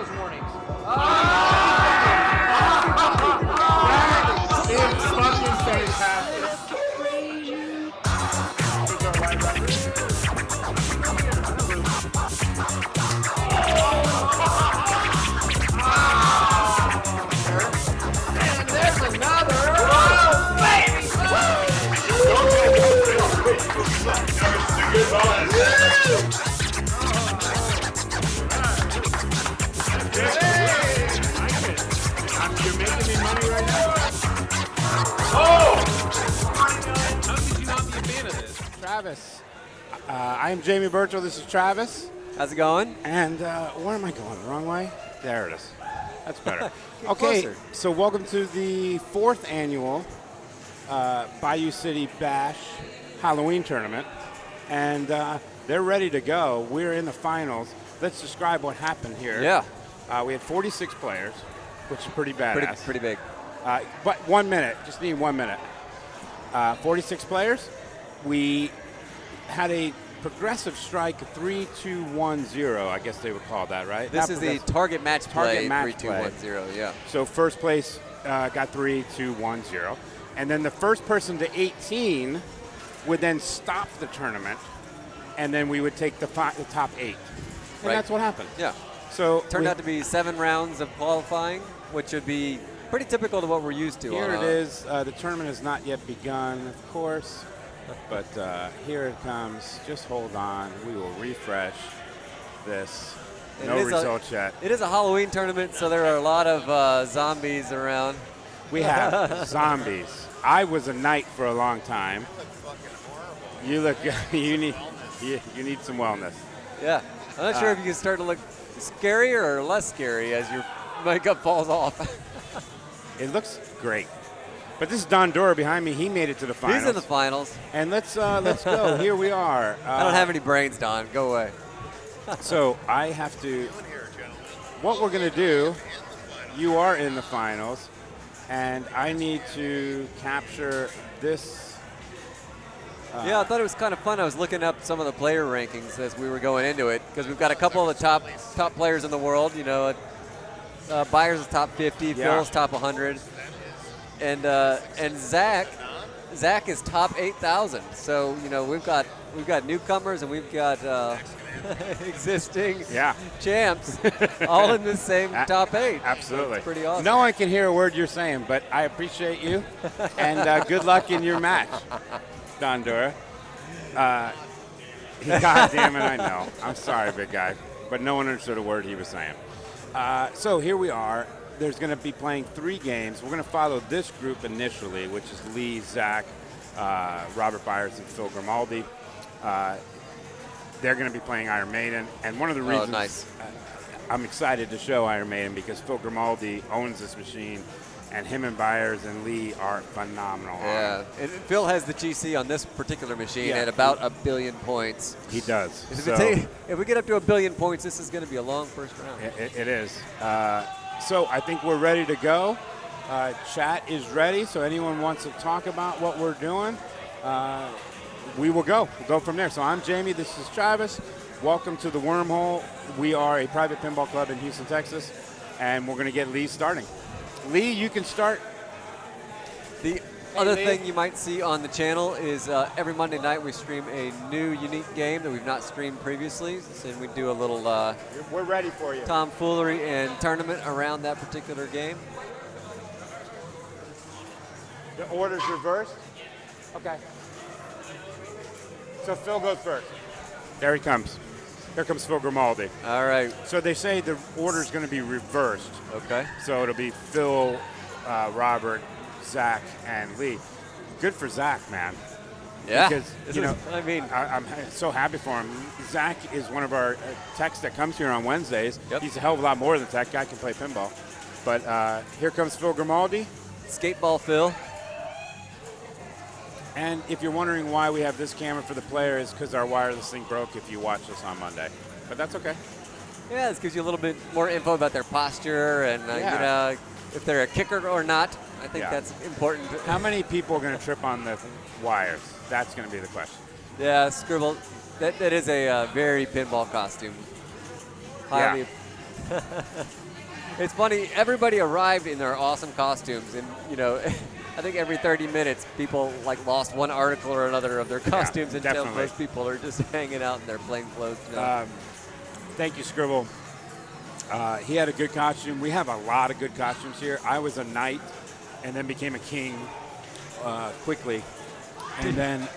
those warnings. That is fucking fantastic. And there's another. Oh, baby! You're making me money right now. How could you not be a fan of this? Travis. I am Jamie Burchell. This is Travis. How's it going? And where am I going? The wrong way? There it is. That's better. Get Okay, closer. so welcome to the 4th annual Bayou City Bash Halloween tournament. And they're ready to go. We're in the finals. Let's describe what happened here. Yeah. We had 46 players, which is pretty badass. Pretty big. But 1 minute. Just need 1 minute. 46 players. We had a progressive strike 3-2-1-0. I guess they would call that, right? This Not is the target match play, match 3-2-1-0, yeah. So first place got 3-2-1-0. And then the first person to 18 would then stop the tournament, and then we would take the top 8. And Right. that's what happened. Yeah. So Turned out to be 7 rounds of qualifying, which would be pretty typical to what we're used to. here it is. The tournament has not yet begun, of course. But here it comes. Just hold on. We will refresh this. No results yet. It is a Halloween tournament, so there are a lot of zombies around. We have zombies. I was a knight for a long time. You look. You need some wellness. Yeah. I'm not sure if you can start to look scarier or less scary as your makeup falls off. It looks great. But this is Don Dora behind me. He made it to the finals. He's in the finals. And let's go. Here we are. I don't have any brains, Don. Go away. So I have to. What we're going to do, you are in the finals, and I need to capture this. Yeah, I thought it was kind of fun. I was looking up some of the player rankings as we were going into it because we've got a couple of the top players in the world. You know, Byers is top 50, Yeah. Phil's top 100, and Zach is top 8,000. So you know we've got newcomers and we've got existing champs all in the same top 8. Absolutely. It's pretty awesome. No one can hear a word you're saying, but I appreciate you, and good luck in your match, Don Dora. God damn it, I know. I'm sorry, big guy, but no one understood a word he was saying. So here we are. There's going to be playing 3 games. We're going to follow this group initially, which is Lee, Zach, Robert Byers, and Phil Grimaldi. They're going to be playing Iron Maiden, and one of the reasons I'm excited to show Iron Maiden because Phil Grimaldi owns this machine, and him and Byers and Lee are phenomenal. Yeah, and Phil has the GC on this particular machine at about 1 billion points. He does. If we get up to 1 billion points, this is going to be a long first round. It is. So I think we're ready to go. Chat is ready, so anyone wants to talk about what we're doing, we will go. We'll go from there. So I'm Jamie. This is Travis. Welcome to the Wormhole. We are a private pinball club in Houston, Texas, and we're going to get Lee starting. Lee, you can start. The other thing you might see on the channel is every Monday night we stream a new unique game that we've not streamed previously, and we do a little we're ready for you. tomfoolery and tournament around that particular game. The order's reversed. Okay. So Phil goes first. There he comes. Here comes Phil Grimaldi. All right. So they say the order's going to be reversed. Okay. So it'll be Phil, Robert, Zach, and Lee. Good for Zach, man. Yeah. Because, I'm so happy for him. Zach is one of our techs that comes here on Wednesdays. Yep. He's a hell of a lot more than tech. Guy can play pinball. But here comes Phil Grimaldi. Skateball Phil. And if you're wondering why we have this camera for the player, is because our wireless thing broke if you watch us on Monday. But that's okay. Yeah, this gives you a little bit more info about their posture and if they're a kicker or not. I think that's important. How many people are going to trip on the wires? That's going to be the question. Yeah, Scribble, that is a very pinball costume. Highly It's funny. Everybody arrived in their awesome costumes, and you know, I think every 30 minutes, people like lost one article or another of their costumes until definitely. most people are just hanging out in their plain clothes. You know? Thank you, Scribble. He had a good costume. We have a lot of good costumes here. I was a knight and then became a king quickly. And then...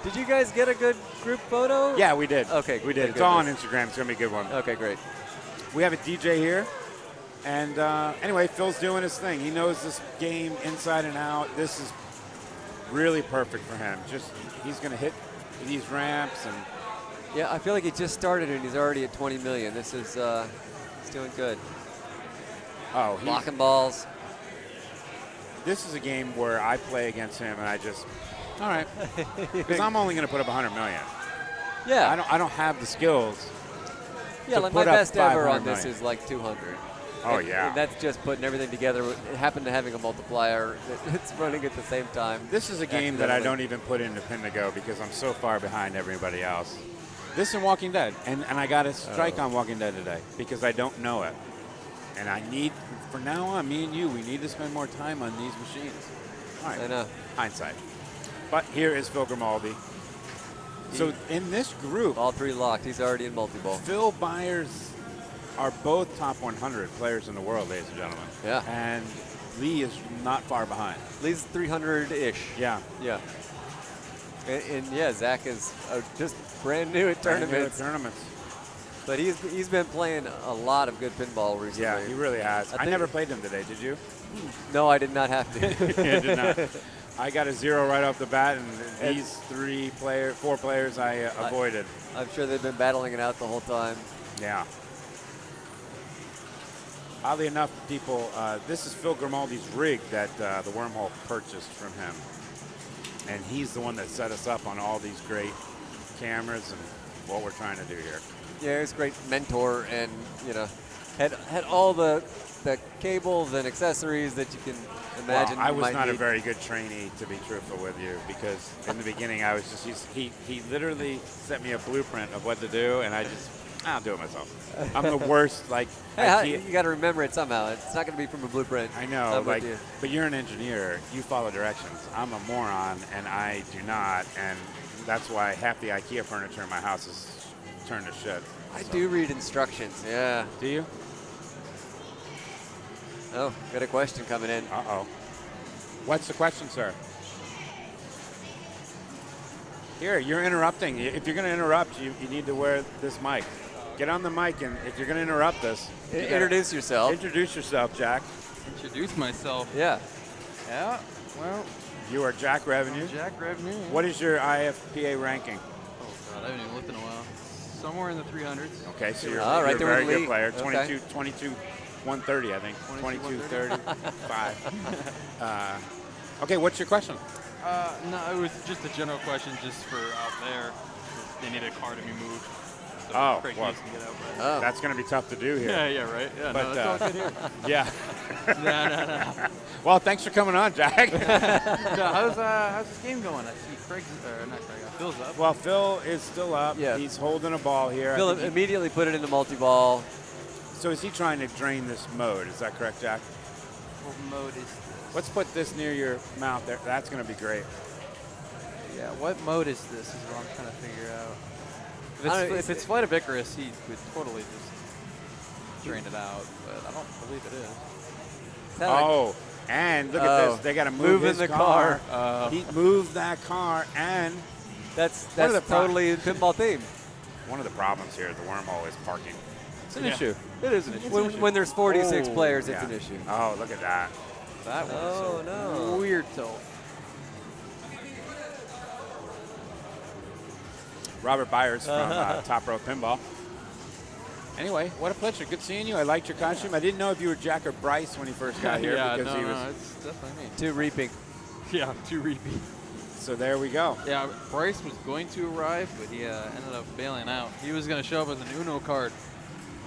did you guys get a good group photo? Yeah, we did. Okay. We did. It's all on Instagram. It's going to be a good one. Okay, great. We have a DJ here. And anyway, Phil's doing his thing. He knows this game inside and out. This is really perfect for him. Just he's going to hit these ramps. And Yeah, I feel like he just started and he's already at 20 million. This is he's doing good. oh, Blocking balls. this is a game where I play against him, and I just, all right, because I'm only going to put up 100 million. Yeah. I don't have the skills. Yeah, to like my put up best ever on 500 this million. is like 200. Oh, And- yeah. And that's just putting everything together. It happened to having a multiplier. It's running at the same time. This is a game that I accidentally. don't even put into Pin to Go because I'm so far behind everybody else. This and Walking Dead, and I got a strike on Walking Dead today because I don't know it. And I need, from now on, me and you, we need to spend more time on these machines. All right, I know. hindsight. But here is Phil Grimaldi. So in this group, All three locked. He's already in multi-ball. Phil Byers are both top 100 players in the world, ladies and gentlemen. Yeah. And Lee is not far behind. Lee's 300-ish. Yeah. Yeah. And yeah, Zach is just brand new at tournaments. Tournaments. But he's been playing a lot of good pinball recently. Yeah, he really has. I think- never played him today, did you? No, I did not have to. I did not. I got a 0 right off the bat, and these 4 players I avoided. I'm sure they've been battling it out the whole time. Yeah. Oddly enough, people, this is Phil Grimaldi's rig that the Wormhole purchased from him. And he's the one that set us up on all these great cameras and what we're trying to do here. Yeah, he's a great mentor, and you know, had all the cables and accessories that you can imagine. Well, I you was might not a need. very good trainee, to be truthful with you, because in the beginning I was just, he literally sent me a blueprint of what to do, and I'll do it myself. I'm the worst, like, Hey, you got to remember it somehow. It's not going to be from a blueprint. I know, I'm with like, you. but you're an engineer. You follow directions. I'm a moron, and I do not, and that's why half the IKEA furniture in my house is turned to shit. I do read instructions. Yeah. Do you? Oh, got a question coming in. Uh-oh. What's the question, sir? Here, you're interrupting. If you're going to interrupt, you need to wear this mic. Get on the mic, and if you're going to interrupt us, you gotta Introduce yourself. Introduce yourself, Jack. Introduce myself. Yeah. Yeah, well, You are Jack Revenue. Jack Revenue. What is your IFPA ranking? Oh, God, I haven't even looked in a while. Somewhere in the 300s. Okay, so you're, Oh, right you're there a very with good Lee. player. Okay. 22, 130, I think. 22, 35. Okay, what's your question? No, it was just a general question just for out there. They need a car to be moved. So Oh, Craig well, needs to get out. But Oh. That's going to be tough to do here. yeah, right. Yeah, But, no, that's all good here. Yeah. no. Well, thanks for coming on, Jack. No, how's this game going? I see Craig's, or not Craig, Phil's up. Well, Phil is still up. Yeah. He's holding a ball here. I Phil think he- immediately put it into multi-ball. so is he trying to drain this mode? Is that correct, Jack? What mode is this? Let's put this near your mouth there. That's going to be great. Yeah, what mode is this is what I'm trying to figure out. I don't know, If it's Flight of Icarus, he would totally just drain it out, but I don't believe it is. Oh, and look at this. They got to move Moving his the car. car. He moved that car, and That's One of the totally a pinball theme. one of the problems here at the Wormhole is parking. It's an Yeah. issue. It is an issue. When there's 46 Oh, players, yeah. it's an issue. Oh, look at that. That one Oh, is no. so weird tilt. Robert Byers from Top Row Pinball. Anyway, what a pleasure. Good seeing you. I liked your costume. I didn't know if you were Jack or Bryce when he first got here yeah, because no, he was. no, it's definitely me. Two reaping. Yeah, too repeat. So there we go. Yeah, Bryce was going to arrive, but he ended up bailing out. He was going to show up with an Uno card.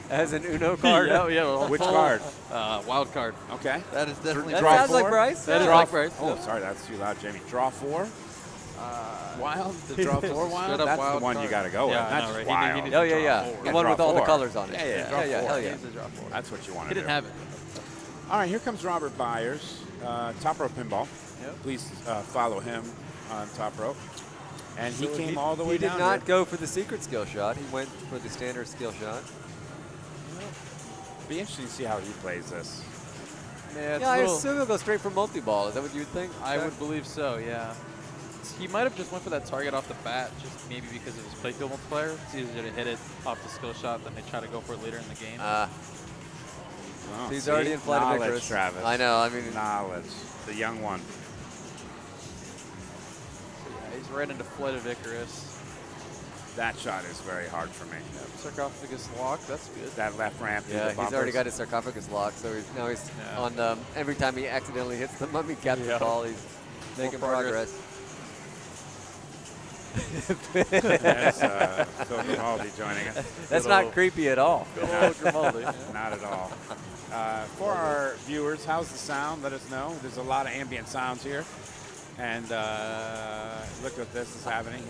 As an Uno card. yeah. Which card? Wild card. Okay. That is definitely That Draw sounds like four? Bryce. That is Yeah. like Bryce. Oh, sorry, that's too loud, Jamie. Draw 4. Wild? The draw 4 wild? Straight up That's wild the one card. you got to go with. Yeah, I Not know, just right? wild. He needed Oh, to yeah, draw yeah. 4. The one draw with all the 4. colors on it. Yeah, draw yeah, 4. hell He yeah. needs to draw 4. That's what you want He to do. didn't have it. All right, here comes Robert Byers, Top Rope Pinball. Yep. Please follow him on Top Rope. And he So came all the way He down did not here. go for the secret skill shot. He went for the standard skill shot. Be interesting to see how he plays this. Yeah, it's Yeah, a I little, assume he'll go straight for multi-ball. Is that what you would think? I Jack? would believe so, yeah. He might have just went for that target off the bat, just maybe because of his playfield multiplier. It's easier to hit it off the skill shot than they try to go for it later in the game. Oh, He's see? already in Flight of Knowledge, Icarus. Travis. I know. I mean, Knowledge. The young one. Yeah, he's right into Flight of Icarus. That shot is very hard for me. Sarcophagus lock, that's good. That left ramp. through yeah, the he's already bumpers. got his sarcophagus lock, so now he's Yeah. on. Every time he accidentally hits the mummy captain Yeah. ball, he's making progress. There's Phil Grimaldi joining us. That's Good not old- creepy at all. Good old Grimaldi. Yeah. Not at all. For our viewers, how's the sound? Let us know. There's a lot of ambient sounds here. And look what this is happening.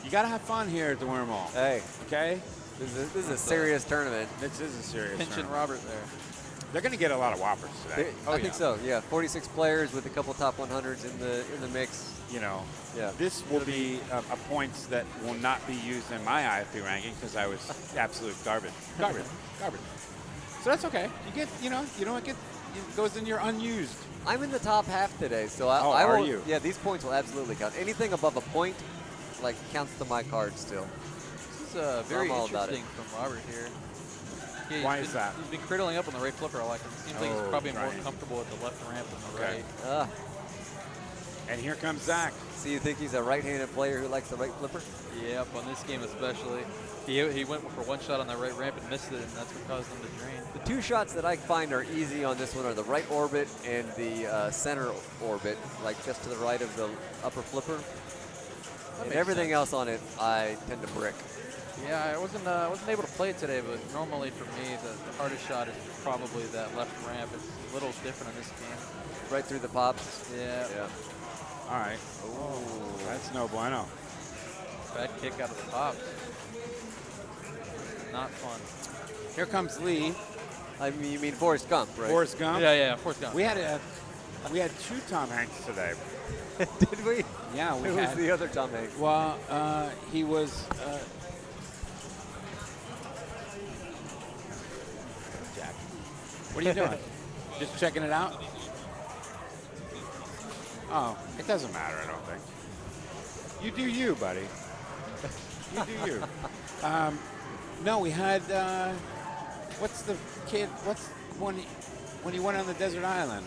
You got to have fun here at the Wormhole. Hey, Okay? this is a serious tournament. This is a serious Pinching tournament. Robert there. They're going to get a lot of whoppers today. I think so. Yeah, 46 players with a couple top 100s in the mix. You know, Yeah. this will be a points that will not be used in my IFP ranking because I was absolute garbage. Garbage. So that's okay. You get, you don't get, it goes in your unused. I'm in the top half today, so I are will. you? Yeah, these points will absolutely count. Anything above a point, like, counts to my card still. This is very I'm all about interesting from Robert here. Yeah, he's Why been- is that? He's been criddling up on the right flipper a lot. It seems like he's Oh, probably more right. comfortable with the left ramp than the Okay. right. Ah, And here comes Zach. so you think he's a right-handed player who likes the right flipper? Yep, on this game especially. He went for one shot on that right ramp and missed it, and that's what caused him to drain. The two shots that I find are easy on this one are the right orbit and the center orbit, like just to the right of the upper flipper. And makes everything sense. else on it, I tend to brick. Yeah, I wasn't able to play it today, but normally for me, the hardest shot is probably that left ramp. It's a little different in this game. Right through the pops. Yeah, All right. Oh, That's no bueno. bad kick out of the pops. Not fun. Here comes Lee. I mean, you mean Forrest Gump, right? Forrest Gump. Yeah, Forrest Gump. We had two Tom Hanks today. Did we? Yeah, we Who had. was the other Tom Hanks? Well, he was. Jack, what are you doing? Just checking it out? Oh, it doesn't matter, I don't think. You do you, buddy. You do you. No, we had. What's the kid? What's when he went on the desert island?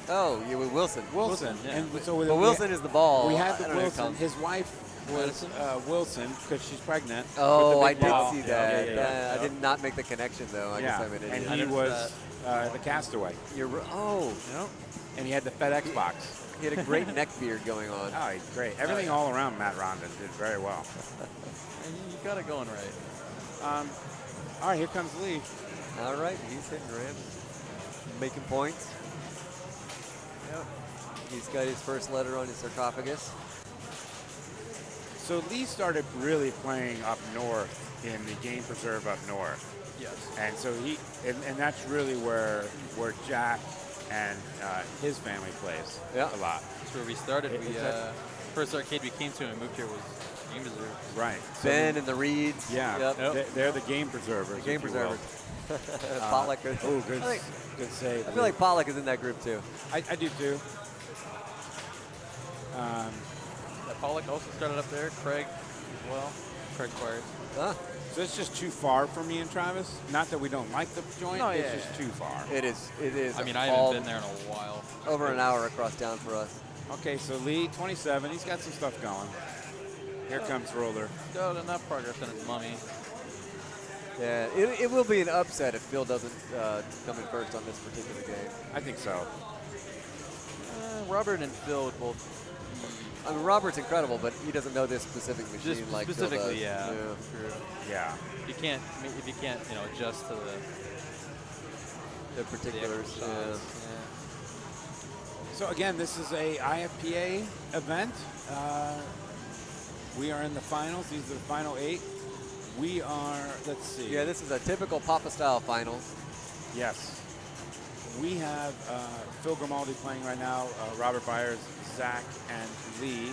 Oh, you with Wilson. Wilson. yeah. And so But Wilson is the ball. we had I the don't know Wilson. Tom. His wife was Wilson because she's pregnant. with Oh, the I big did ball. see that. Yeah. I did not make the connection though. I guess I'm an and idiot. he noticed was the castaway, Oh, and he had the FedEx box. he had a great neck beard going on. Oh, he's great. Everything all around Matt Rondon did very well. You got it going right. All right, here comes Lee. All right, he's hitting ramps, making points. Yep. He's got his first letter on his sarcophagus. So Lee started really playing up north in the game preserve up north. Yes. And so and that's really where Jack and his family plays Yeah. a lot. That's where we started. Is We that- first arcade we came to and moved here was Game Reserve. Right. So Ben and the Reeds. yeah, Yep. they're the game preservers. The game if you will. preservers. Pollock. Oh, good, I good save. feel like Pollock is in that group too. I do too. Pollock also started up there. Craig as well. Craig Squires. Huh? So it's just too far for me and Travis. Not that we don't like the joint. No, it's yeah, just too far. It is. It is. I mean, I all haven't been there in a while. over an hour across town for us. Okay, so Lee, 27. He's got some stuff going. Here comes Roller. Got enough progress in his mummy. Yeah, it will be an upset if Phil doesn't come in first on this particular game. I think so. Robert and Phil would both. I mean, Robert's incredible, but he doesn't know this specific machine Just like Phil specifically, does. yeah. True. Yeah. If you can't, adjust to The the particulars. extra Yeah. shots, So again, this is a IFPA event. We are in the finals. These are the final 8. We are, let's see. Yeah, this is a typical Papa-style finals. Yes. We have Phil Grimaldi playing right now, Robert Byers, Zach, and Lee.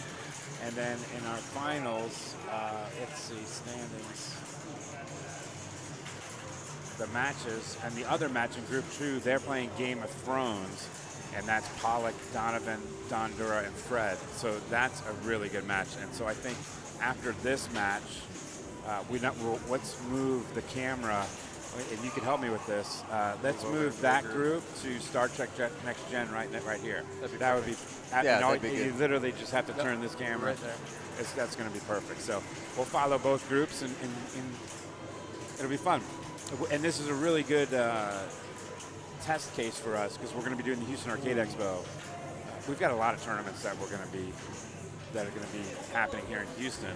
And then in our finals, let's see, standings. The matches, and the other match in Group 2, they're playing Game of Thrones. And that's Pollock, Donovan, Dondura, and Fred. So that's a really good match. And so I think after this match, let's move the camera. And you can help me with this. Let's move that group to Star Trek Next Gen right here. That would be. That'd be you good. literally just have to turn this camera. Right there. That's going to be perfect. So we'll follow both groups, and it'll be fun. And this is a really good test case for us because we're going to be doing the Houston Arcade Expo. We've got a lot of tournaments that are going to be happening here in Houston,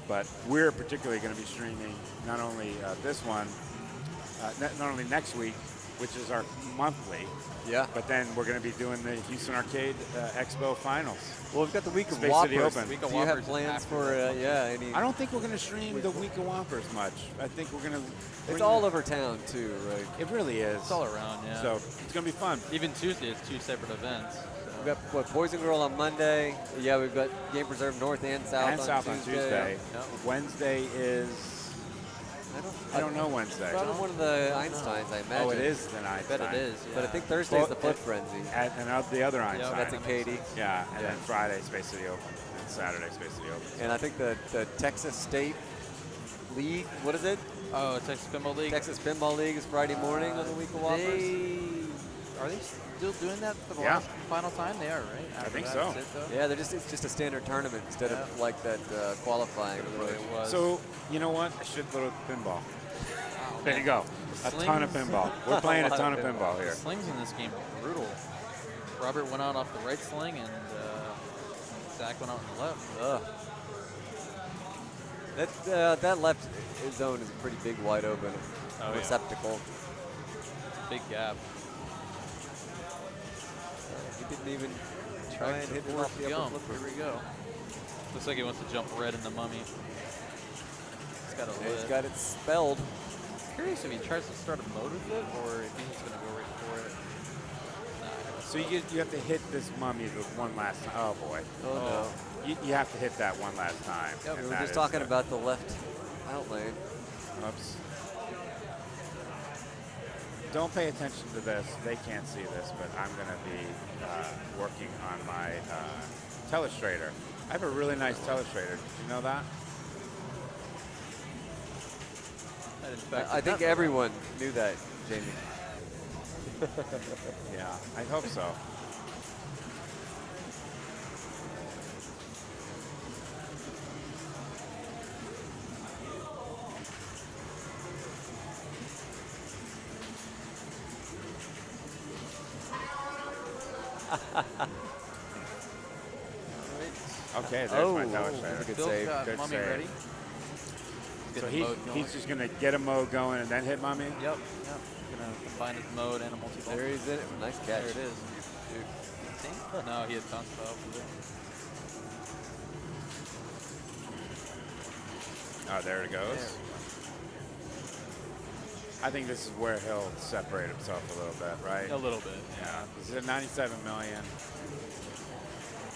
but we're particularly going to be streaming not only this one, not only next week, which is our monthly, but then we're going to be doing the Houston Arcade Expo finals. Well, we've got the week of Space City Whoppers. Open. Week of Do you have Whoppers plans after for that. any? I don't think we're going to stream the week of Whoppers much. I think we're going to. It's all over town too, right? It really is. It's all around, yeah. So it's going to be fun. Even Tuesday, it's 2 separate events. So. We've got Boys and Girl on Monday. Yeah, we've got Game Preserve North and South And South on Tuesday. Yep. Wednesday is. I don't know Wednesday. Probably one of the Einsteins, I imagine. Oh, it is the night. I bet it is. Yeah. But I think Thursday is the Flip Frenzy. And the other Einstein. That's in Katy. Yeah, and then Friday, Space City Open. And Saturday, Space City Open. And I think the Texas State League, what is it? Oh, Texas Pinball League. Texas Pinball League is Friday morning on the week of Whoppers. Are they still doing that for the Yeah. last final time? They are, right? I After think that, so. that's it, though? Yeah, it's just a standard tournament instead of like that qualifying. The way it was. So, you know what? A shitload of pinball. Wow, There man. you go. A ton of slings. pinball. We're playing a lot ton of of pinball here. The slings in this game are brutal. Robert went out off the right sling, and Zach went out on the left. Ugh. That left zone is a pretty big, wide open Oh, yeah. receptacle. Big gap. He didn't even try and hit it off the upper jump. flipper. Here we go. Looks like he wants to jump red in the mummy. He's got a Yeah, he's lid. got it spelled. Curious if he tries to start a mode with it, or if he's just gonna go right for it. Nah, So you have to hit this mummy the one last time. Oh, boy. Oh, no. You have to hit that one last time. Yeah, we and were that just is talking the- about the left out lane. Oops. Don't pay attention to this. They can't see this, but I'm going to be working on my telestrator. I have a really nice telestrator. Did you know that? and in fact, I think everyone knew that, Jamie. Yeah, I hope so. Okay, there's my Oh, telestrator. that's a good Bill's save. got Good mummy save. ready. So Getting the mode going. he's just going to get a mode going and then hit mummy? Yep. Gonna combine his mode and a multi-ball. There he's in it. Nice catch. There it is. No, he had bounced off with it. Oh, there it goes. There I think this is where he'll separate himself a little bit, right? A little bit. Yeah. He's at 97 million.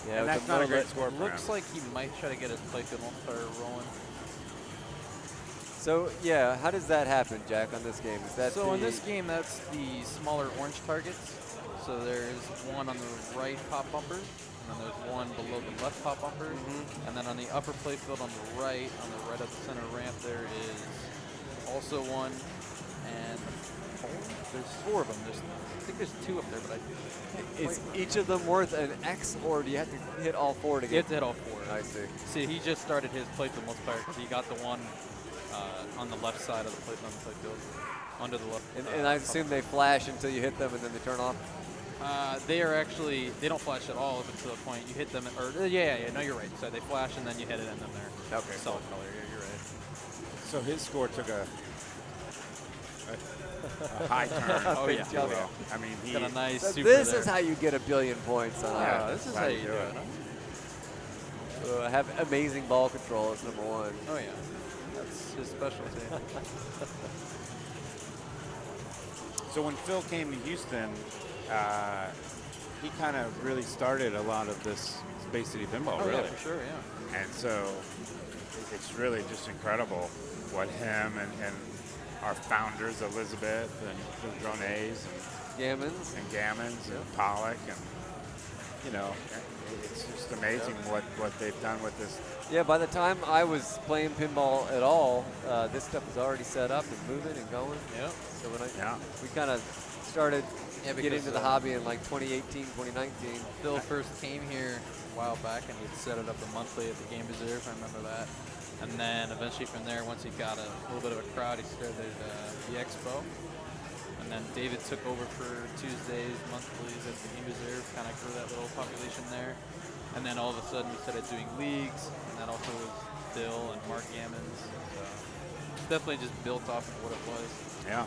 Yeah, And with that's the not a mode great that- score for Looks him. like he might try to get his playfield multiplier rolling. So, yeah, how does that happen, Jack, on this game? Is that So the, in this game, that's the smaller orange targets. So there's one on the right pop bumper, and then there's one below the left pop bumper, and then on the upper playfield on the right of the center ramp, there is also one, and there's 4 of them. I think there's 2 up there, but I is each of them worth an X, or do you have to hit all 4 to you get have to hit all 4. I see. See, he just started his playfield multiplier because he got the one on the left side of the playfield, under the left. And I assume they flash until you hit them and then they turn off? They are actually, they don't flash at all up until the point you hit them, no, you're right. So they flash and then you hit it and then they're Okay, solid color. Yeah, you're right. So his score took a a high turn. Oh, yeah. if you will. I mean, he Got a nice So super this there. is how you get a billion points. Yeah, this is that's how you do it. Huh? Have amazing ball control is number one. Oh yeah, that's his specialty. So when Phil came to Houston, he kind of really started a lot of this Space City Pinball, Oh really. yeah, for sure, yeah. And so it's really just incredible what him and our founders, Elizabeth and the Drones Gammons. and Gammons and Pollock, and you know, it's just amazing what they've done with this. Yeah, by the time I was playing pinball at all, this stuff was already set up and moving and going. Yep. So when Yeah. we kind of started Yeah, getting because, into the hobby in like 2018, 2019. Phil first came here a while back, and he'd set it up a monthly at the Game Reserve. I remember that. And then eventually from there, once he got a little bit of a crowd, he started the Expo. And then David took over for Tuesdays, monthlies at the Game Reserve, kind of grew that little population there. And then all of a sudden, we started doing leagues, and that also was Phil and Mark Gammons. So it's definitely just built off of what it was. Yeah,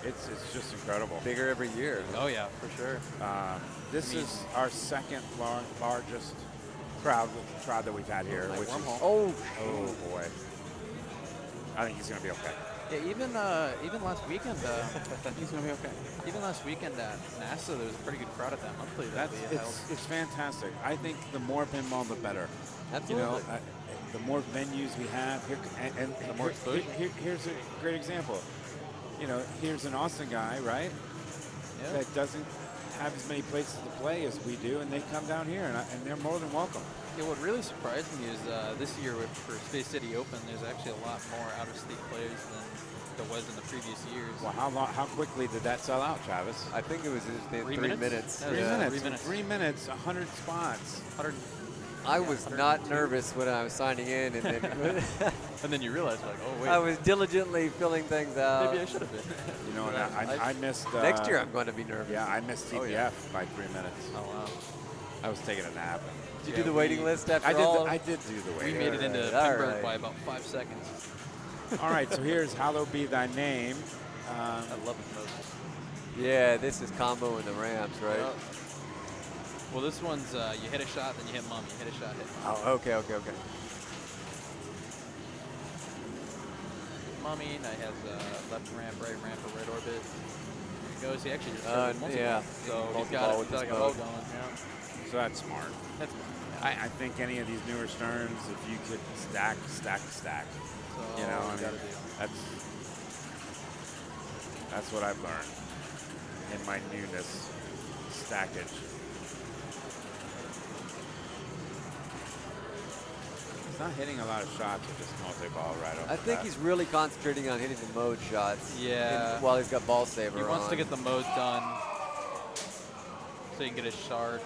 it's just incredible. Bigger every year. Oh yeah, for sure. This I mean- is our second largest crowd that we've had here. Like which is, Wormhole. oh boy, I think he's gonna be okay. Yeah, even last weekend, he's gonna be okay. Even last weekend at NASA, there was a pretty good crowd at that monthly that we held. It's fantastic. I think the more pinball, the better. Absolutely. You know, the more venues we have here, and The more exposure. here's a great example. You know, here's an Austin guy, right? Yeah. That doesn't have as many places to play as we do, and they come down here, and they're more than welcome. Yeah, what really surprised me is this year for Space City Open, there's actually a lot more out-of-state players than there was in the previous years. Well, how quickly did that sell out, Travis? I think it was in 3 minutes? minutes. That 3 was- minutes. 3 minutes. 3 minutes, 100 spots. 100, I was not nervous when I was signing in, and then and then you realize, like, oh wait, I was diligently filling things out. maybe I should have been. You know, and I missed. Next year I'm going to be nervous. Yeah, I missed TPF Oh, yeah. by 3 minutes. Oh wow. I was taking a nap. Did you do the waiting list after I did. all? I did do the We waiting. made it into All Pembroke right. by about 5 seconds. All right, so here's Hallowed Be Thy Name. I love it most. Yeah, this is combo in the ramps, right? Well, this one's you hit a shot, then you hit mummy. Hit a shot, hit mummy. Oh, okay. Mummy, now he has left ramp, right ramp, or right orbit. There he goes. He actually just started multi-ball. yeah. So he's Multi-ball got it. with He's got this like a bow mode. going. Yeah. So that's smart. That's I think any of these newer Sterns, if you could stack. so You know, all I we gotta mean, do. that's what I've learned in my newness stackage. He's not hitting a lot of shots with this multi-ball right off I the think bat. he's really concentrating on hitting the mode shots. Yeah. While he's got ball saver He wants on. to get the mode done so he can get his shard.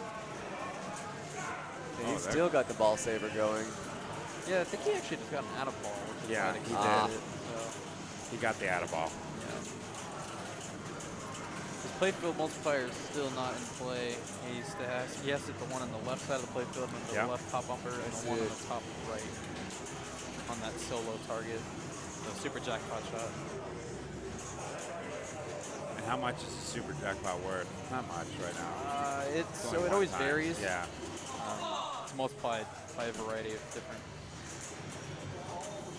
And Oh, he's there. still got the ball saver going. Yeah, I think he actually just got an out of ball. Which is Yeah, why he extended did. it, so, He got the out of ball. yeah. His playfield multiplier is still not in play. He has to hit the one on the left side of the playfield and the Yeah. left top bumper, and That's the one on it. the top right on that solo target. The super jackpot shot. And how much is the super jackpot worth? Not much right now. It only one always time. varies. Yeah. It's multiplied by a variety of different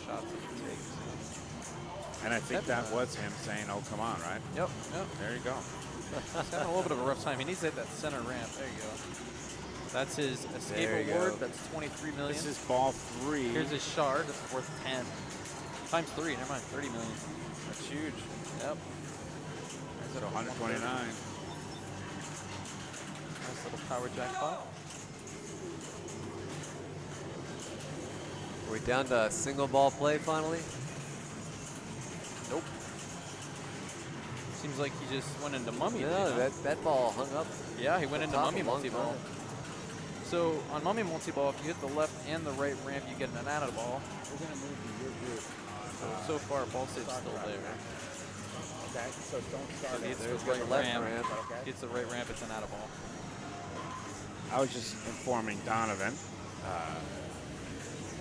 shots that you take. And I think that was him saying, "Oh, come on," right? Yep. There you go. He's having a little bit of a rough time. He needs to hit that center ramp. There you go. That's his escape There you award. go. That's 23 million. This is ball 3. Here's his shard. This is worth 10 times 3. Never mind, 30 million. That's huge. Yep. So 129. Nice little power jackpot. We're down to single ball play finally. Nope. Seems like he just went into mummy. No, that ball hung up. Yeah, he went into top mummy a long multi-ball. time. So on mummy multi-ball, if you hit the left and the right ramp, you get an out of ball. We're going to move to your group. So far, ball save's still there. Okay, so don't So start he hits There's the got the right left ramp. ramp. Okay. Hits the right ramp, it's an out of ball. I was just informing Donovan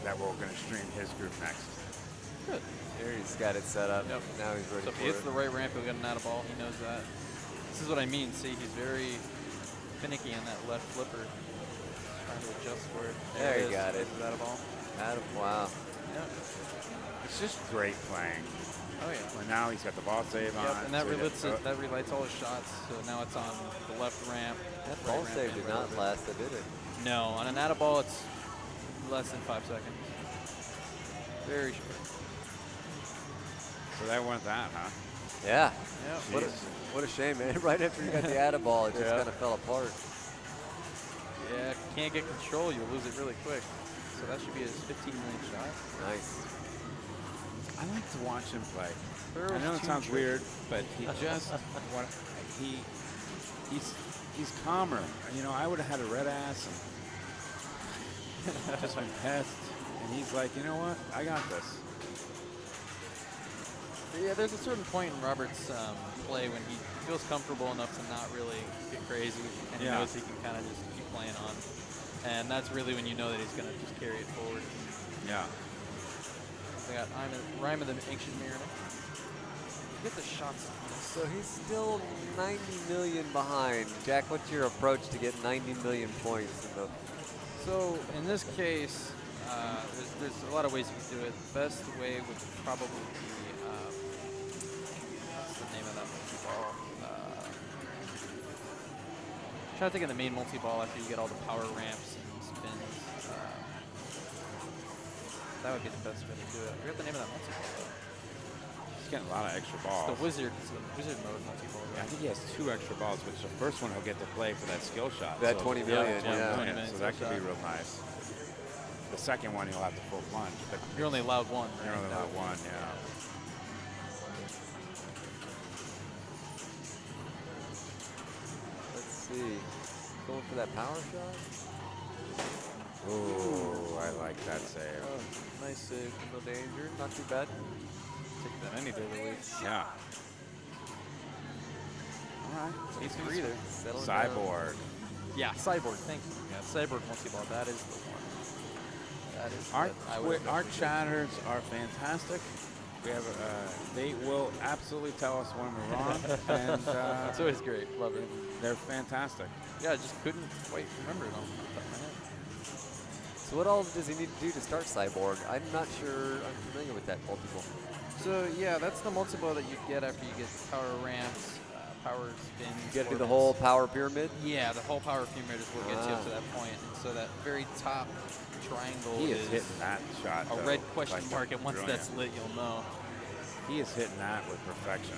that we're going to stream his group next. Good. There he's got it set up. Yep. Now he's ready So if for he hits it. the right ramp, he'll get an out of ball. He knows that. This is what I mean. See, he's very finicky in that left flipper. Trying to adjust for it. There it he is. got it. This is out of ball. Wow. Yep. It's just great playing. Oh yeah. Well, now he's got the ball save on. Yep, and that so he relights gets- that relights all his shots. So now it's on the left ramp. That right ball ramp, save and did right not ramp. last, did it? No, on an out of ball, it's less than 5 seconds. Very short. So that went that, huh? Yeah. Yep. What a shame, man. Right after you got the out of ball, it just Yeah. kind of fell apart. Yeah, if you can't get control, you'll lose it really quick. So that should be his 15 million shot. Nice. I like to watch him play. Throws I know it two sounds tricks. weird, but he just he's calmer. You know, I would have had a red ass and just been pissed. And he's like, you know what? I got this. Yeah, there's a certain point in Robert's play when he feels comfortable enough to not really get crazy, and he Yeah. knows he can kind of just keep playing on. And that's really when you know that he's going to just carry it forward. Yeah. We got Rhyme of the Ancient Mariner. Get the shots on this. So he's still 90 million behind. Jack, what's your approach to get 90 million points in the So in this case, there's a lot of ways you can do it. The best way would probably be, what's the name of that multi-ball? Try to think of the main multi-ball after you get all the power ramps and spins. That would be the best way to do it. I forget the name of that multi-ball. He's getting a lot of extra It's balls. the wizard mode multi-ball. I think he has 2 extra balls, which the first one he'll get to play for that skill shot. That So- 20 million, Yeah, 20 yeah. million, 20 so that could be skill real nice. The second one he'll have to full plunge, but You're only allowed one. Right? you're only allowed one, yeah. Let's see. Going for that power shot? Ooh, I like that save. Oh, nice save. No danger. Not too bad. Take that any day of the week. Yeah. All right. He's a breather. Settling down. Cyborg. Yeah, Cyborg, thank you. Yeah, Cyborg multi-ball, that is the one. That is Our, what I would our chatters are fantastic. We have, they will absolutely tell us when we're wrong, and It's always great. Love it. they're fantastic. Yeah, I just couldn't quite remember it off the top of my head. So what all does he need to do to start Cyborg? I'm not sure I'm familiar with that multiple. So yeah, that's the multi-ball that you get after you get power ramps, power spins. You got to do the orbits. whole power pyramid? Yeah, the whole power pyramid is what gets you up to that point. And so that very top triangle He is is hitting that shot. a though, red question like mark, and once brilliant. that's lit, you'll know. He is hitting that with perfection.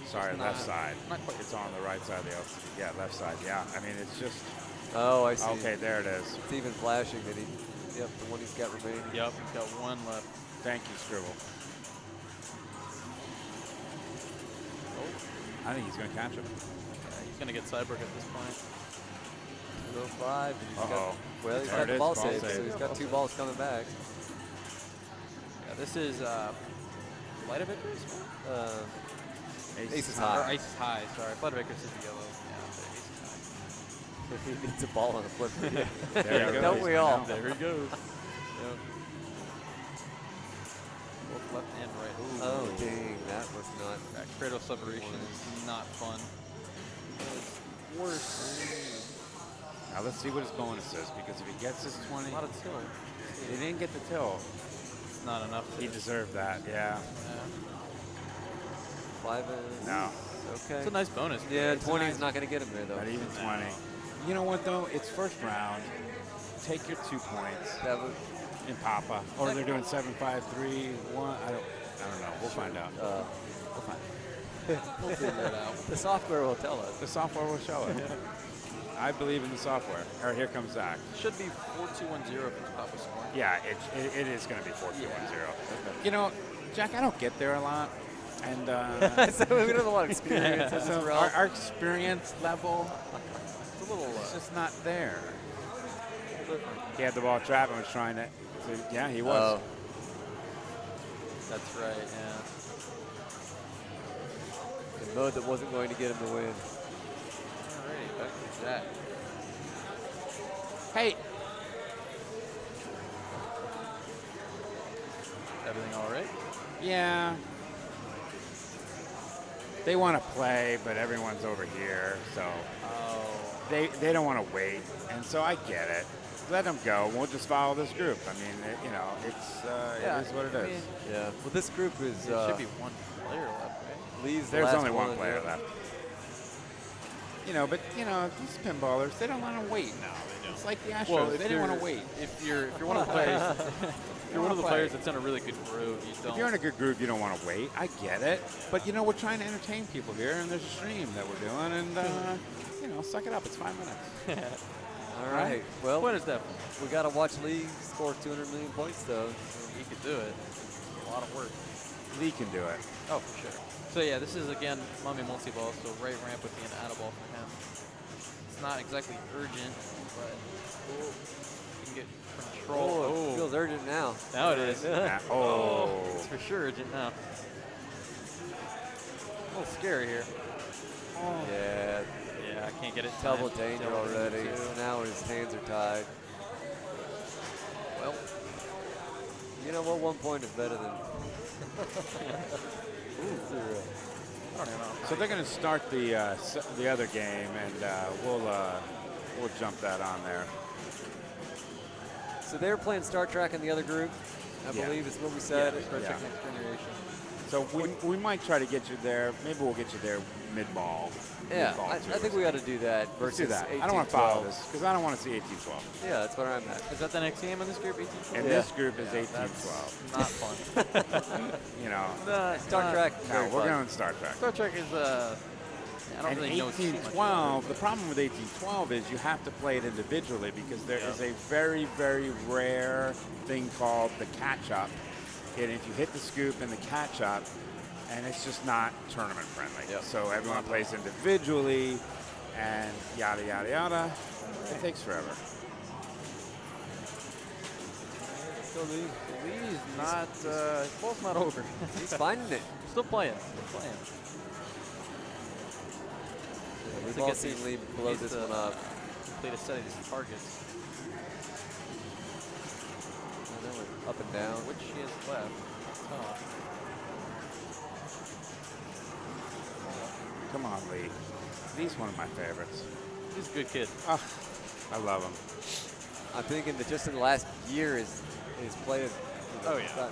Sorry, Not- left side. not quite. It's on the right side of the LCD. Yeah, left side. Yeah, I mean, it's just. Oh, I see. Okay, there it is. It's even flashing that he, yep, the one he's got remaining. Yep, he's got one left. Thank you, Scribble. I think he's going to catch him. Yeah, he's gonna get Cyborg at this point. 205. And he's Uh-oh. got, well, he's There got it the is, ball ball save, save. so he's got 2 balls coming back. Yeah, this is Flight of Icarus? Ace is Or high. Ice is high, sorry. Flight of Icarus is the yellow. Yeah, so Ace is high. He needs a ball on the flip. There he goes. Don't we I all? know. There he goes. Yep. Both left and right. Ooh. Oh, dang, that was not. That cradle separation is not fun. It's worse. Now let's see what his bonus is, because if he gets his 20, A lot of tilt. he didn't get the tilt. It's not enough to. He deserved that, yeah. Yeah. 5 is. No, Okay. It's a nice bonus. Yeah, It's a 20 is nice- not going to get him there, though. not even 20. You know what, though? It's first round. Take your 2 points That was, in Papa. Or they're doing 7, 5, 3, 1. I don't know. We'll find out. We'll find out. We'll figure it out. the software will tell us. The software will show it. I believe in the software. All right, here comes Zach. Should be 4210 if it's Papa score. Yeah, it is going to be 4-2-1-0. You know, Jack, I don't get there a lot. And So we don't have a lot of experience in so this realm. our experience level It's a little is just not there. different. He had the ball trapped and was trying to yeah, he was. Oh, That's right, yeah. the mode that wasn't going to get him the win. Alrighty, back to Jack. Hey, everything all right? Yeah. They want to play, but everyone's over here, so they don't want to wait, and so I get it. Let them go. We'll just follow this group. I mean, it is what it is. Yeah. Well, this group is. There should be one player left, right? Lee's the There's last only one player yeah. left. But these pinballers, they don't want to wait now. It's like the Astros. They didn't want to wait. If you're one of the players, if you're one of the players that's in a really good groove, you don't. If you're in a good group, you don't want to wait. I get it. But, we're trying to entertain people here, and there's a stream that we're doing, and, suck it up. It's 5 minutes. All right. Well, What is that? we got to watch Lee score 200 million points, though. He could do it. A lot of work. Lee can do it. Oh, for sure. So yeah, this is again Mummy multi-ball, so right ramp would be an add-a-ball for him. It's not exactly urgent, but you can get control. Oh, it feels urgent now. Now it is. Oh. It's for sure urgent now. A little scary here. Yeah. Yeah, I can't get it. Double timed. danger Double danger already. too. So now his hands are tied. Well, You know what? 1 point is better than. I don't even know. So they're going to start the other game, and we'll jump that on there. So they were playing Star Trek in the other group, I Yeah. believe is what we said. Star Trek Yeah. Next Generation. So we might try to get you there. Maybe we'll get you there mid-ball. Yeah, Mid-ball I too. think we ought to do that Let's versus do that. 18, I don't want to follow 12. this because I don't want to see 18-12. Yeah, that's where I'm at. Is that the next game in this group? 18? And Yeah. this group is That's 18-12. not fun. Star Trek. No, very we're fun. going Star Trek. Star Trek is I don't And really know too much about 18-12, the problem with 18-12 is you have to play it individually because there is a very, very rare thing called the catch-up. And if you hit the scoop and the catch-up, and it's just not tournament friendly. Yep. So everyone plays individually, and yada, yada, yada. It takes forever. So Lee's not, ball's not over. He's finding it. Still playing. Still playing. We've To all get seen these- Lee blow needs this to one up. Complete a set of these targets. And then we're up and down. Which she has left. Oh. Come on, Lee. Lee's one of my favorites. He's a good kid. Oh, I love him. I'm thinking that just in the last year, his play is. Oh yeah.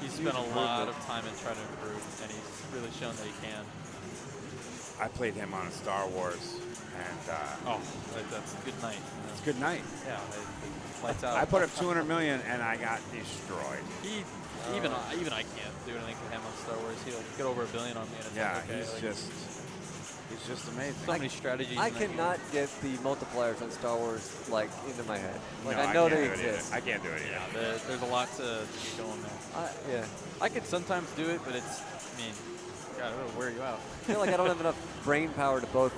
He's spent a lot of time in trying to improve, and he's really shown that he can. I played him on a Star Wars, and That's a good night. it's a good night. Yeah, lights out. I put up 200 million, and I got destroyed. Even I can't do anything to him on Star Wars. He'll get over $1 billion on me. And it's Yeah, like, okay, he's just amazing. so many strategies. I in that game. cannot get the multipliers on Star Wars into my head. Like No, I know can't they do it either. exist. I can't do it either. Yeah, there's a lot to get going there. Yeah. I could sometimes do it, but it's, God, it'll wear you out. I feel like I don't have enough brain power to both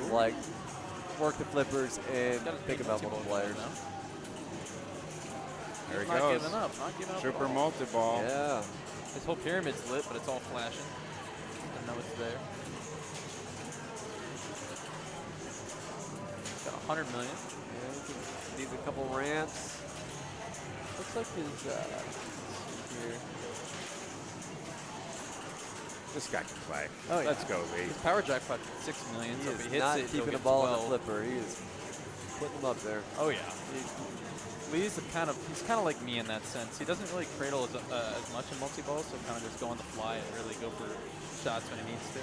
work the flippers and Gotta think about multipliers. There he Not goes. giving up. Not giving up. Super at all. multi-ball. Yeah. His whole pyramid's lit, but it's all flashing. Doesn't know it's there. Got 100 million. Yeah, needs a couple ramps. Looks like his here. This guy can play. Oh, yeah. Let's go, Lee. His power jackpot 6 million. He So if is he hits not it, he'll keeping get the ball on 12. the flipper. He is putting them up there. Oh yeah. Lee's he's kind of like me in that sense. He doesn't really cradle as much in multi-ball, so kind of just go on the fly and really go for shots when he needs to.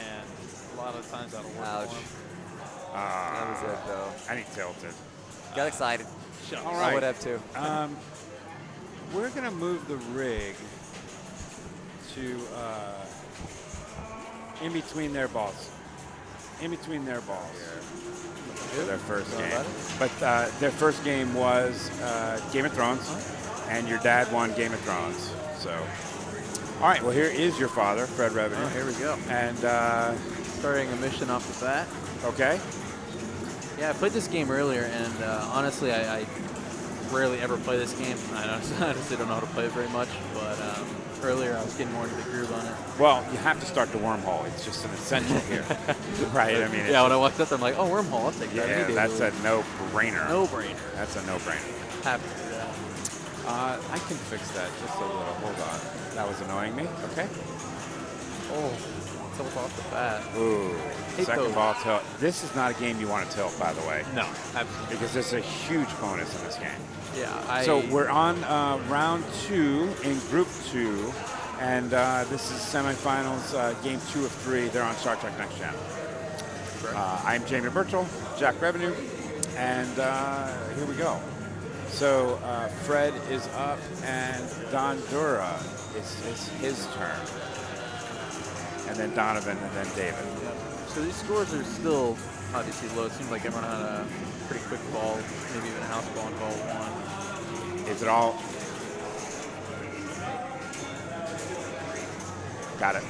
And a lot of times that'll work Ouch. for him. That was it, though. And he tilted. Got excited. Shucks. All I right. would have too. We're going to move the rig to in between their balls. In between their balls. For their first game. But their first game was Game of Thrones, and your dad won Game of Thrones. So, all right, well, here is your father, Fred Revenue. Oh, here we go. And, Starting a mission off the bat. okay. Yeah, I played this game earlier, and honestly, I rarely ever play this game. I honestly don't know how to play it very much, but earlier I was getting more into the groove on it. Well, you have to start the wormhole. It's just an essential here. Right? I mean, it's Yeah, when I walked up there, I'm like, oh, Wormhole, I'll take that. yeah, any day that's of a the no-brainer. week. No-brainer. That's a no-brainer. Have to do that. I can fix that just a little. Hold on. That was annoying me. Okay. Oh, tilt off the bat. Ooh. Hate Second those. ball tilt. This is not a game you want to tilt, by the way. No, absolutely. Because there's a huge bonus in this game. Yeah, So we're on round 2 in Group 2. And this is semifinals, game 2 of 3. They're on Star Trek Next Gen. I'm Jamie Burchell, Jack Revenue, and here we go. So Fred is up, and Don Dura is his turn. And then Donovan, and then David. So these scores are still obviously low. It seems like everyone had a pretty quick ball, maybe even a house ball in ball 1. Is it all? Got it.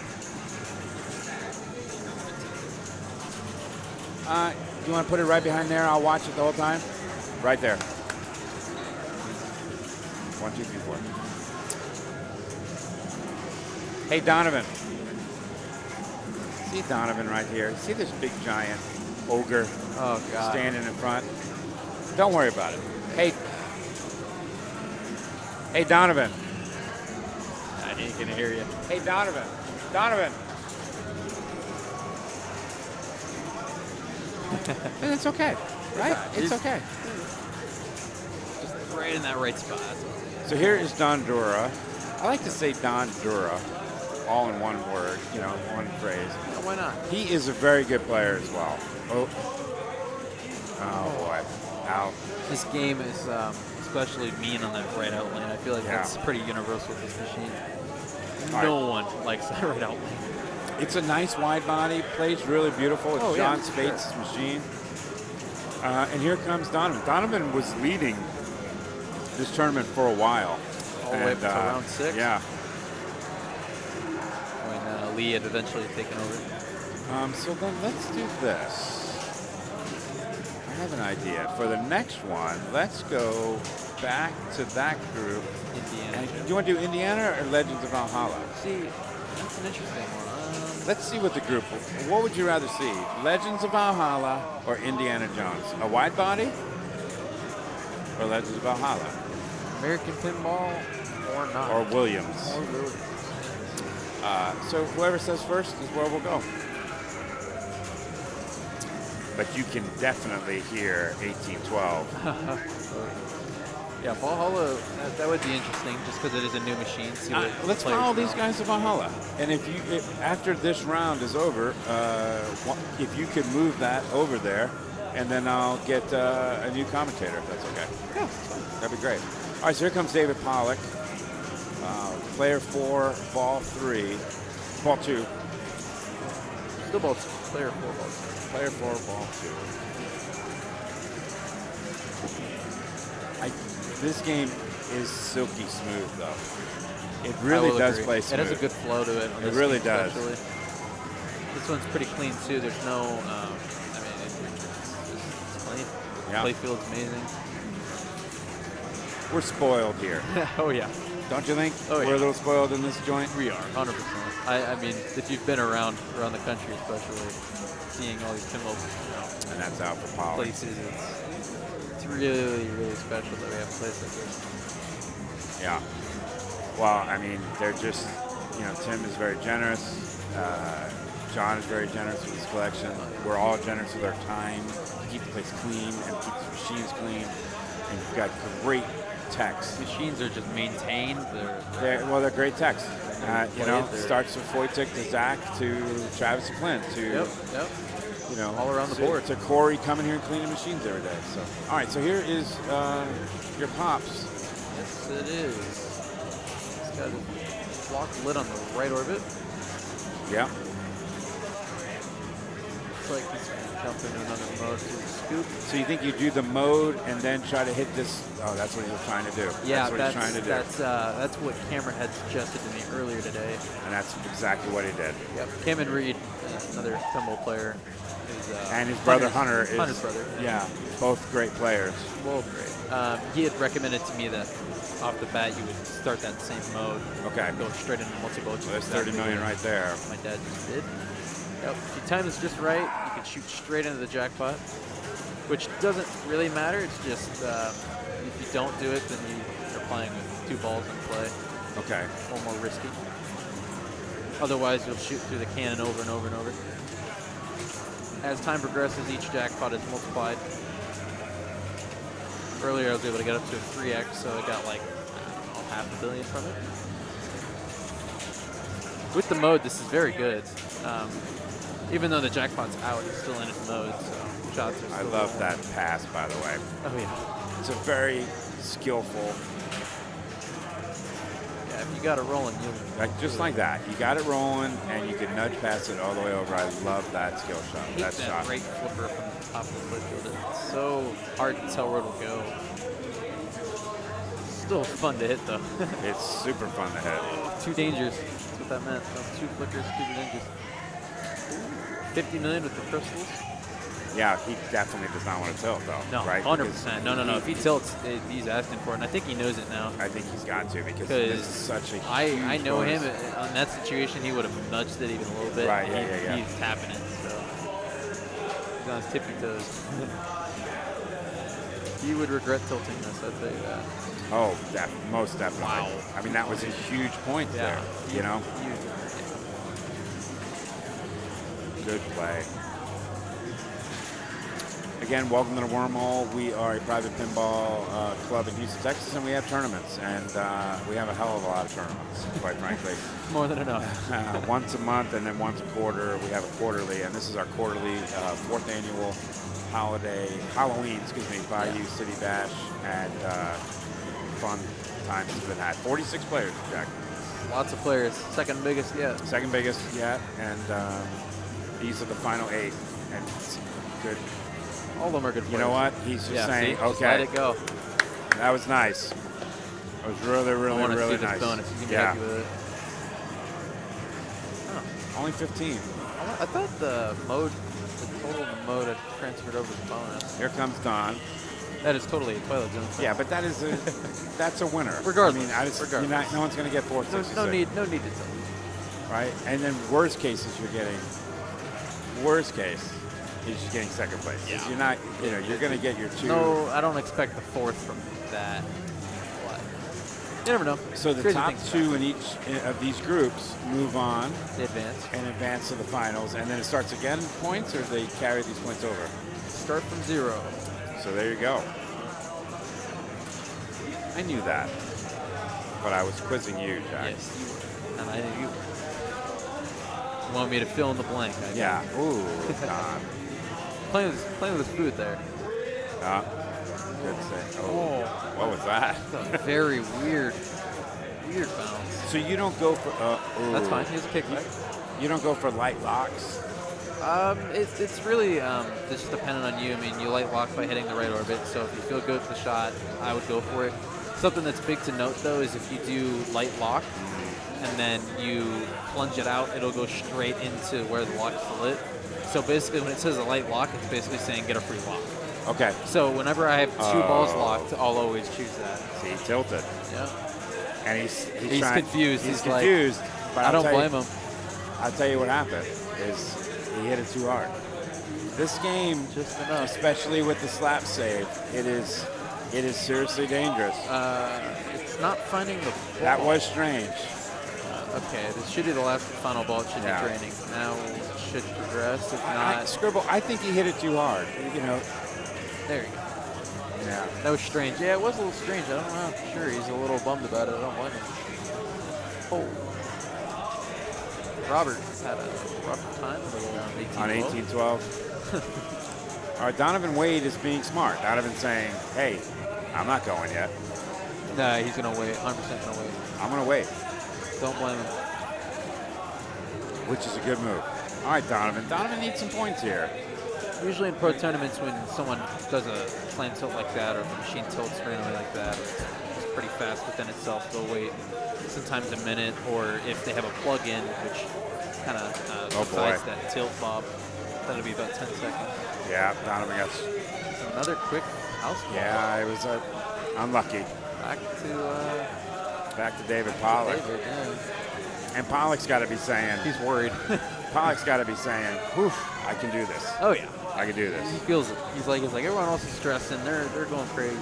You want to put it right behind there? I'll watch it the whole time. Right there. 1, 2, 3, 4. Hey, Donovan. See Donovan right here. See this big giant ogre standing in front? Don't worry about it. Hey, Donovan. I ain't gonna hear you. Hey, Donovan. Donovan. It's okay, right? It's okay. Just right in that right spot. So here is Don Dura. I like to say Don Dura, all in one word, one phrase. Yeah, why not? He is a very good player as well. Oh boy. Ow. This game is especially mean on that right out lane. I feel like Yeah. that's pretty universal with this machine. All No one likes that right out lane. It's a nice wide body, plays really beautiful. It's yeah, John Spates' machine. And here comes Donovan. Donovan was leading this tournament for a while. All the way up to round 6? Yeah. When Lee had eventually taken over. So then let's do this. I have an idea. For the next one, let's go back to that group. Indiana. And do you want to do Indiana or Legends of Valhalla? See, that's an interesting one. Let's see what the group, what would you rather see? Legends of Valhalla or Indiana Jones? A wide body or Legends of Valhalla? American Pinball or not? Or Williams? Or Williams. So whoever says first is where we'll go. But you can definitely hear 1812. Yeah, Valhalla, that would be interesting just because it is a new machine. See what Let's players follow know. these guys to Valhalla. And if after this round is over, if you could move that over there, and then I'll get a new commentator, if that's okay. Yeah, That'd be great. All right, so here comes David Pollock. Player 4, ball 3, ball 2. still ball 2. Player 4 ball 2. Player 4, ball 2. This game is silky smooth, though. It really does agree. play smooth. It has a good flow to it. On It this really game does. especially. This one's pretty clean too. There's no, it's clean. Yeah. Play field's amazing. We're spoiled here. Oh yeah, Don't you think? Oh, We're yeah. a little spoiled in this joint. we are 100%. I mean, if you've been around the country, especially seeing all these pinball, And that's out for Pollock. places, it's really special that we have a place like this. Yeah. Well, I mean, they're just, Tim is very generous. John is very generous with his collection. We're all generous with our time to keep the place clean and keep the machines clean. And you've got great techs. Machines are just maintained. They're great techs. They're- Starts with Foytik to Zach to Travis and Clint to, Yep. All around the board. To Corey coming here and cleaning machines every day. So, all right, so here is your Pops. Yes, it is. It's got a locked lid on the right orbit. Yeah. Looks like he's going to jump into another mode to scoop. So you think you do the mode and then try to hit this? Oh, that's what he was trying to do. Yeah, that's what he's trying to do. that's what Cameron had suggested to me earlier today. And that's exactly what he did. Yep. Cameron Reed, another pinball player, is And his brother Hunter is. Hunter's brother. Yeah, both great players. Both great. He had recommended to me that off the bat you would start that same mode. Okay. Go straight into multi-boat. So there's 30 million right there. My dad just did. Yep. If you time this just right, you can shoot straight into the jackpot, which doesn't really matter. It's just if you don't do it, then you're playing with 2 balls in play. Okay. A little more risky. Otherwise, you'll shoot through the cannon over and over and over. As time progresses, each jackpot is multiplied. Earlier, I was able to get up to a 3x, so I got like, I don't know, $500 million from it. With the mode, this is very good. Even though the jackpot's out, it's still in its mode, so shots are still I love that pass, by the way. Oh, yeah. It's a very skillful, Yeah, if you got it rolling, you'll... like just like that. You got it rolling, and you can nudge past it all the way over. I love that skill shot. I hate That shot. rate flipper from the top of the playfield. It's so hard to tell where it'll go. Still fun to hit, though. It's super fun to hit. 2 dangers. That's what that meant. That's 2 flickers, 2 dangers. 50 million with the crystals. Yeah, he definitely does not want to tilt, though. No, right? 100%. No. If he tilts, he's asking for it, and I think he knows it now. I think he's got to because this is such a huge I know bonus. him. In that situation, he would have nudged it even a little bit. Right, yeah. He's tapping it, so he's on his tippy toes. He would regret tilting this, I'd tell you that. Oh, most definitely. Wow. I mean, that was a huge point there, you know? Good play. Again, welcome to the Wormhole. We are a private pinball club in Houston, Texas, and we have tournaments. And we have a hell of a lot of tournaments, quite frankly. More than enough. Once a month and then once a quarter. We have a quarterly, and this is our quarterly 4th annual Halloween, Bayou City Bash, and fun times have been had. 46 players, Jack. Lots of players. Second biggest yet. Second biggest yet, and these are the final 8. And it's good. All of them are good players. You know what? He's just saying, see? okay. Just let it go. That was nice. It was really, really, I want to really see this nice. bonus. You can be Yeah. happy with it. Only 15. I thought the total in the mode had transferred over to bonus. Here comes Don. That is totally a Twilight Zone. Yeah, but that's a winner. Regardless. I mean, no one's going to get 466. No need to tell. Right? And then worst case is you're getting second place. 'Cause you're not, you're going to get your 2. No, I don't expect the 4th from that. What? You never know. So the Crazy top things 2 happen. in each of these groups move on They advance. and advance to the finals. And then it starts again points, or they carry these points over? Start from 0. So there you go. I knew that. But I was quizzing you, Jack. Yes, you were. And I knew you were. You want me to fill in the blank. Yeah. Ooh, Don. Playing with his food there. Good say. Oh, what was that? That's a very weird bounce. So you don't go for. That's fine. He has a kickback. You don't go for light locks. It's really just dependent on you. I mean, you light lock by hitting the right orbit. So if you feel good with the shot, I would go for it. Something that's big to note though is if you do light lock and then you plunge it out, it'll go straight into where the lock is lit. So basically, when it says a light lock, it's basically saying get a free lock. Okay. So whenever I have 2 balls locked, I'll always choose that. See, tilted. Yeah. And he's confused. He's He's like, confused. But I don't blame him. I'll tell you what happened is he hit it too hard. This game, Just enough. especially with the slap save, it is seriously dangerous. It's not finding the ball. That was strange. Okay, this should be the last final ball. It should Yeah. be draining. Now it should progress. If not, Scribble, I think he hit it too hard. there you go. Yeah. That was strange. Yeah, it was a little strange. I don't know for sure. He's a little bummed about it. I don't blame him. Oh. Robert had a rough time On 1812. All right, Donovan Wade is being smart. Donovan saying, hey, I'm not going yet. Nah, he's going to wait. 100% going to wait. I'm going to wait. Don't blame him. Which is a good move. All right, Donovan. Donovan needs some points here. Usually in pro tournaments, when someone does a slam tilt like that, or the machine tilts randomly like that, it's pretty fast within itself. They'll wait sometimes a minute, or if they have a plug-in, which kind of subsides that tilt bob, that'll be about 10 seconds. Yeah, Donovan got Another quick house ball. Yeah, it was unlucky. Back to David Pollock. David, yeah. And Pollock's got to be saying, He's worried. Pollock's got to be saying, whew, I can do this. Oh yeah. I can do this. He feels it. He's like everyone else is stressing. They're going crazy.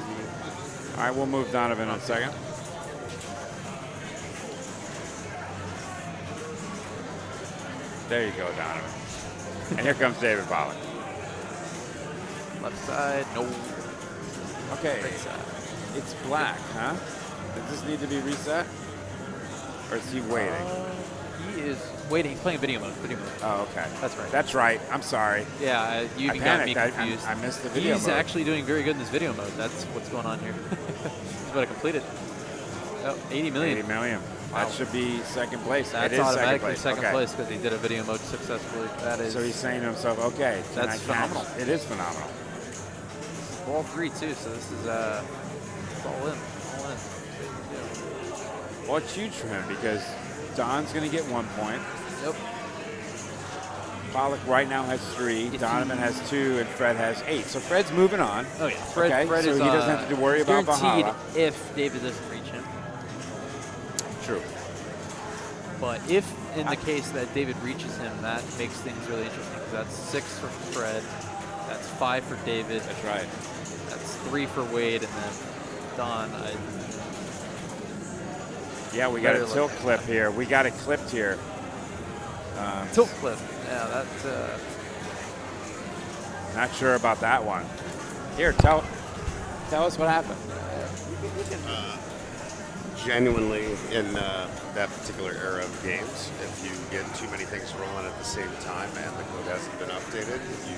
All right, we'll move Donovan in a second. There you go, Donovan. And here comes David Pollock. Left side, no. Okay, Right side. it's black, huh? Does this need to be reset? Or is he waiting? He is waiting. He's playing video mode. Video mode. Oh, okay. That's right. That's right. I'm sorry. Yeah, you I got me panicked. confused. I missed the video He's mode. actually doing very good in this video mode. That's what's going on here. He's about to complete it. Oh, 80 million. 80 million. Wow. That should be second place. That's it is automatically second second place. place because he did a video mode successfully. That is. So he's saying to himself, okay. can That's I catch- phenomenal. It is phenomenal. ball 3 too. So this is it's all in. All in. Yeah. Well, it's huge for him because Don's going to get 1 point. Yep. Pollock right now has 3. If Donovan he- has 2, and Fred has 8. So Fred's moving on. Oh yeah. Fred, Okay, Fred so is he doesn't have to worry about guaranteed Valhalla. if David doesn't reach him. True. But if in the case that David reaches him, that makes things really interesting. 'Cause that's 6 for Fred. That's 5 for David. That's right. That's 3 for Wade, and then Don. Yeah, we got a Better tilt look. clip here. We got it clipped here. Tilt clip. Yeah, that's. Not sure about that one. Here, tell us what happened. Genuinely, in that particular era of games, if you get too many things rolling at the same time and the code hasn't been updated, you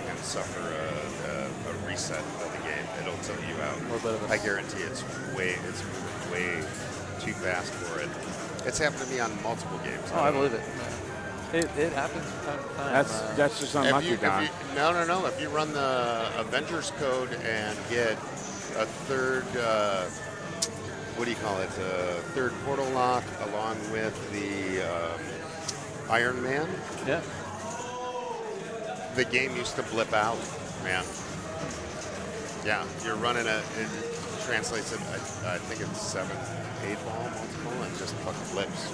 can suffer a reset of the game. It'll tilt you out. little bit of a- I guarantee it's moving way too fast for it. It's happened to me on multiple games. Oh, I believe it. It happens from time to time. That's just unlucky, Don. No. If you run the Avengers code and get a third, what do you call it? Third portal lock along with the Iron Man, Yeah. the game used to blip out, man. Yeah, you're running it translates it, I think it's 7, 8 ball multiple, and just fucking blips.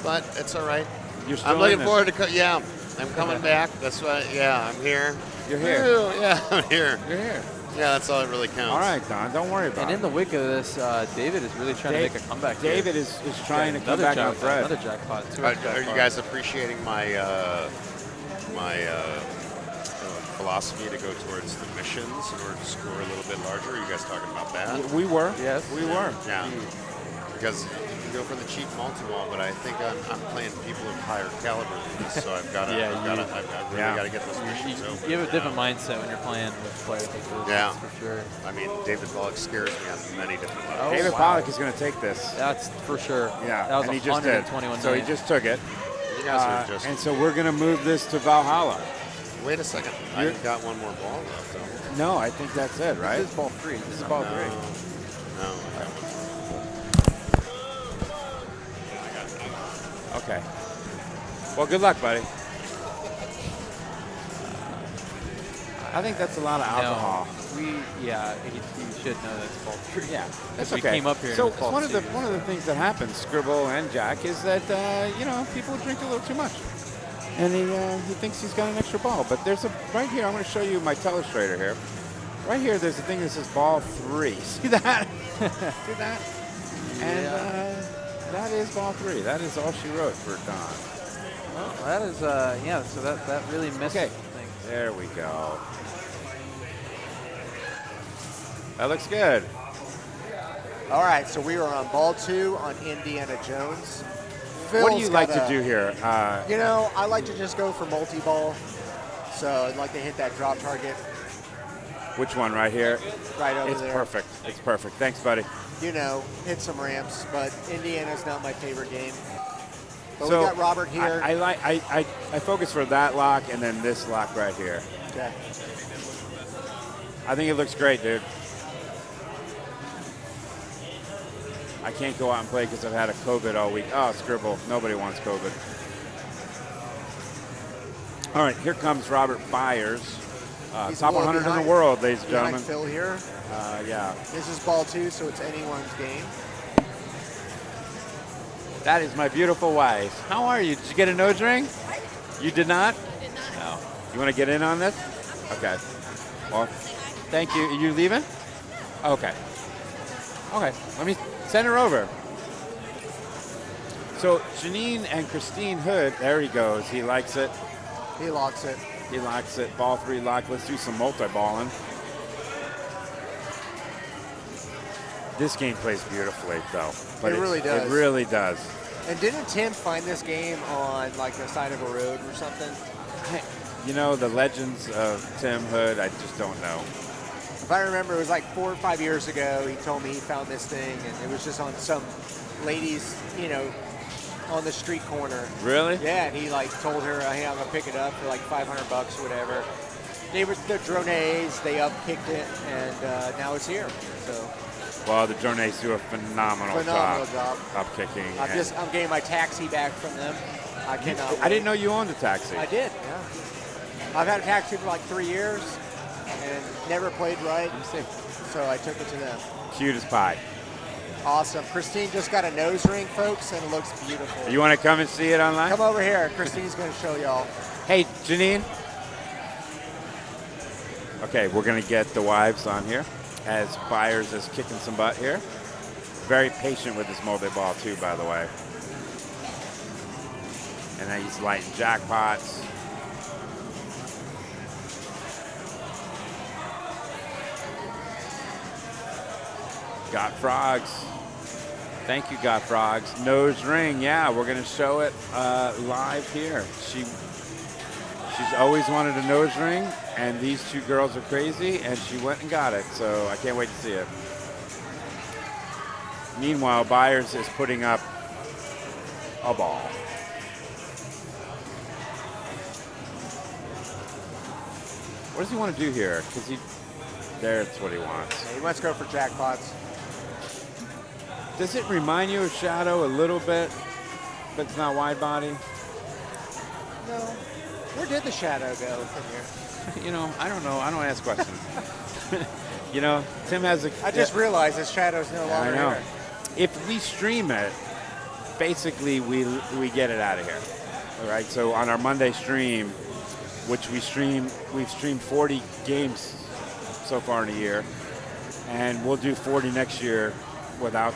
But it's all right. You're still I'm looking in this. forward to, yeah, I'm coming back. That's why, yeah, I'm here. You're here. Woo, yeah, I'm here. You're here. Yeah, that's all that really counts. All right, Don. Don't worry about And it. in the wake of this, David is really trying to make a comeback. here. David is trying to come Another back on jackpot, Fred. Another jackpot. Are you guys appreciating my philosophy to go towards the missions in order to score a little bit larger? Are you guys talking about that? We were. Yes. We were. Yeah. Because you can go for the cheap multi-wall, but I think I'm playing people of higher caliber than this, so I've got to, Yeah, I've really yeah. got to get those missions over. You have a different mindset when you're playing with players like this. Yeah. That's for sure. I mean, David Pollock scares me on many different levels. Oh, David wow. Pollock is going to take this. That's for sure. Yeah, That was and he just did. 121 So he million. just took it. You guys are just. And so we're going to move this to Valhalla. Wait a second. I've got one more ball left. Though. No, I think that's it, right? This is ball 3. This is ball 3. No, I got one. Okay. Well, good luck, buddy. I think that's a lot of alcohol. No, you should know that's ball 3. Yeah, that's we okay. came up here So and it's ball one of the 2. things that happens, Scribble and Jack, is that people drink a little too much, and he thinks he's got an extra ball. But there's right here. I'm going to show you my telestrator here. Right here, there's a thing that says ball 3. See that? See that? And that is ball 3. That is all she wrote for Don. Well, that is, so that really missed Okay. things. There we go. That looks good. All right, so we are on ball 2 on Indiana Jones. What do Phil's you like to got do here? You know, I like to just go for multi-ball. So I'd like to hit that drop target Which one right here? right over It's there. perfect. It's perfect. Thanks, buddy. You know, hit some ramps, but Indiana's not my favorite game. But So we got Robert here. I focus for that lock and then this lock right here. Okay. I think it looks great, dude. I can't go out and play because I've had a COVID all week. Oh, Scribble. Nobody wants COVID. All right, here comes Robert Byers. He's Top a little 100 in behind- the world, ladies and Behind gentlemen. Phil here. Yeah. This is ball 2, so it's anyone's game. That is my beautiful wife. How are you? Did you get a nose ring? You did not? I did not. No. You want to get in on this? Okay. Well, thank you. Are you leaving? Okay. Okay. Let me send her over. So Janine and Christine Hood, there he goes. He likes it. He locks it. He locks it. Ball 3 lock. Let's do some multi-balling. This game plays beautifully, though. But It really does. It really does. And didn't Tim find this game on like the side of a road or something? You know, the legends of Tim Hood, I just don't know. If I remember, it was like 4 or 5 years ago. He told me he found this thing, and it was just on some ladies, you know, on the street corner. Really? Yeah, and he like told her, "Hey, I'm gonna pick it up for like $500 or whatever." They were the drones. They upkicked it, and now it's here. So Well, the drones do a phenomenal job. Up kicking. I'm getting my taxi back from them. I cannot. I didn't know you owned a taxi. I did. Yeah. I've had a taxi for like 3 years, and never played right. So I took it to them. Cute as pie. Awesome. Christine just got a nose ring, folks, and it looks beautiful. You want to come and see it online? Come over here. Christine's going to show y'all. Hey, Janine. Okay, we're going to get the wives on here as Byers is kicking some butt here. Very patient with his multi-ball, too, by the way. And then he's lighting jackpots. Got Frogs. Thank you, Got Frogs. Nose ring, yeah, we're going to show it live here. She's always wanted a nose ring, and these two girls are crazy, and she went and got it, so I can't wait to see it. Meanwhile, Byers is putting up a ball. What does he want to do here? Because that's what he wants. Yeah, he wants to go for jackpots. Does it remind you of Shadow a little bit, but it's not wide body? No. Where did the shadow go from here? You know, I don't know. I don't ask questions. You know, Tim has a... I just realized this shadow's no longer I know. here. If we stream it, basically we get it out of here. All right, so on our Monday stream, which we've streamed 40 games so far in a year, and we'll do 40 next year without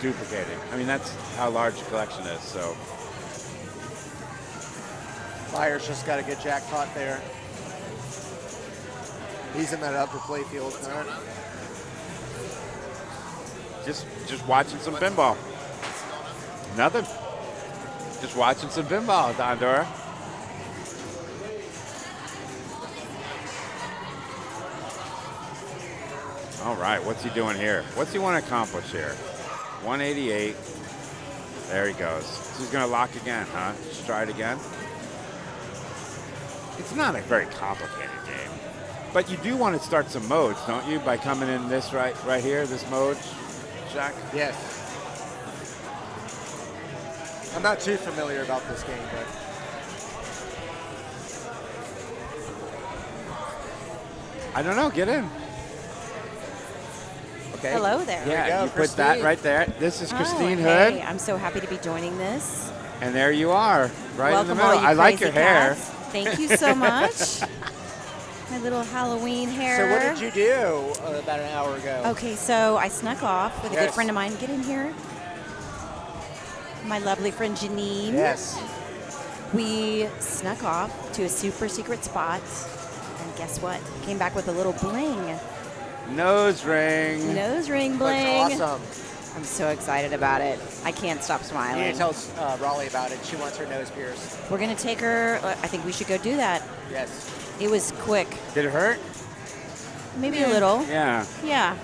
duplicating. I mean, that's how large the collection is, so. Byers just got a good jackpot there. He's in that upper playfield. Right? Just watching some pinball. Nothing. Just watching some pinball, Dondora. All right, what's he doing here? What's he want to accomplish here? 188. There he goes. So he's going to lock again, huh? Just try it again. It's not a very complicated game. But you do want to start some modes, don't you? By coming in this right here, this mode, Jack? Yes. I'm not too familiar about this game, but I don't know. Get in. Okay. Hello there. Yeah, go, you put that Christine. right there. This is Christine Hey, Hood. I'm so happy to be joining this. And there you are, right Welcome in the middle. all you I like crazy your hair. cats. Thank you so much. My little Halloween hair. So what did you do about an hour ago? Okay, so I snuck off with a good Yes. friend of mine. Get in here. My lovely friend Janine. Yes. We snuck off to a super secret spot. And guess what? Came back with a little bling. Nose ring. Nose ring bling. Looks awesome. I'm so excited about it. I can't stop You smiling. need to tell Raleigh about it. She wants her nose pierced. We're going to take her. I think we should go do that. Yes. It was quick. Did it hurt? Maybe a little. Yeah. Yeah.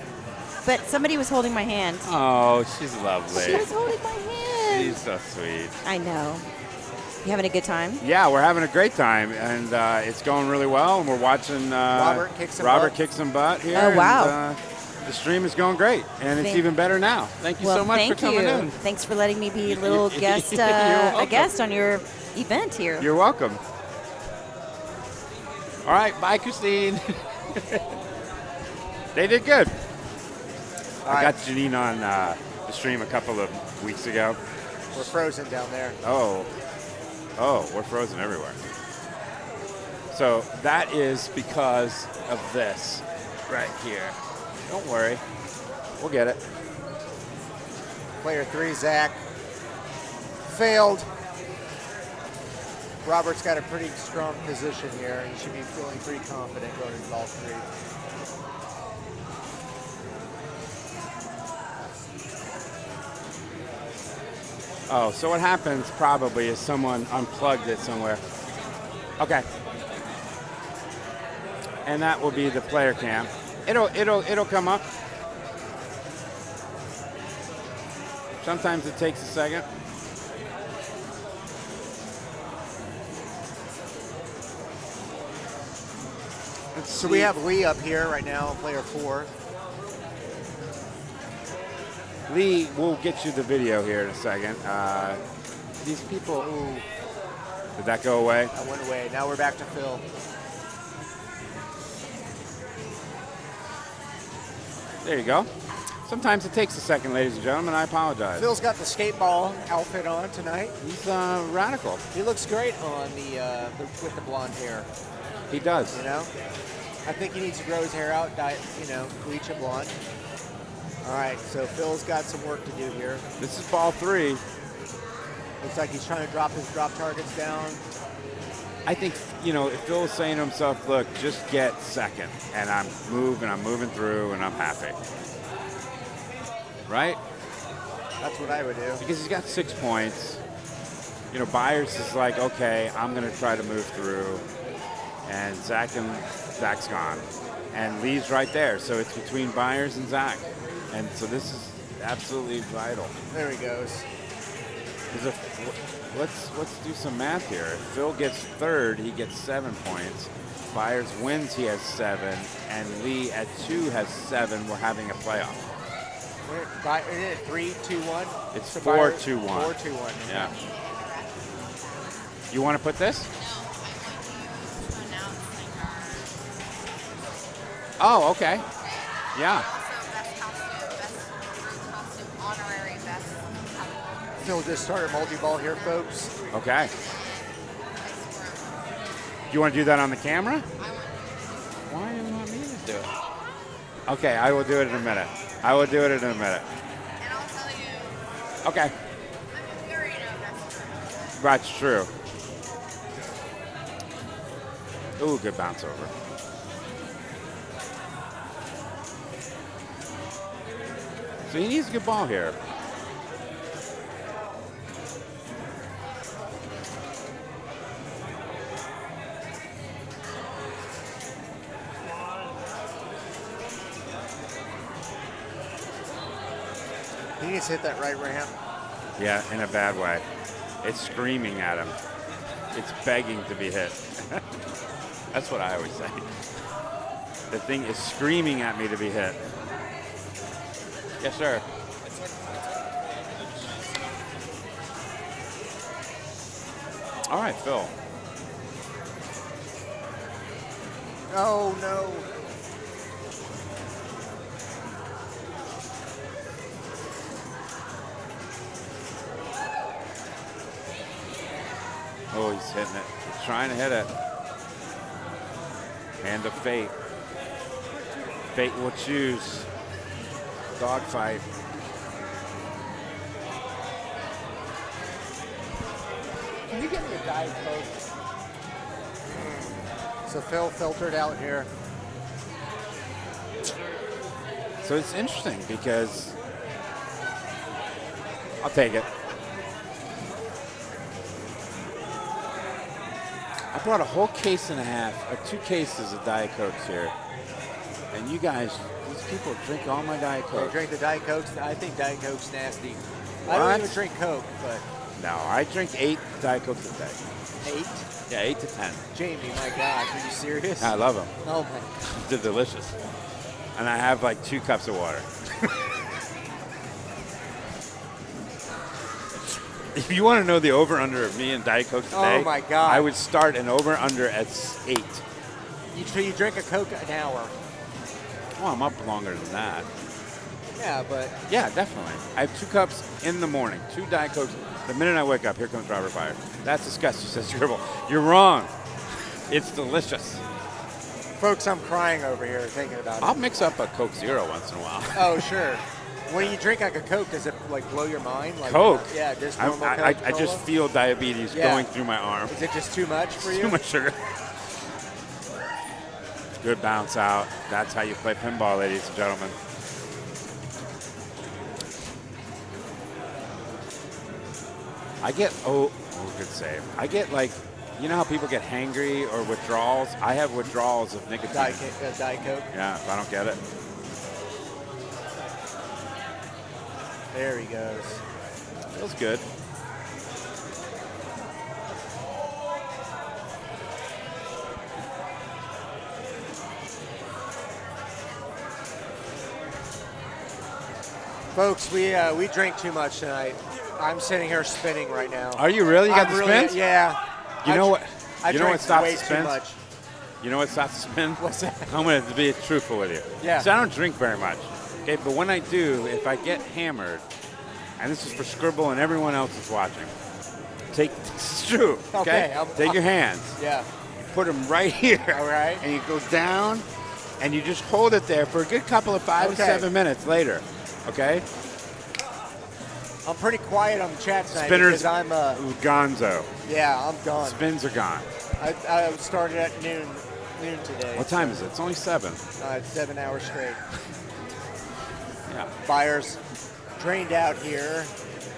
But somebody was holding my hand. Oh, she's lovely. She was holding my hand. She's so sweet. I know. You having a good time? Yeah, we're having a great time, and it's going really well. And we're watching Robert kick some Robert butt. kick some butt here. Oh, wow. And, the stream is going great, and it's even better now. Thank you so much for coming in. Thanks for letting me be a little guest, You're a welcome. guest on your event here. You're welcome. All right, bye, Christine. They did good. I got Janine on the stream a couple of weeks ago. We're frozen down there. Oh, we're frozen everywhere. So that is because of this right here. Don't worry, we'll get it. Player 3, Zach. failed. Robert's got a pretty strong position here. He should be feeling pretty confident going into ball 3. Oh, so what happens probably is someone unplugged it somewhere. Okay. And that will be the player cam. It'll come up. Sometimes it takes a second. So we have Lee up here right now, player 4. Lee, we'll get you the video here in a second. These people, ooh, did that go away? That went away. Now we're back to Phil. There you go. Sometimes it takes a second, ladies and gentlemen. I apologize. Phil's got the skateball outfit on tonight. He's radical. He looks great on the with the blonde hair. He does. You know, I think he needs to grow his hair out, bleach it blonde. All right, so Phil's got some work to do here. This is ball 3. Looks like he's trying to drop his drop targets down. I think, if Phil is saying to himself, look, just get second, and I'm moving through, and I'm happy. Right? That's what I would do. Because he's got 6 points. Byers is like, okay, I'm going to try to move through. And Zach's gone. And Lee's right there. So it's between Byers and Zach. And so this is absolutely vital. There he goes. Let's do some math here. If Phil gets 3rd, he gets 7 points. Byers wins, he has 7. And Lee at 2 has 7. We're having a playoff. Is it 3-2-1? It's So 4-2-1. 4-2-1. Yeah. You want to put this? Oh, okay. Yeah. Phil just started multi-ball here, folks. Okay. Do you want to do that on the camera? Why do you want me to do it? Okay, I will do it in a minute. I will do it in a minute. And I'll tell you. Okay. I'm sure you know that's true. That's true. Ooh, good bounce over. So he needs a good ball here. He needs to hit that right ramp. Yeah, in a bad way. It's screaming at him. It's begging to be hit. That's what I always say. The thing is screaming at me to be hit. Yes, sir. All right, Phil. Oh, no. Oh, he's hitting it. He's trying to hit it. Hand of fate. Fate will choose. Dogfight. Can you get me a Diet Coke? So Phil filtered out here. So it's interesting because I'll take it. I brought a whole case and a half, or 2 cases of Diet Cokes here. And you guys, these people drink all my Diet They Cokes. drink the Diet Cokes. I think Diet Coke's nasty. I What? don't even drink Coke, but No, I drink 8 Diet Cokes a day. 8? Yeah, 8 to 10. Jamie, my gosh, are you serious? I love them. Oh my. They're delicious. And I have like 2 cups of water. If you want to know the over-under of me and Diet Coke today, Oh, my God. I would start an over-under at 8. You drink a Coke an hour. Well, I'm up longer than that. Yeah, but Yeah, definitely. I have 2 cups in the morning, 2 Diet Cokes. The minute I wake up, here comes Robert Fire. That's disgusting, says Dribble. You're wrong. It's delicious. folks, I'm crying over here thinking about it. I'll mix up a Coke Zero once in a while. Oh, sure. When you drink like a Coke, does it like blow your mind? Like, Coke? Yeah, just I, normal I Coca-Cola? just feel diabetes Yeah. going through my arm. Is it just too much for you? Too much sugar. Good bounce out. That's how you play pinball, ladies and gentlemen. I get, good save. I get like, you know how people get hangry or withdrawals? I have withdrawals of nicotine. Diet Coke. Yeah, if I don't get it. There he goes. Feels good. Folks, we drink too much tonight. I'm sitting here spinning right now. Are you really? You got I'm the really- spins? Yeah. You know what? I You know what drank stops way the too spins? much. You know what stops the spin? What's that? I'm going to be truthful with you. Yeah. So I don't drink very much. Okay, but when I do, if I get hammered, and this is for Scribble and everyone else that's watching, this is true. Okay. Take your hands, Yeah. put them right here. All right. And you go down, and you just hold it there for a good couple of 5 to Okay. 7 minutes later. Okay. I'm pretty quiet on the chat tonight Spinners, because I'm gonzo. yeah, I'm gone. Spins are gone. I started at noon today. What time is it? It's only 7. It's 7 hours straight. Yeah. Buyers drained out here.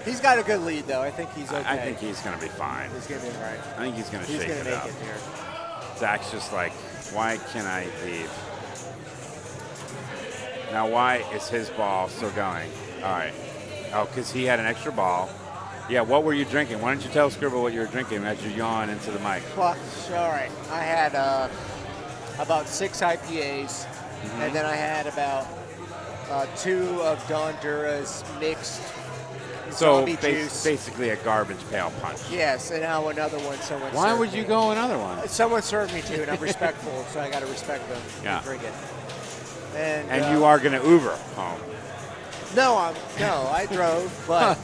He's got a good lead though. I think he's okay. I think he's going to be fine. he's gonna be all right. I think he's going to He's shake gonna it make up. it here. Zach's just like, why can I leave? Now, why is his ball still going? All right. Oh, because he had an extra ball. Yeah, what were you drinking? Why don't you tell Scribble what you were drinking as you yawn into the mic? Well, all right. I had about 6 IPAs, Mm-hmm. and then I had about 2 of Don Dura's mixed So zombie juice. basically a garbage pail punch. Yes, and now another one someone Why served would you me. go another one? Someone served me to, and I'm respectful, so I got to respect them. Yeah. And drink it. And You are going to Uber home. No, I drove, but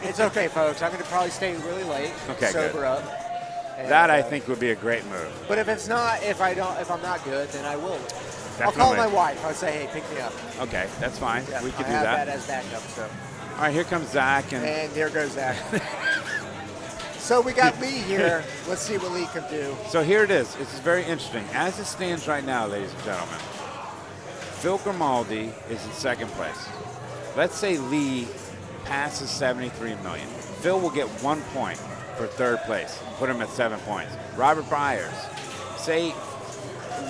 it's okay, folks. I'm going to probably stay really late, Okay, sober good. up. And, That I think would be a great move. But if I'm not good, then I will. I'll Definitely. call my wife. I'll say, hey, pick me up. Okay, that's fine. Yeah, We could I do have that. that as backup. So, All right, here comes Zach. and there goes Zach. So we got Lee here. Let's see what Lee can do. So here it is. This is very interesting. As it stands right now, ladies and gentlemen, Phil Grimaldi is in second place. Let's say Lee passes 73 million. Phil will get 1 point for third place, put him at 7 points. Robert Byers, say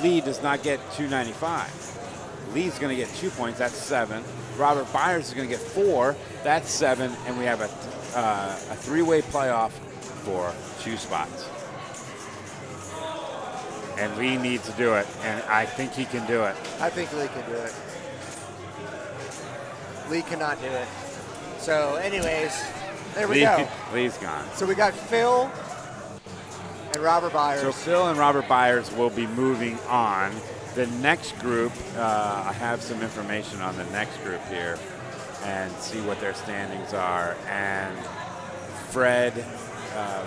Lee does not get 295. Lee's going to get 2 points, that's 7. Robert Byers is going to get 4, that's 7, and we have a three-way playoff for 2 spots. And Lee needs to do it, and I think he can do it. I think Lee can do it. Lee cannot do it. So, anyways, there we go. Lee's gone. So we got Phil and Robert Byers. So Phil and Robert Byers will be moving on. The next group, I have some information on the next group here and see what their standings are. And Fred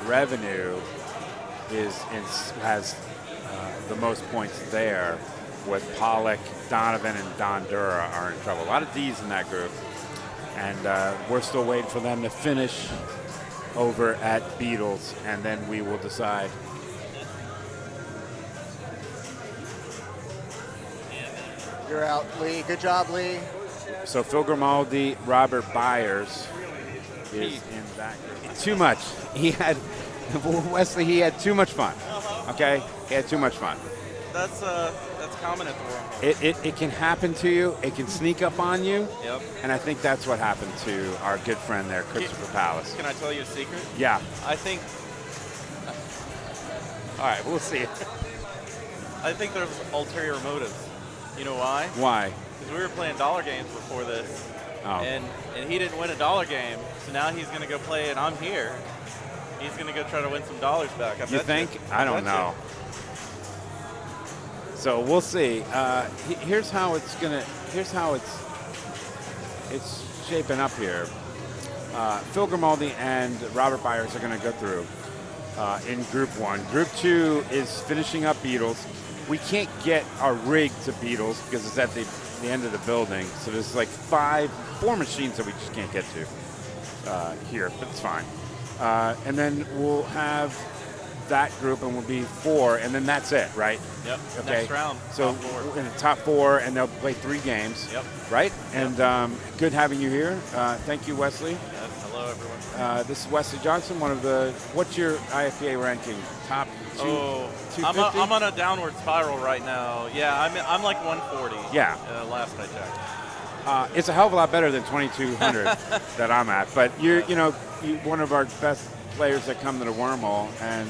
Revenue has the most points there, with Pollock, Donovan, and Don Dura are in trouble. A lot of D's in that group. And we're still waiting for them to finish over at Beatles, and then we will decide. You're out, Lee. Good job, Lee. So Phil Grimaldi, Robert Byers is in that group. Too much. He had, Wesley, he had too much fun. Okay? He had too much fun. That's common at the Wormhole. It can happen to you. It can sneak up on you. Yep. And I think that's what happened to our good friend there, Christopher Palace. Can I tell you a secret? Yeah. I think All right, we'll see. I think there's ulterior motives. You know why? Why? Because we were playing dollar games before this, Oh. and he didn't win a dollar game, so now he's going to go play, and I'm here. He's going to go try to win some dollars back. I You bet think? I don't bet you. know. So we'll see. Here's how it's shaping up here. Phil Grimaldi and Robert Byers are going to go through in Group 1. Group 2 is finishing up Beatles. We can't get our rig to Beatles because it's at the the end of the building. So there's like 4 machines that we just can't get to here, but it's fine. And then we'll have that group, and we'll be 4, and then that's it, right? Yep. Okay. Next round. So top 4. we're in the top 4, and they'll play 3 games. Yep. Right? And good having you here. Thank you, Wesley. Hello, everyone. This is Wesley Johnson, one of the. What's your IFPA ranking? Top 250? I'm on a downward spiral right now. Yeah, I'm like 140. Yeah. Last I checked. It's a hell of a lot better than 2,200 that I'm at. But you're one of our best players that come to the Wormhole, and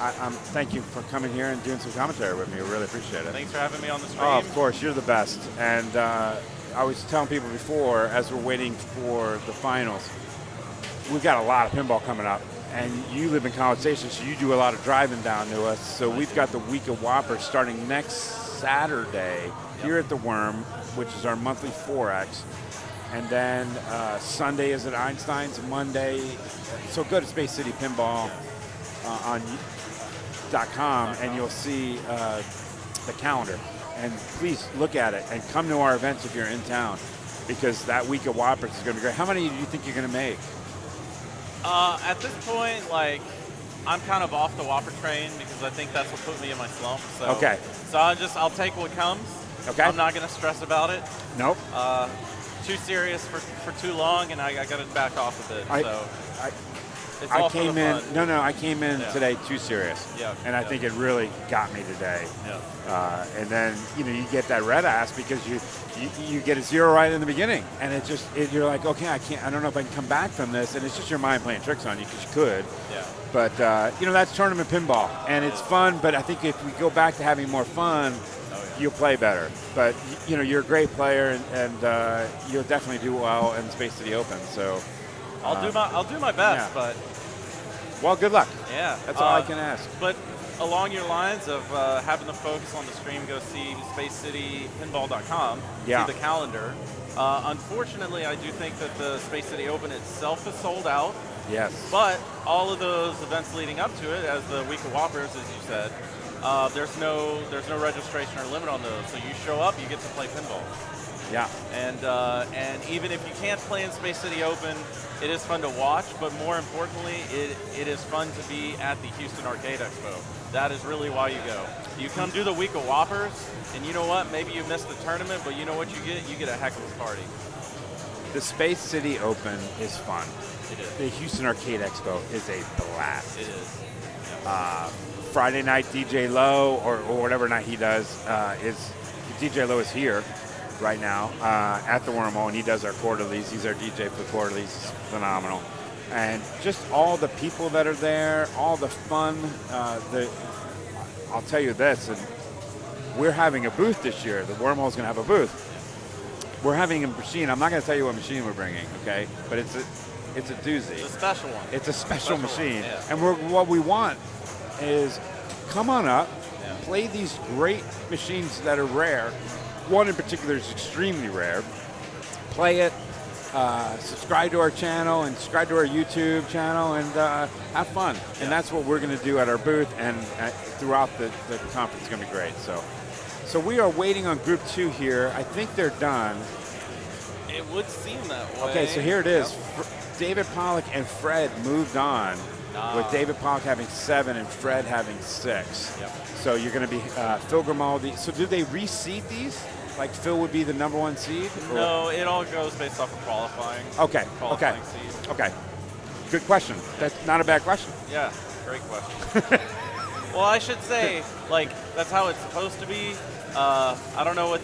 I'm thank you for coming here and doing some commentary with me. I really appreciate it. Thanks for having me on the stream. Oh, of course, you're the best. And I was telling people before, as we're waiting for the finals, we've got a lot of pinball coming up. And you live in College Station, so you do a lot of driving down to us. So we've got the Week of Whoppers starting next Saturday here at the Worm, which is our monthly 4X. And then Sunday is at Einstein's, Monday. So go to Space City Pinball on .com, and you'll see the calendar. And please look at it and come to our events if you're in town, because that Week of Whoppers is going to be great. How many do you think you're going to make? At this point, like, I'm kind of off the Whopper train because I think that's what put me in my slump. So, okay. So I'll take what comes. Okay. I'm not going to stress about it. Nope. Too serious for too long, and I got to back off a bit. I came in. I came in today too serious. Yeah. And I think it really got me today. Yeah. And then you get that red ass because you get a 0 right in the beginning, and you're like, okay, I don't know if I can come back from this, and it's just your mind playing tricks on you because you could. Yeah. But that's tournament pinball, and it's fun. But I think if we go back to having more fun, you'll play better. But you're a great player, and you'll definitely do well in Space City Open. So. I'll do my best, but. Well, good luck. Yeah. That's all I can ask. But along your lines of having the focus on the stream, go see spacecitypinball.com. Yeah. See the calendar. Unfortunately, I do think that the Space City Open itself is sold out. Yes. But all of those events leading up to it, as the Week of Whoppers, as you said, there's no registration or limit on those. So you show up, you get to play pinball. Yeah. And even if you can't play in Space City Open, it is fun to watch, but more importantly, it is fun to be at the Houston Arcade Expo. That is really why you go. You come do the Week of Whoppers, and you know what? Maybe you missed the tournament, but you know what you get? You get a heck of a party. The Space City Open is fun. It is. The Houston Arcade Expo is a blast. It is. Friday night, DJ Lowe, or whatever night he does, DJ Lowe is here right now at the Wormhole, and he does our quarterlies. He's our DJ for the quarterlies. He's phenomenal. And just all the people that are there, all the fun. I'll tell you this, and we're having a booth this year. The Wormhole's going to have a booth. We're having a machine. I'm not going to tell you what machine we're bringing, okay? But it's a doozy. It's a special one. It's a special machine. One, yeah. And what we want is come on up, play these great machines that are rare. One in particular is extremely rare. Play it, subscribe to our channel, and subscribe to our YouTube channel, and have fun. Yeah. And that's what we're going to do at our booth, and throughout the conference. It's going to be great. So we are waiting on Group 2 here. I think they're done. It would seem that way. Okay, so here it is. Yep. David Pollock and Fred moved on, with David Pollock having 7 and Fred having 6. Yep. So you're going to be Phil Grimaldi. So do they reseed these? Like Phil would be the #1 seed? No, it all goes based off of qualifying. Okay. Qualifying seed. Okay. Good question. That's not a bad question. Yeah, great question. Well, I should say, like, that's how it's supposed to be. I don't know what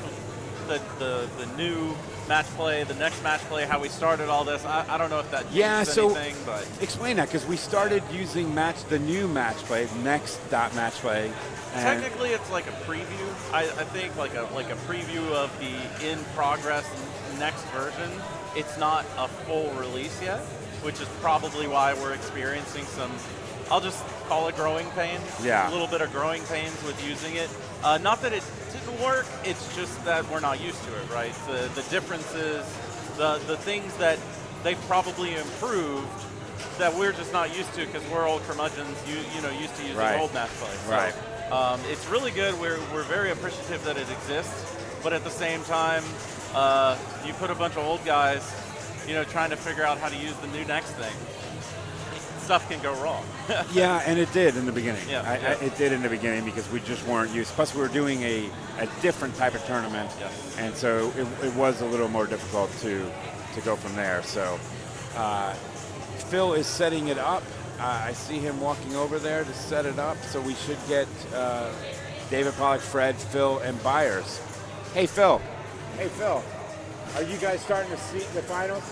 the new match play, the next match play, how we started all this. I don't know if that changed anything, but explain that, because we started using the new match play, next.match play. Technically, it's like a preview. I think like a preview of the in progress next version. It's not a full release yet, which is probably why we're experiencing some. I'll just call it growing pains. Yeah. A little bit of growing pains with using it. Not that it didn't work. It's just that we're not used to it, right? The differences, the things that they've probably improved that we're just not used to because we're old curmudgeons, used to using old match play. So, right. It's really good. We're very appreciative that it exists, but at the same time, you put a bunch of old guys, trying to figure out how to use the new next thing. Stuff can go wrong. Yeah, and it did in the beginning. Yeah, It did in the beginning because we just weren't used. Plus, we were doing a different type of tournament, and so it was a little more difficult to go from there. So Phil is setting it up. I see him walking over there to set it up. So we should get David Pollock, Fred, Phil, and Byers. Hey, Phil. Hey, Phil. Are you guys starting to see the finals?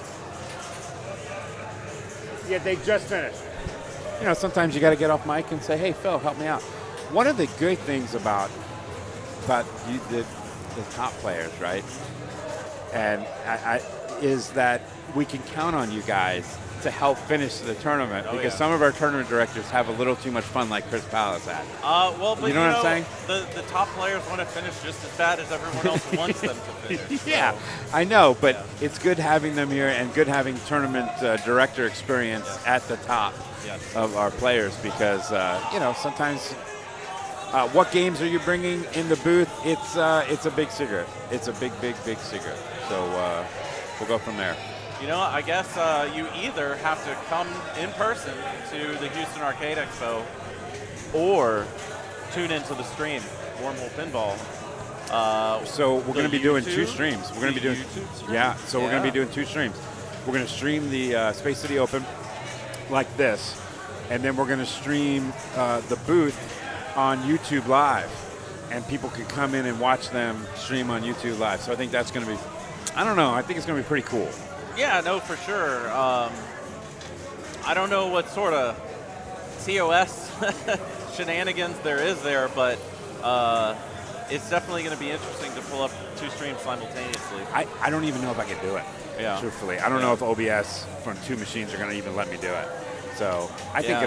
Yeah, they just finished. Sometimes you got to get off mic and say, "Hey, Phil, help me out." One of the good things about the top players, right, and is that we can count on you guys to help finish the tournament because some of our tournament directors have a little too much fun, like Chris Pallas had. But you know what I'm saying? The top players want to finish just as bad as everyone else wants them to finish. Yeah, I know, but it's good having them here and good having tournament director experience at the top of our players because, sometimes what games are you bringing in the booth? It's a big secret. It's a big secret. So we'll go from there. I guess you either have to come in person to the Houston Arcade Expo or tune into the stream, Wormhole Pinball. So we're going to be doing two YouTube? streams. We're going to be doing YouTube stream? we're going to be doing two streams. We're going to stream the Space City Open like this, and then we're going to stream the booth on YouTube Live, and people can come in and watch them stream on YouTube Live. So I think that's going to be, I don't know, I think it's going to be pretty cool. Yeah, no, for sure. I don't know what sort of TOS shenanigans there is there, but it's definitely going to be interesting to pull up two streams simultaneously. I don't even know if I can do it, truthfully. I don't know if OBS from two machines are going to even let me do it. So I think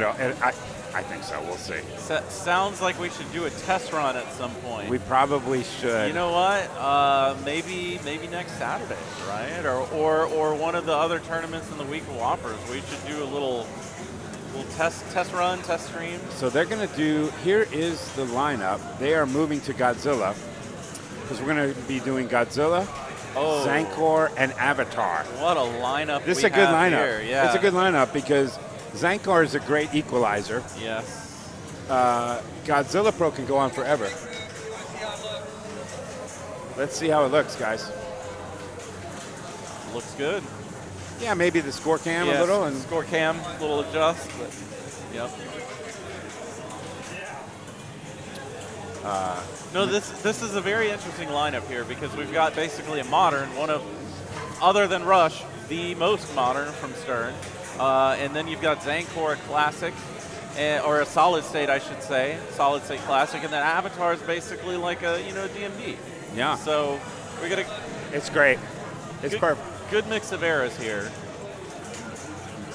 I think so. We'll see. Sounds like we should do a test run at some point. We probably should. You know what? Maybe next Saturday, right? Or one of the other tournaments in the week of Whoppers. We should do a little test run, test stream. So they're going to do. Here is the lineup. They are moving to Godzilla because we're going to be doing Godzilla, Zankor, and Avatar. What a lineup! This is a good lineup. Here. Yeah, it's a good lineup because Zankor is a great equalizer. Yes. Godzilla Pro can go on forever. Let's see how it looks, guys. Looks good. Yeah, maybe the score cam a little. And score cam, a little adjust. But, yep. No, this is a very interesting lineup here because we've got basically a modern, one of, other than Rush, the most modern from Stern. And then you've got Zankor Classic, or a solid state, I should say, solid state classic, and then Avatar is basically like a DMD. Yeah. So we got It's great. It's perfect. Good mix of eras here.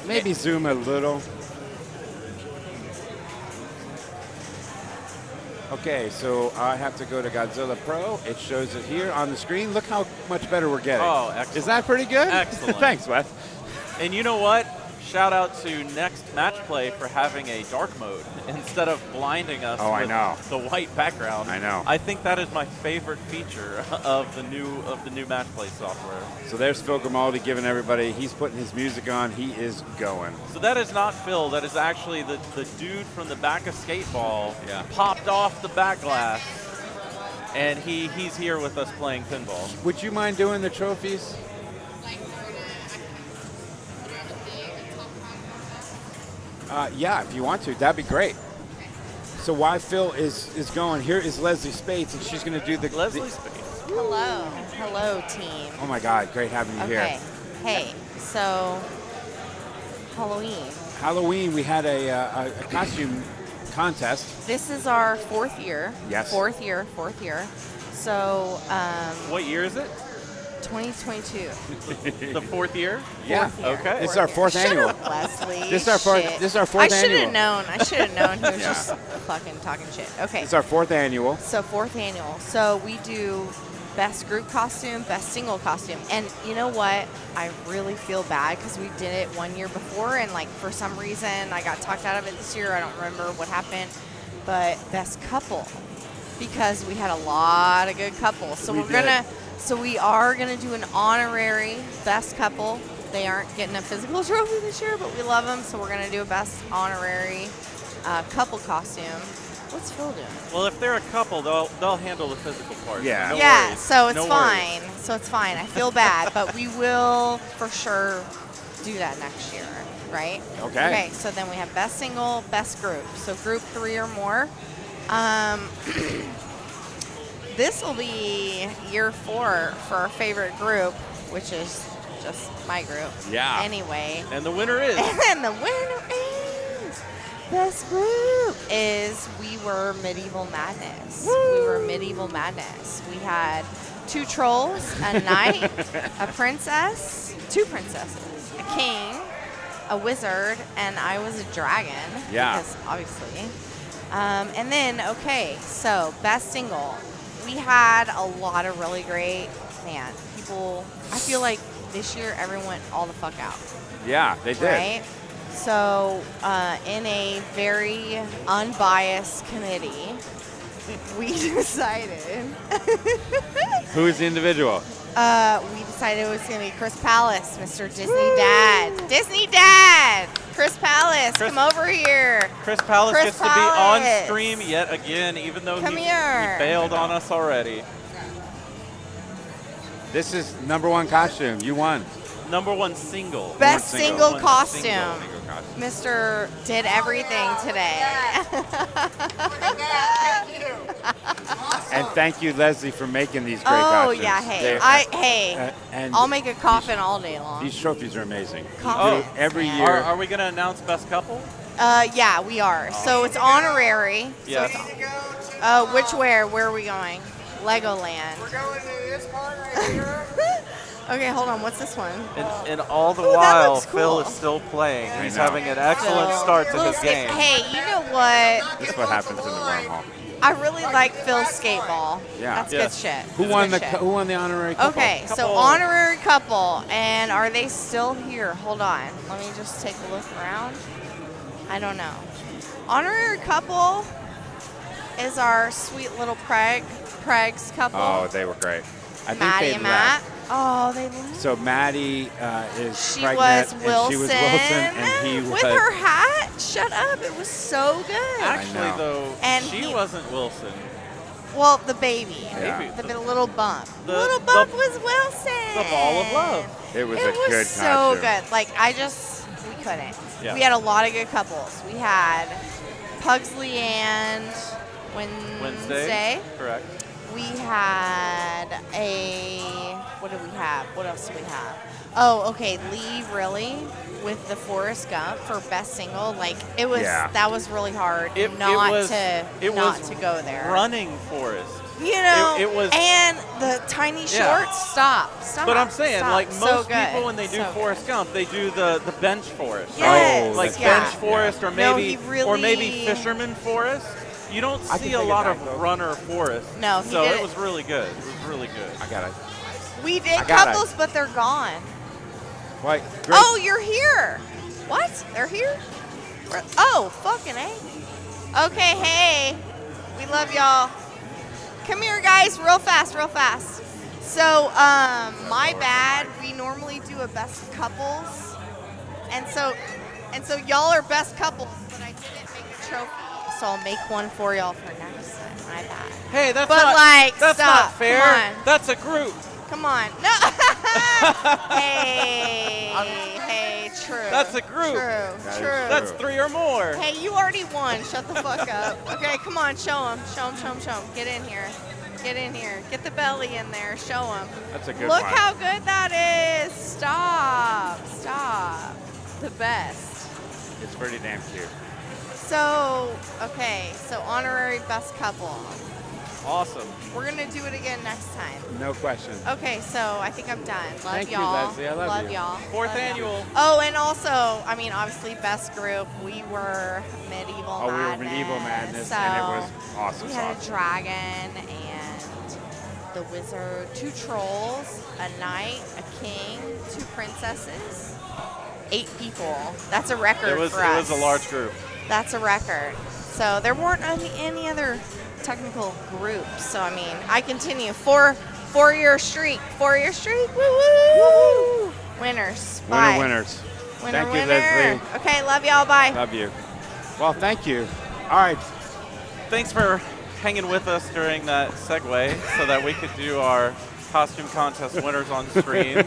Maybe zoom a little. Okay, so I have to go to Godzilla Pro. It shows it here on the screen. Look how much better we're getting. Oh, excellent. Is that pretty good? Excellent. Thanks, Wes. And you know what? Shout out to Next Match Play for having a dark mode instead of blinding us with the white background. I know. I think that is my favorite feature of the new Match Play software. So there's Phil Grimaldi giving everybody, he's putting his music on, he is going. So that is not Phil, that is actually the dude from the back of Skateball popped off the back glass, and he's here with us playing pinball. Would you mind doing the trophies? Yeah, if you want to, that'd be great. So while Phil is going, here is Leslie Spates, and she's going to do the... Leslie Spates. Hello, team. Oh my God, great having you here. Okay, hey, so Halloween. Halloween, we had a costume contest. This is our fourth year. Yes. Fourth year. So... what year is it? 2022. The fourth year? Yeah. Okay. This is our fourth annual. Shut up, Leslie. This is our fourth annual. I should have known. He was just fucking talking shit. Okay. It's our fourth annual. So fourth annual. So we do best group costume, best single costume. And you know what? I really feel bad because we did it 1 year before, and like for some reason I got talked out of it this year. I don't remember what happened. But best couple. because we had a lot of good couples. So we are gonna do an honorary best couple. They aren't getting a physical trophy this year, but we love them, so we're gonna do a best honorary couple costume. What's Phil doing? Well, if they're a couple, they'll handle the physical part. Yeah. No Yeah, worries. so it's No fine. worries. So it's fine. I feel bad, but we will for sure do that next year, right? Okay. Okay, so then we have best single, best group. So group 3 or more. This will be year 4 for our favorite group, which is just my group. Yeah. Anyway. And the winner is. And the winner is best group is We Were Medieval Madness. We Were Medieval Madness. We had 2 trolls, a knight, a princess, 2 princesses, a king, a wizard, and I was a dragon. Yeah. Because obviously. And then, okay, so best single. We had a lot of really great, people. I feel like this year everyone went all the fuck out. Yeah, they did. Right? So, in a very unbiased committee, we decided. Who's the individual? We decided it was going to be Chris Palace, Mr. Disney Dad. Disney Dad! Chris Palace, Chris- come over here. Chris Palace Chris gets to be on Palace. stream yet again, even though Come he here. bailed on us already. This is #1 costume. You won. #1 single. Best single. single One costume. Single costume. Mr. did everything today. And thank you, Leslie, for making these great Oh costumes. yeah, hey, They're- and I'll make a coffin all day long. These trophies are amazing. Coffins, You do every man. year. Are we going to announce best couple? Yeah, we are. So it's honorary. Yes. So it's, where are we going? Legoland. We're going to this part right here. Okay, hold on. What's this one? And all the Ooh, that while, looks Phil cool. is still playing. He's know. having an excellent Phil. start to Little his skate- game. Hey, you know what? This is what happens in the wormhole. I really like Phil's skateball. Yeah. That's Yeah. good shit. Who That's won good the shit. Who won the honorary couple? Okay, so Couple. honorary couple, and are they still here? Hold on, let me just take a look around. I don't know. Honorary couple is our sweet little Pregs couple. Oh, they were great. I think Maddie they and Matt. left. Oh, they left. So Maddie is She pregnant, was and Wilson. she was Wilson, and he was. with her hat. Shut up! It was so good. Actually, know. though, And she he- wasn't Wilson. Well, the baby. Yeah. The little bump. The- little the- bump was Wilson. The ball of love. It was It a was good so costume. good. Like we couldn't. Yeah. We had a lot of good couples. We had Pugsley and Wednesday. Correct. We had what did we have? What else did we have? Oh, okay, Lee really with the Forrest Gump for best single. Like it was Yeah. that was really hard It not was to go there. Running Forest. You know, it was- and the tiny Yeah. shorts. Stop. But I'm saying, stop. like So most good. people when they do So Forrest Gump, they do the bench forest. Yes, Like that's yeah. bench forest or No, maybe he really- or maybe fisherman forest. You don't I can see a take it lot back, of though. runner forest. No, he so did it it. was really good. It was really good. I got it. We did I got it. couples, but they're gone. Wait, great. Oh, you're here. What? They're here? Oh, fucking A. Okay, hey. We love y'all. Come here, guys, real fast, real fast. So, my bad. We normally do a best couples. And so y'all are best couples, but I didn't make a trophy. So I'll make one for y'all for next time. My bad. Hey, that's But, not like, that's stop. not fair. Come on. That's a group. Come on. No. Hey, true. That's a group. True, That is true. That's 3 or more. Hey, you already won. Shut the fuck up. Okay, come on, show them. Show them, show them, show them. Get in here. Get in here. Get the belly in there. Show them. That's a good Look one. how good that is. Stop. Stop. The best. It's pretty damn cute. So, okay, so honorary best couple. Awesome. We're going to do it again next time. No question. Okay, so I think I'm done. Love Thank you, y'all. Leslie. I love you. y'all. Fourth Love y'all. annual. Oh, and also, I mean, obviously, best group. We were Medieval Oh, we Madness. were Medieval Madness, so and it was awesome we had sauce. a dragon and the wizard, 2 trolls, a knight, a king, 2 princesses, 8 people. That's a record It was for us. a large group. That's a record. So there weren't any other technical groups. So I mean, I continue 4-year streak. 4-year streak. Woo woo. Winners. Bye. Winners. Winner, Thank you, winner. Leslie. Okay, love y'all. Bye. Love you. Well, thank you. All right. Thanks for hanging with us during that segue so that we could do our costume contest winners on stream.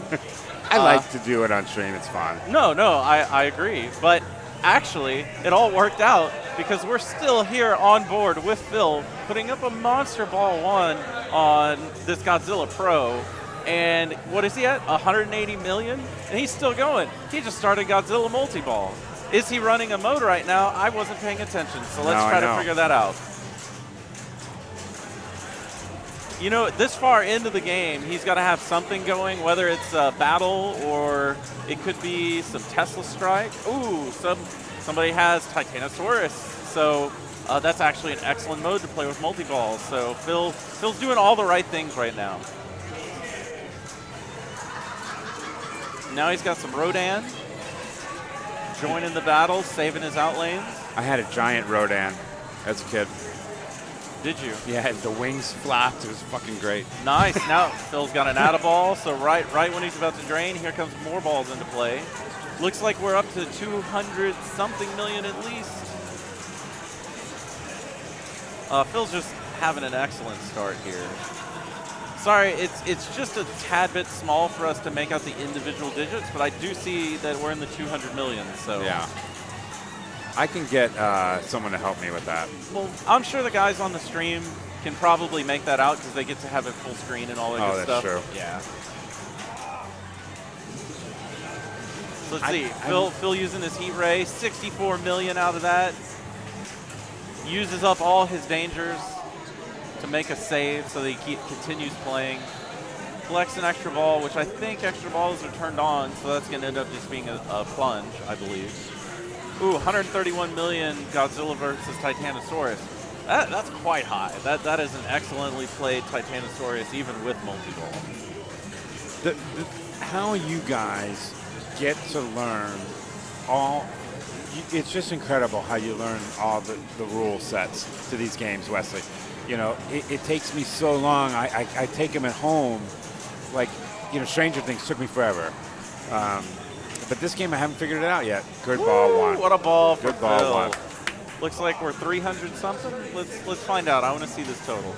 I like to do it on stream. It's fun. No, I agree. But actually, it all worked out because we're still here on board with Phil putting up a Monster Ball 1 on this Godzilla Pro. And what is he at? 180 million? And he's still going. He just started Godzilla Multi-Ball. Is he running a mode right now? I wasn't paying attention, so let's try to figure that out. You know, this far into the game, he's got to have something going, whether it's a battle or it could be some Tesla Strike. Ooh, somebody has Titanosaurus. So that's actually an excellent mode to play with multi-balls. So Phil's doing all the right things right now. Now he's got some Rodan joining the battle, saving his outlanes. I had a giant Rodan as a kid. Did you? Yeah, the wings flopped. It was fucking great. Nice. Now Phil's got an out-of-ball, so right when he's about to drain, here comes more balls into play. Looks like we're up to 200-something million at least. Phil's just having an excellent start here. Sorry, it's just a tad bit small for us to make out the individual digits, but I do see that we're in the 200 million, so. Yeah. I can get someone to help me with that. Well, I'm sure the guys on the stream can probably make that out because they get to have it full screen and all that good stuff. Oh, that's true. Yeah. So let's see. Phil using his heat ray, 64 million out of that. Uses up all his dangers to make a save so that he continues playing. Collects an extra ball, which I think extra balls are turned on, so that's going to end up just being a plunge, I believe. Ooh, 131 million Godzilla versus Titanosaurus. That's quite high. That is an excellently played Titanosaurus, even with multi-ball. How you guys get to learn all. It's just incredible how you learn all the rule sets to these games, Wesley. You know, it takes me so long. I take them at home. Like, you know, Stranger Things took me forever. But this game, I haven't figured it out yet. Good ball 1. What a ball for Good ball Phil. 1. Looks like we're 300 something. Let's find out. I want to see this total.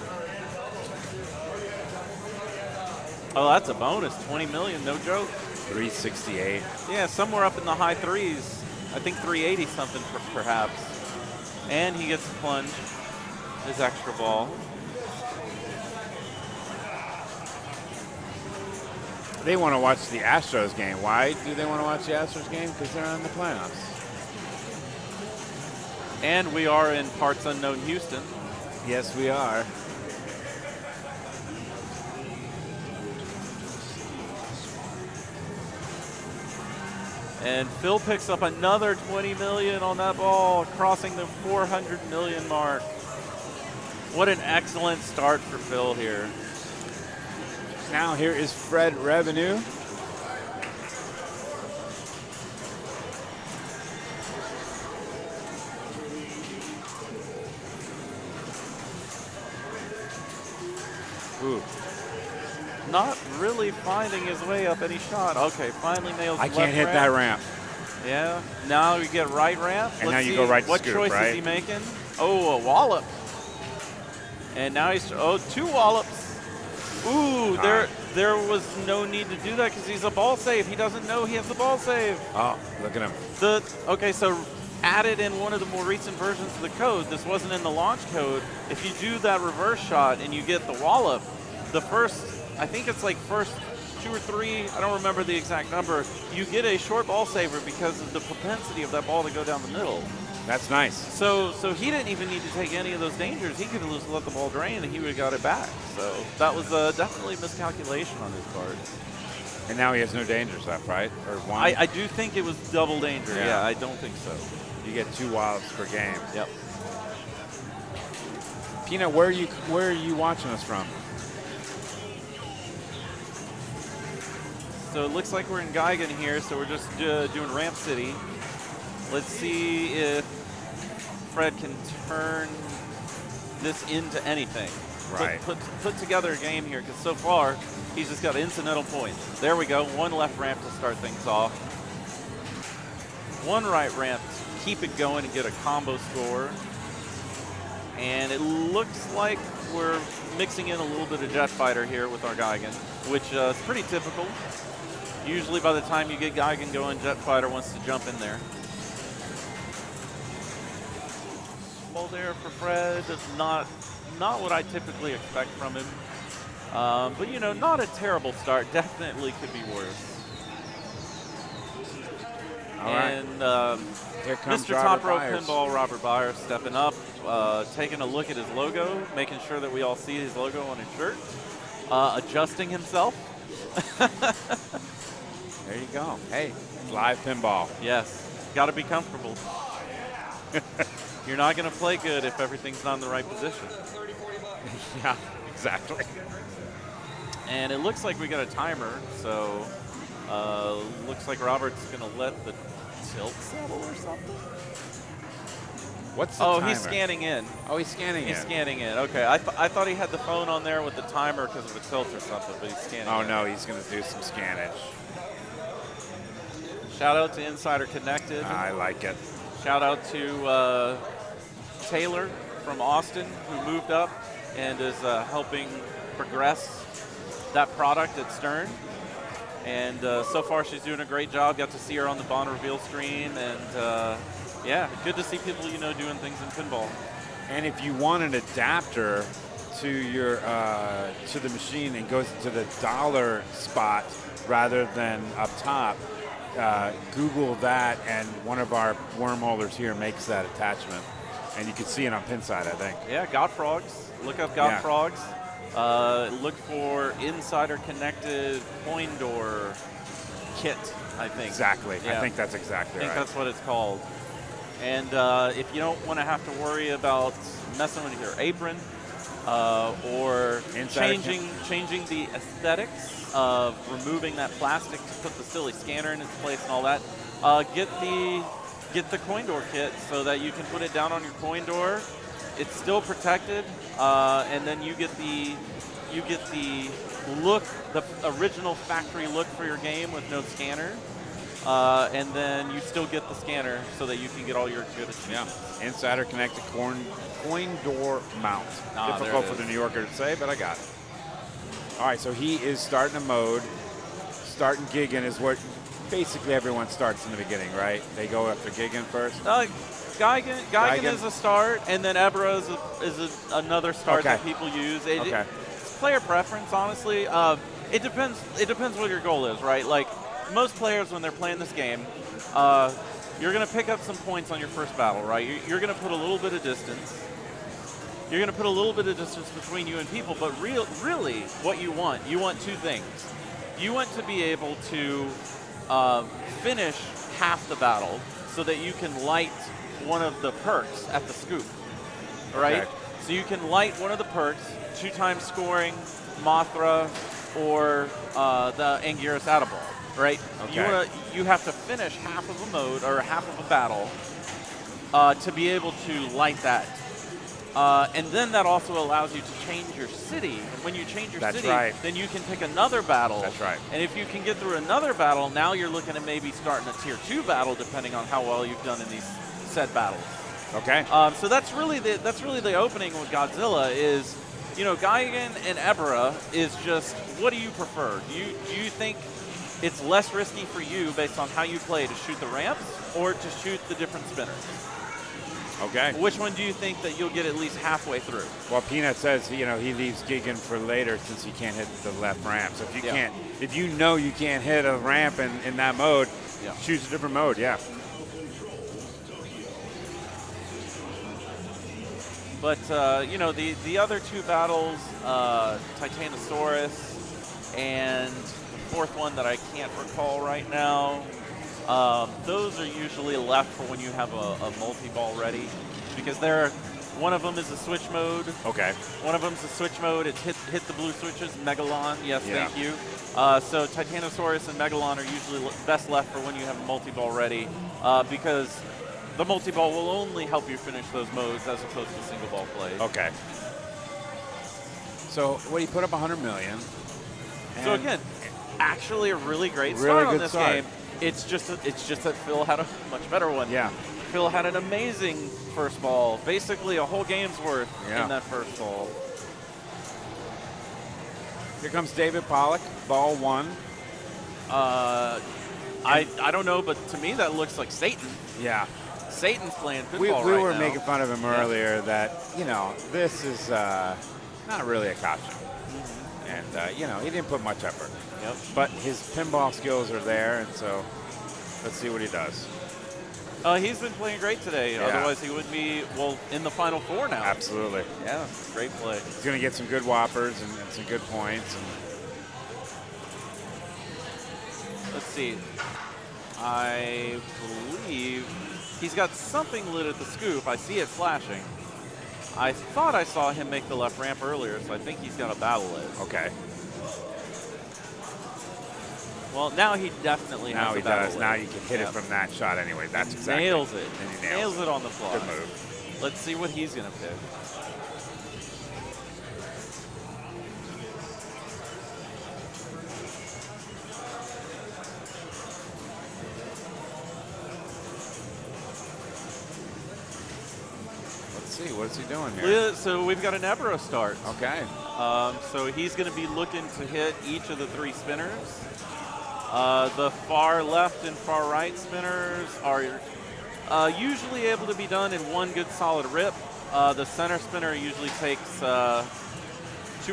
Oh, that's a bonus. 20 million, no joke. 368. Yeah, somewhere up in the high threes. I think 380 something perhaps. And he gets the plunge, his extra ball. They want to watch the Astros game. Why do they want to watch the Astros game? Because they're on the playoffs. And we are in parts unknown Houston. Yes, we are. And Phil picks up another 20 million on that ball, crossing the 400 million mark. What an excellent start for Phil here. Now here is Fred Revenue. Ooh. Not really finding his way up any shot. Okay, finally nails I the can't left hit that ramp. Yeah, now you get right ramp. And Let's now you see go right what scoop, choice right? is he making? Oh, a wallop. And now he's, 2 wallops. Ooh, there was no need to do that because he's a ball save. He doesn't know he has the ball save. Oh, look at him. Okay, so added in one of the more recent versions of the code. This wasn't in the launch code. If you do that reverse shot and you get the wallop, the first, I think it's like first 2 or 3, I don't remember the exact number, you get a short ball saver because of the propensity of that ball to go down the middle. That's nice. So he didn't even need to take any of those dangers. He could have just let the ball drain and he would have got it back. So that was definitely a miscalculation on his part. And now he has no dangers left, right? Or 1? I do think it was double danger. Yeah, I don't think so. You get 2 wallops per game. Yep. Peanut, where are you watching us from? So it looks like we're in Geigen here, so we're just doing Ramp City. Let's see if Fred can turn this into anything. Right. Put together a game here, because so far he's just got incidental points. There we go. One left ramp to start things off. One right ramp to keep it going and get a combo score. And it looks like we're mixing in a little bit of Jet Fighter here with our Geigen, which is pretty typical. Usually by the time you get Geigen going, Jet Fighter wants to jump in there. Well, there for Fred, not what I typically expect from him. But, you know, not a terrible start. Definitely could be worse. All right. And Here comes Mr. Top Rope Byers. Pinball, Robert Byers, stepping up, taking a look at his logo, making sure that we all see his logo on his shirt, adjusting himself. There you go. Hey, it's live pinball. Yes, got to be comfortable. You're not going to play good if everything's not in the right position. Yeah, exactly. And it looks like we got a timer, so looks like Robert's going to let the tilt settle or something. What's the timer? He's scanning in. Oh, he's scanning He's in. scanning in. Okay, I thought he had the phone on there with the timer because of a tilt or something, but he's scanning Oh, in. no, he's going to do some scannage. Shout out to Insider Connected. I like it. Shout out to Taylor from Austin, who moved up and is helping progress that product at Stern. And so far, she's doing a great job. Got to see her on the Bond reveal screen, and yeah, good to see people you know doing things in pinball. And if you want an adapter to your to the machine and goes to the dollar spot rather than up top, Google that, and one of our wormholers here makes that attachment. And you can see it on Pinside, I think. Yeah, Godfrogs. Look up Godfrogs. Look for Insider Connected coin door kit, I think. Exactly. Yeah. I think that's exactly I think right. that's what it's called. And if you don't want to have to worry about messing with your apron or changing the aesthetics of removing that plastic to put the silly scanner in its place and all that, get the coin door kit so that you can put it down on your coin door. It's still protected, and then you get the look, the original factory look for your game with no scanner. And then you still get the scanner so that you can get all your good achievements. Yeah. Insider Connected coin door mount. Difficult for the New Yorker to say, but I got it. All right, so he is starting a mode. Starting Gigan is what basically everyone starts in the beginning, right? They go after Gigan first. Geigen is a start, and then Ebra is another start that people use. It's player preference, honestly. It depends what your goal is, right? Like most players, when they're playing this game, you're going to pick up some points on your first battle, right? You're going to put a little bit of distance. You're going to put a little bit of distance between you and people, but really what you want two things. You want to be able to finish half the battle so that you can light one of the perks at the scoop, right? Okay. So you can light one of the perks, 2x scoring, Mothra, or the Anguirus Ataball, right? Okay. You have to finish half of a mode or half of a battle to be able to light that. And then that also allows you to change your city. And when you change your city, then you can pick another battle. That's right. And if you can get through another battle, now you're looking at maybe starting a tier 2 battle, depending on how well you've done in these set battles. Okay. So that's really the opening with Godzilla is, you know, Geigen and Ebra is just, what do you prefer? Do you think it's less risky for you based on how you play to shoot the ramps or to shoot the different spinners? Okay. Which one do you think that you'll get at least halfway through? Well, Peanut says, you know, he leaves Gigan for later since he can't hit the left ramp. So if you if you know you can't hit a ramp in that mode, choose a different mode. Yeah. But you know, the other two battles, Titanosaurus and the fourth one that I can't recall right now. Those are usually left for when you have a multi-ball ready, because one of them is a switch mode. Okay. One of them's a switch mode. It's hit the blue switches. Megalon, yes, thank you. So Titanosaurus and Megalon are usually best left for when you have a multi-ball ready, because the multi-ball will only help you finish those modes as opposed to single ball play. Okay. So, what he put up 100 million. So again, actually a really great Really start on good this start. game. It's just that Phil had a much better one. Yeah. Phil had an amazing first ball, basically a whole game's worth Yeah. in that first ball. Here comes David Pollock, ball 1. I don't know, but to me that looks like Satan. Yeah. Satan's playing pinball We right were now. making fun of him Yeah. earlier that, this is not really a costume. And, he didn't put much effort. Yep. But his pinball skills are there, and so let's see what he does. He's been playing great today. Yeah. Otherwise, he would be, in the Final Four now. Absolutely. Yeah, great play. He's going to get some good whoppers and some good points. And Let's see. I believe he's got something lit at the scoop. I see it flashing. I thought I saw him make the left ramp earlier, so I think he's got a battle lit. okay. Well, now he definitely has Now a he battle does. lit. Now you can hit it Yep. from that shot anyway. That's exactly. Nails it. And he nails it on the fly. Good move. Let's see what he's going to pick. Let's see. What's he doing here? Yeah, so we've got an Ebro start. Okay. So he's going to be looking to hit each of the 3 spinners. The far left and far right spinners are usually able to be done in one good solid rip. The center spinner usually takes 2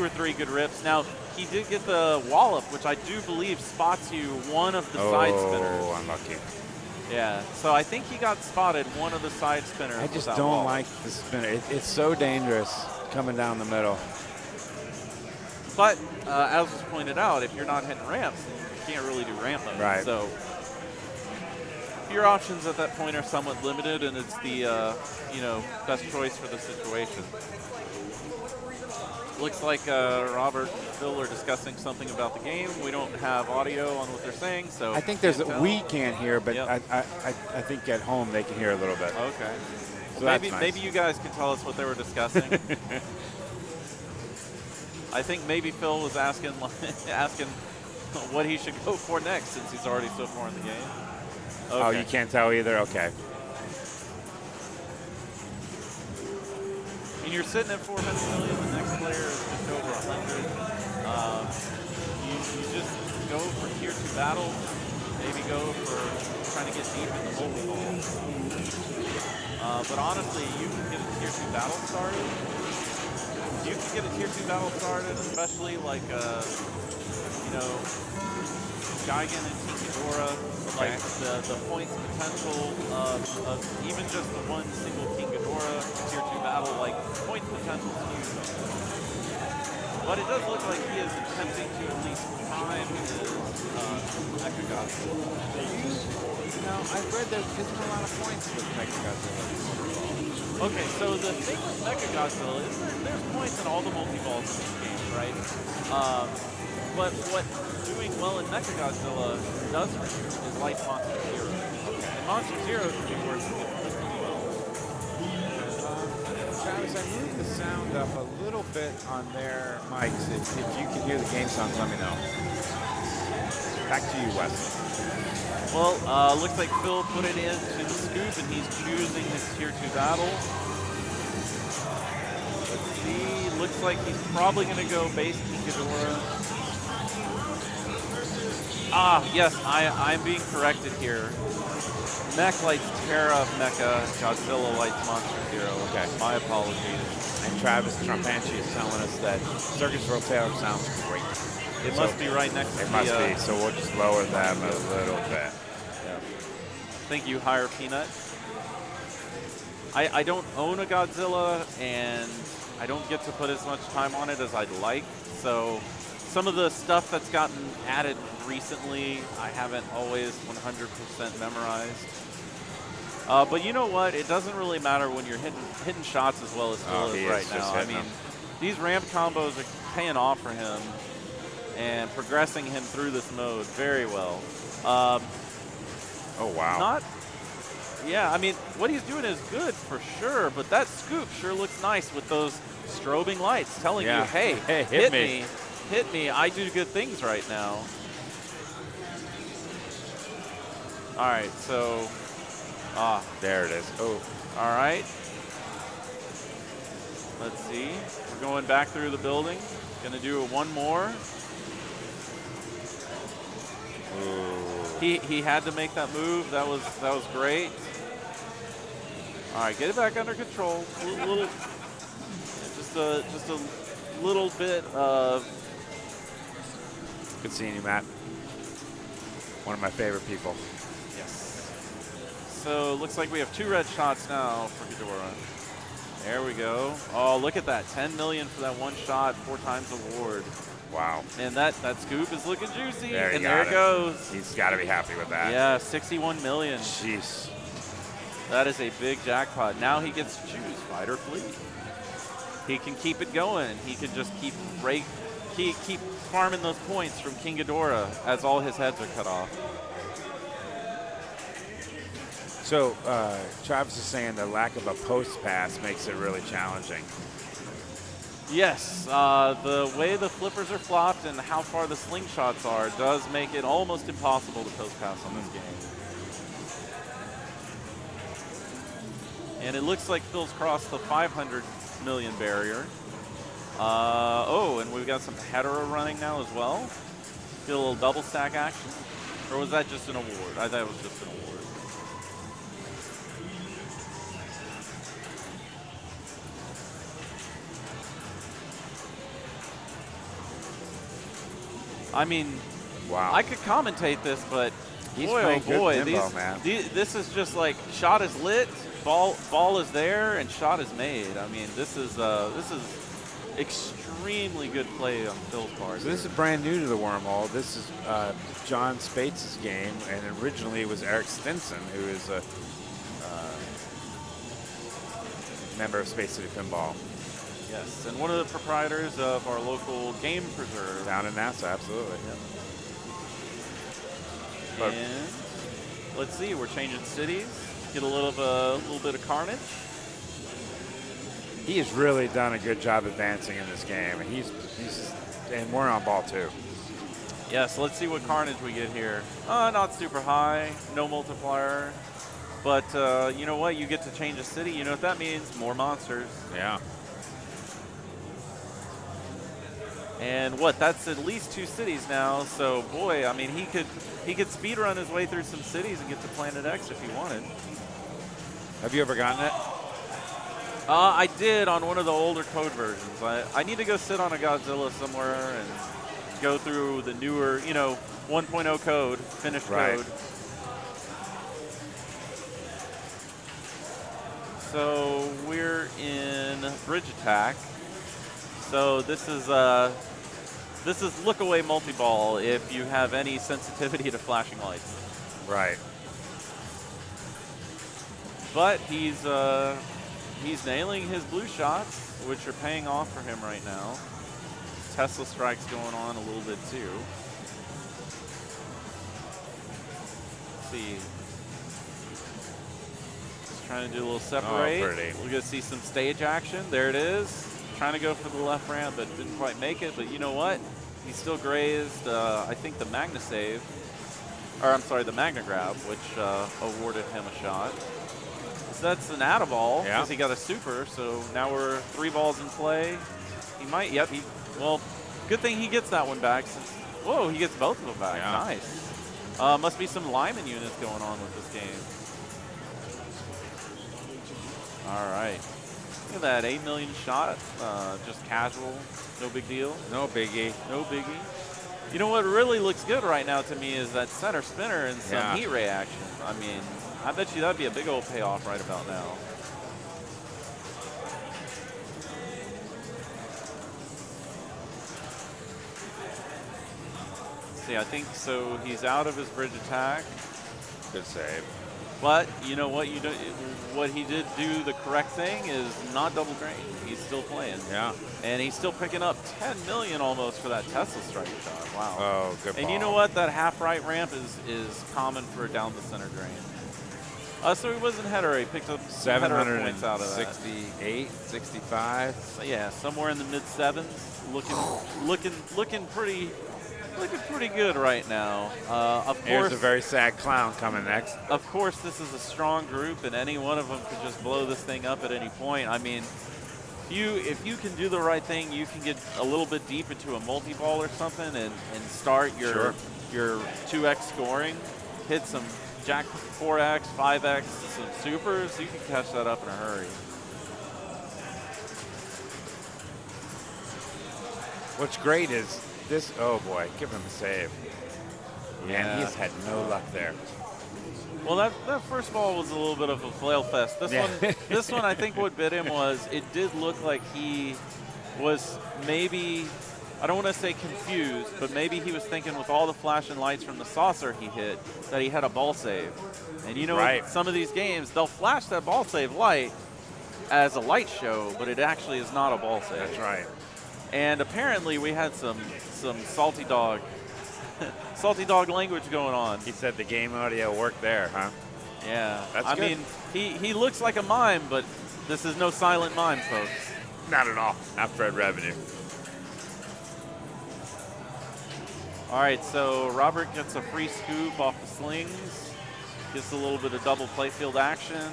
or 3 good rips. Now, he did get the wallop, which I do believe spots you one of the side spinners. Oh, unlucky. Yeah, so I think he got spotted one of the side spinners. I with just that don't wallop. like the spinner. It's so dangerous coming down the middle. But as was pointed out, if you're not hitting ramps, you can't really do ramp mode. Right. So your options at that point are somewhat limited, and it's the best choice for the situation. Looks like Robert and Phil are discussing something about the game. We don't have audio on what they're saying, so I think there's can't tell. we can't hear, but Yep. I think at home they can hear a little bit. Okay. So Well, that's nice. maybe you guys can tell us what they were discussing. I think maybe Phil was asking what he should go for next since he's already so far in the game. Okay. Oh, you can't tell either? Okay. I mean, you're sitting at 400 million. The next player is just over 100. You just go for tier 2 battles. Maybe go for trying to get deep in the multi-ball. But honestly, you can get a tier 2 battle started. You can get a tier 2 battle started, especially like Gigan and King like the points potential of even just the one single King Ghidorah tier 2 battle, like point potential is huge. But it does look like he is attempting to at least time his Mecha Godzilla. I've read there isn't a lot of points with Mecha Godzilla. Okay, so the thing with Mecha Godzilla is there's points in all the multi-balls in these games, right? But what doing well in Mecha Godzilla does for you is like Monster Zero. And Monster Zero can be worth significantly well. Travis, I moved the sound up a little bit on their mics. If you can hear the game sounds, let me know. Back to you, Wes. Well, looks like Phil put it into the scoop, and he's choosing his tier 2 battle. Let's see. Looks like he's probably going to go base King Ghidorah. Ah, yes, I'm being corrected here. Mech lights Terra Mecha, Godzilla lights Monster Zero. Okay. My apologies. And Travis Trumpanchi is telling us that Circus World Taylor sounds great. It must be right next to It the... must be, so we'll just lower them a little bit. Thank you, Higher Peanut. I don't own a Godzilla, and I don't get to put as much time on it as I'd like. So some of the stuff that's gotten added recently, I haven't always 100% memorized. But you know what? It doesn't really matter when you're hitting shots as well as Phil is right now. I mean, these ramp combos are paying off for him and progressing him through this mode very well. Oh, wow. Yeah, I mean, what he's doing is good for sure, but that scoop sure looks nice with those strobing lights telling you, hey, hit me. Hit me. I do good things right now. All right, so, there it is. Oh, all right. Let's see. We're going back through the building. Gonna do one more. He had to make that move. That was great. All right, get it back under control. Just a little bit of. good seeing you, Matt. One of my favorite people. Yes. So looks like we have 2 red shots now for Ghidorah. There we go. Oh, look at that. 10 million for that one shot, 4 times award. Wow. And that scoop is looking juicy. There and there it goes. He's got to be happy with that. Yeah, 61 million. Jeez. That is a big jackpot. Now he gets to choose fight or flee. He can keep it going. He can just keep farming those points from King Ghidorah as all his heads are cut off. So Travis is saying the lack of a post pass makes it really challenging. Yes, the way the flippers are flopped and how far the slingshots are does make it almost impossible to post pass on this game. And it looks like Phil's crossed the 500 million barrier. And we've got some hetero running now as well. Get a little double stack action. Or was that just an award? I thought it was just an award. I mean, wow. I could commentate this, but He's boy, oh playing good boy, pinball, man. This is just like shot is lit, ball is there, and shot is made. I mean, this is extremely good play on Phil's part. So this is brand new to the Wormhole. This is John Spates' game, and originally it was Eric Stinson, who is a member of Space City Pinball. Yes, and one of the proprietors of our local game preserve. Down in NASA, absolutely. Yep. And let's see, we're changing cities. Get a little bit of carnage. He has really done a good job advancing in this game, and and we're on ball too. Yes, let's see what carnage we get here. Not super high, no multiplier, but you know what? You get to change a city. You know what that means? More monsters. Yeah. And that's at least 2 cities now. So boy, I mean, he could speed run his way through some cities and get to Planet X if he wanted. Have you ever gotten it? I did on one of the older code versions. I need to go sit on a Godzilla somewhere and go through the newer, 1.0 code, finished code. So we're in Bridge Attack. So this is look away multi-ball if you have any sensitivity to flashing lights. Right. But he's nailing his blue shots, which are paying off for him right now. Tesla strikes going on a little bit too. Let's see. Just trying to do a little separate. Oh, pretty. We're gonna see some stage action. There it is. Trying to go for the left ramp, but didn't quite make it. But you know what? He still grazed, I think, the Magna save. Or I'm sorry, the Magna grab, which awarded him a shot. So that's an add-a-ball because he got a super. So now we're 3 balls in play. He might, well, good thing he gets that one back. Whoa, he gets both of them back. Yeah. Nice. Must be some Lyman units going on with this game. All right. Look at that 8 million shot, just casual, no big deal. No biggie. No biggie. You know what really looks good right now to me is that center spinner and some heat ray action. I mean, I bet you that'd be a big old payoff right about now. Let's see, I think so. He's out of his bridge attack. Good save. But you know what? What he did do the correct thing is not double drain. He's still playing. Yeah. And he's still picking up 10 million almost for that Tesla strike shot. Wow. Oh, good ball. And you know what? That half right ramp is common for down the center drain. So he wasn't header. He picked up some header points out of that. 768, 65. So yeah, somewhere in the mid sevens, looking pretty good right now. Of Here's course, a very sad clown coming next. Of course, this is a strong group, and any one of them could just blow this thing up at any point. I mean, if you can do the right thing, you can get a little bit deep into a multi-ball or something and start your 2x scoring, hit some jack 4x, 5x, some supers, you can catch that up in a hurry. What's great is this, oh boy, give him a save. Yeah. Man, he's had no luck there. Well, that first ball was a little bit of a flail fest. This one, I think what bit him was it did look like he was maybe, I don't want to say confused, but maybe he was thinking with all the flashing lights from the saucer he hit that he had a ball save. And you know, right. Some of these games, they'll flash that ball save light as a light show, but it actually is not a ball save. That's right. And apparently we had some salty dog language going on. He said the game audio worked there, huh? Yeah. That's good. I mean, he looks like a mime, but this is no silent mime, folks. Not at all. Not Fred Revenue. All right, so Robert gets a free scoop off the slings, gets a little bit of double playfield action,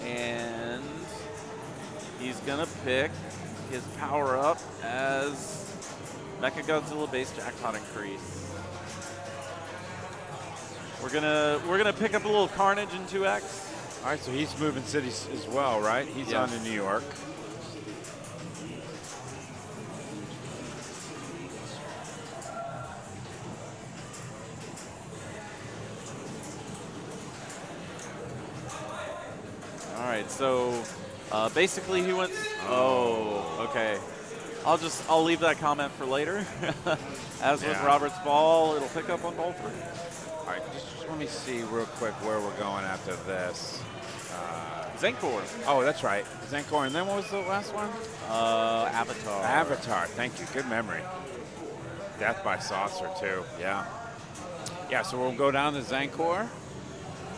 and he's gonna pick his power up as Mecha Godzilla base jackpot increase. We're gonna pick up a little carnage in 2x. All right, so he's moving cities as well, right? He's on to New York. All right, so basically he went. Oh, okay. I'll leave that comment for later. As with Robert's ball, it'll pick up on ball 3. All right, just let me see real quick where we're going after this. Zankor. Oh, that's right. Zankor, and then what was the last one? Avatar. Avatar, thank you. Good memory. Death by Saucer, too. Yeah. Yeah, so we'll go down to Zankor,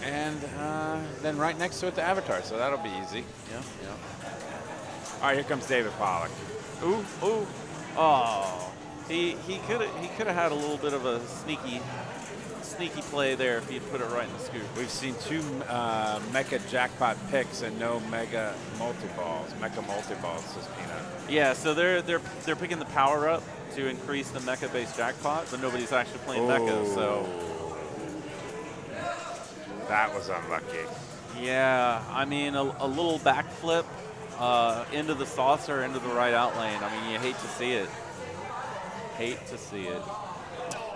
and then right next to it, the Avatar, so that'll be easy. Yeah. All right, here comes David Pollock. Ooh. Oh. He could have had a little bit of a sneaky play there if he'd put it right in the scoop. We've seen 2 Mecha Jackpot picks and no Mega Multi-Balls. Mecha Multi-Balls, says Peanut. Yeah, so they're picking the power up to increase the Mecha-based jackpot, but nobody's actually playing Mecha, so. That was unlucky. Yeah, I mean, a little backflip into the saucer, into the right out lane. I mean, you hate to see it.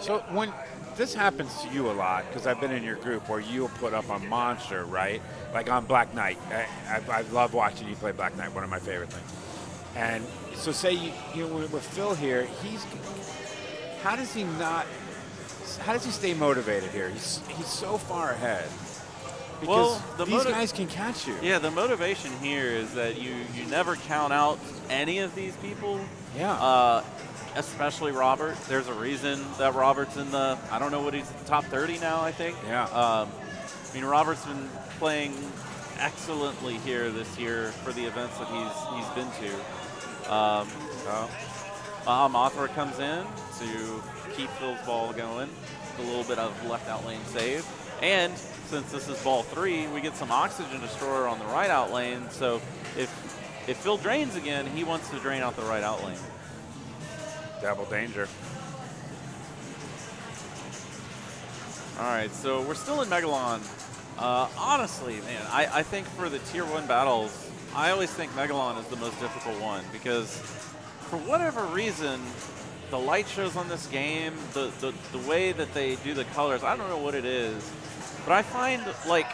So when this happens to you a lot, because I've been in your group where you'll put up a monster, right? Like on Black Knight. I love watching you play Black Knight, one of my favorite things. And so say, you know, with Phil here, how does he stay motivated here? He's so far ahead. Because these guys can catch you. Yeah, the motivation here is that you never count out any of these people. Yeah. Especially Robert. There's a reason that Robert's in the, I don't know what he's, top 30 now, I think. Yeah. I mean, Robert's been playing excellently here this year for the events that he's been to. Mothra comes in to keep Phil's ball going. A little bit of left out lane save. And since this is ball 3, we get some Oxygen Destroyer on the right out lane. So if Phil drains again, he wants to drain out the right out lane. Double danger. All right, so we're still in Megalon. Honestly, man, I think for the Tier 1 battles, I always think Megalon is the most difficult one because for whatever reason, the light shows on this game, the way that they do the colors, I don't know what it is, but I find like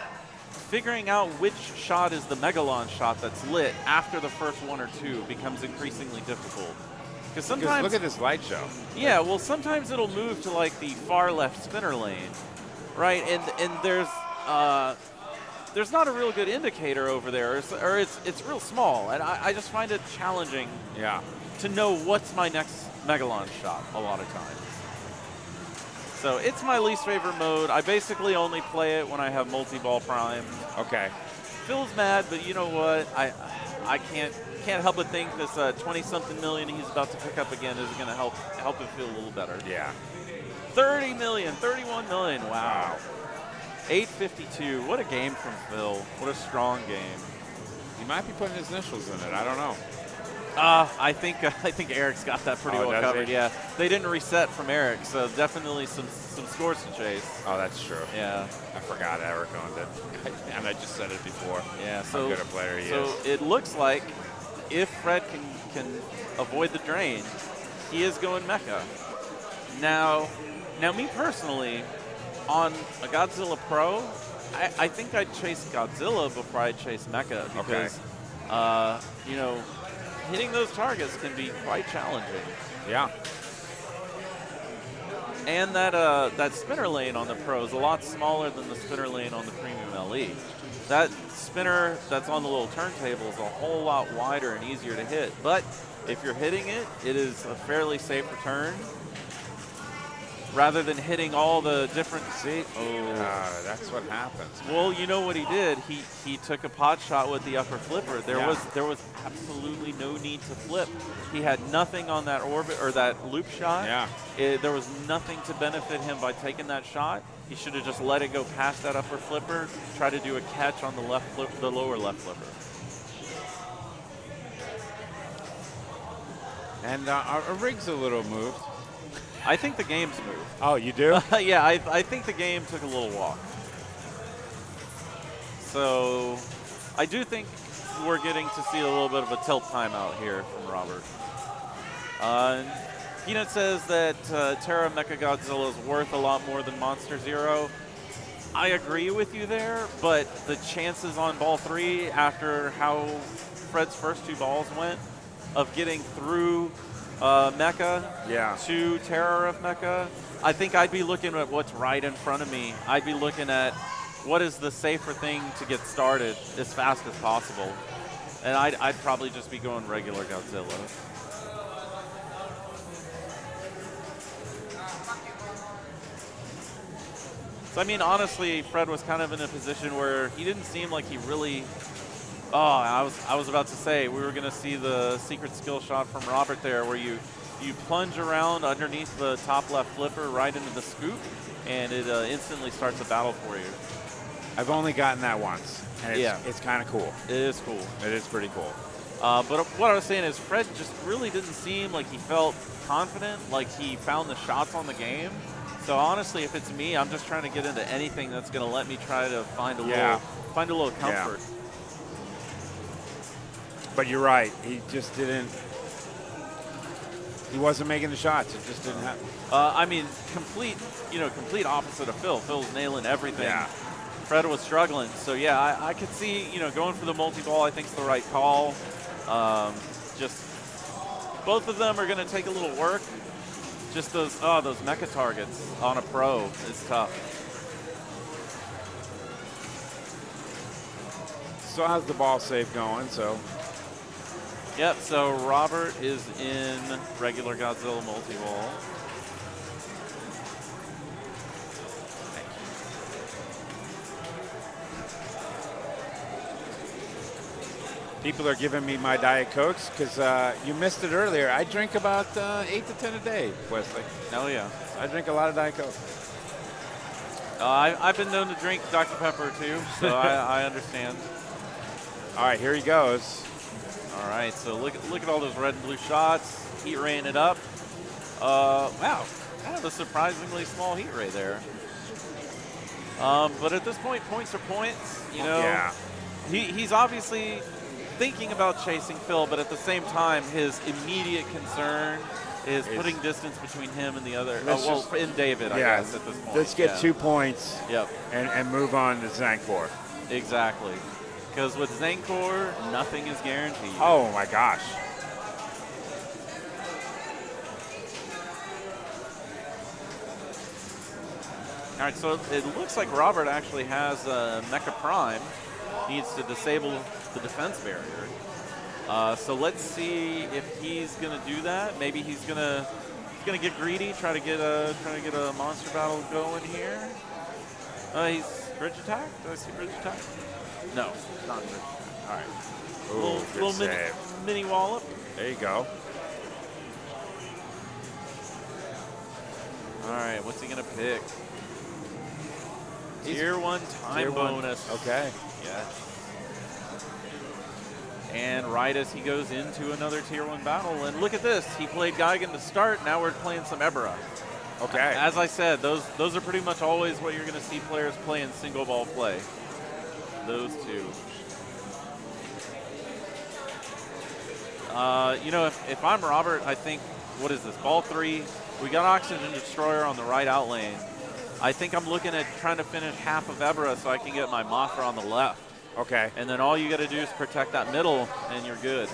figuring out which shot is the Megalon shot that's lit after the first 1 or 2 becomes increasingly difficult. Because sometimes look at this light show. Yeah, well, sometimes it'll move to like the far left spinner lane, right? And there's not a real good indicator over there, or it's real small, and I just find it challenging. Yeah. To know what's my next Megalon shot a lot of times. So it's my least favorite mode. I basically only play it when I have multi-ball prime. Okay. Phil's mad, but you know what? I can't help but think this 20-something million he's about to pick up again is going to help him feel a little better. Yeah. 30 million, 31 million. Wow. 852. What a game from Phil. What a strong game. He might be putting his initials in it. I don't know. I think Eric's got that pretty well covered. He? Yeah, they didn't reset from Eric, so definitely some scores to chase. Oh, that's true. Yeah, I forgot Eric owned it, and I just said it before. yeah. How good a player he is. So it looks like if Fred can avoid the drain, he is going Mecha. Now me personally, on a Godzilla Pro, I think I'd chase Godzilla before I'd chase Mecha because, you know, hitting those targets can be quite challenging. Yeah. And that spinner lane on the Pro is a lot smaller than the spinner lane on the Premium LE. That spinner that's on the little turntable is a whole lot wider and easier to hit. But if you're hitting it, it is a fairly safe return. Rather than hitting all the different, that's what happens. Well, you know what he did? He took a pot shot with the upper flipper. There was absolutely no need to flip. He had nothing on that orbit or that loop shot. Yeah. There was nothing to benefit him by taking that shot. He should have just let it go past that upper flipper. Try to do a catch on the the lower left flipper. And our rig's a little moved. I think the game's moved. Oh, you do? Yeah, I think the game took a little walk. So I do think we're getting to see a little bit of a tilt timeout here from Robert. Peanut says that Terra Mechagodzilla is worth a lot more than Monster Zero. I agree with you there, but the chances on ball 3 after how Fred's first 2 balls went of getting through Mecha to Terror of Mecha, I think I'd be looking at what's right in front of me. I'd be looking at what is the safer thing to get started as fast as possible. And I'd probably just be going regular Godzilla. So, I mean, honestly, Fred was kind of in a position where he didn't seem like he really... Oh, I was about to say, we were going to see the secret skill shot from Robert there where you plunge around underneath the top left flipper right into the scoop, and it instantly starts a battle for you. I've only gotten that once, and it's kind of cool. It is cool. It is pretty cool. But what I was saying is Fred just really didn't seem like he felt confident, like he found the shots on the game. So honestly, if it's me, I'm just trying to get into anything that's going to let me try to find a little comfort. Yeah. But you're right. He just didn't. He wasn't making the shots. It just didn't happen. I mean, complete opposite of Phil. Phil's nailing everything. Yeah. Fred was struggling. So yeah, I could see, going for the multi-ball I think is the right call. Just both of them are going to take a little work. Just those mecha targets on a pro is tough. Still has the ball safe going, so. Yep, so Robert is in regular Godzilla multi-ball. People are giving me my Diet Cokes because you missed it earlier. I drink about 8 to 10 a day, Wesley. Oh, yeah. I drink a lot of Diet Coke. I've been known to drink Dr. Pepper, too, so I understand. All right, here he goes. All right, so look at all those red and blue shots. Heat raying it up. Wow, kind of a surprisingly small heat ray there. But at this point, points are points. Yeah. He's obviously thinking about chasing Phil, but at the same time, his immediate concern is putting distance between him and the other. In David, I guess, at this point. Let's get 2 points. Yep. And move on to Zankor. Exactly. Because with Zankor, nothing is guaranteed. Oh my gosh. All right, so it looks like Robert actually has Mecha Prime. Needs to disable the defense barrier. So let's see if he's going to do that. Maybe he's going to gonna get greedy, try to get a monster battle going here. He's bridge attack. Do I see bridge attack? No, not bridge attack. All right. Ooh, good little save. mini wallop. There you go. All right, what's he gonna pick? Tier 1 time Tier one. bonus. Okay. Yes. And right as he goes into another Tier 1 battle, and look at this, he played Geigen to start, now we're playing some Ebra. Okay. As I said, those are pretty much always what you're going to see players play in single ball play. Those two. You know, if I'm Robert, I think, what is this, ball 3, we got Oxygen Destroyer on the right out lane. I think I'm looking at trying to finish half of Ebra so I can get my Mothra on the left. Okay. And then all you got to do is protect that middle, and you're good.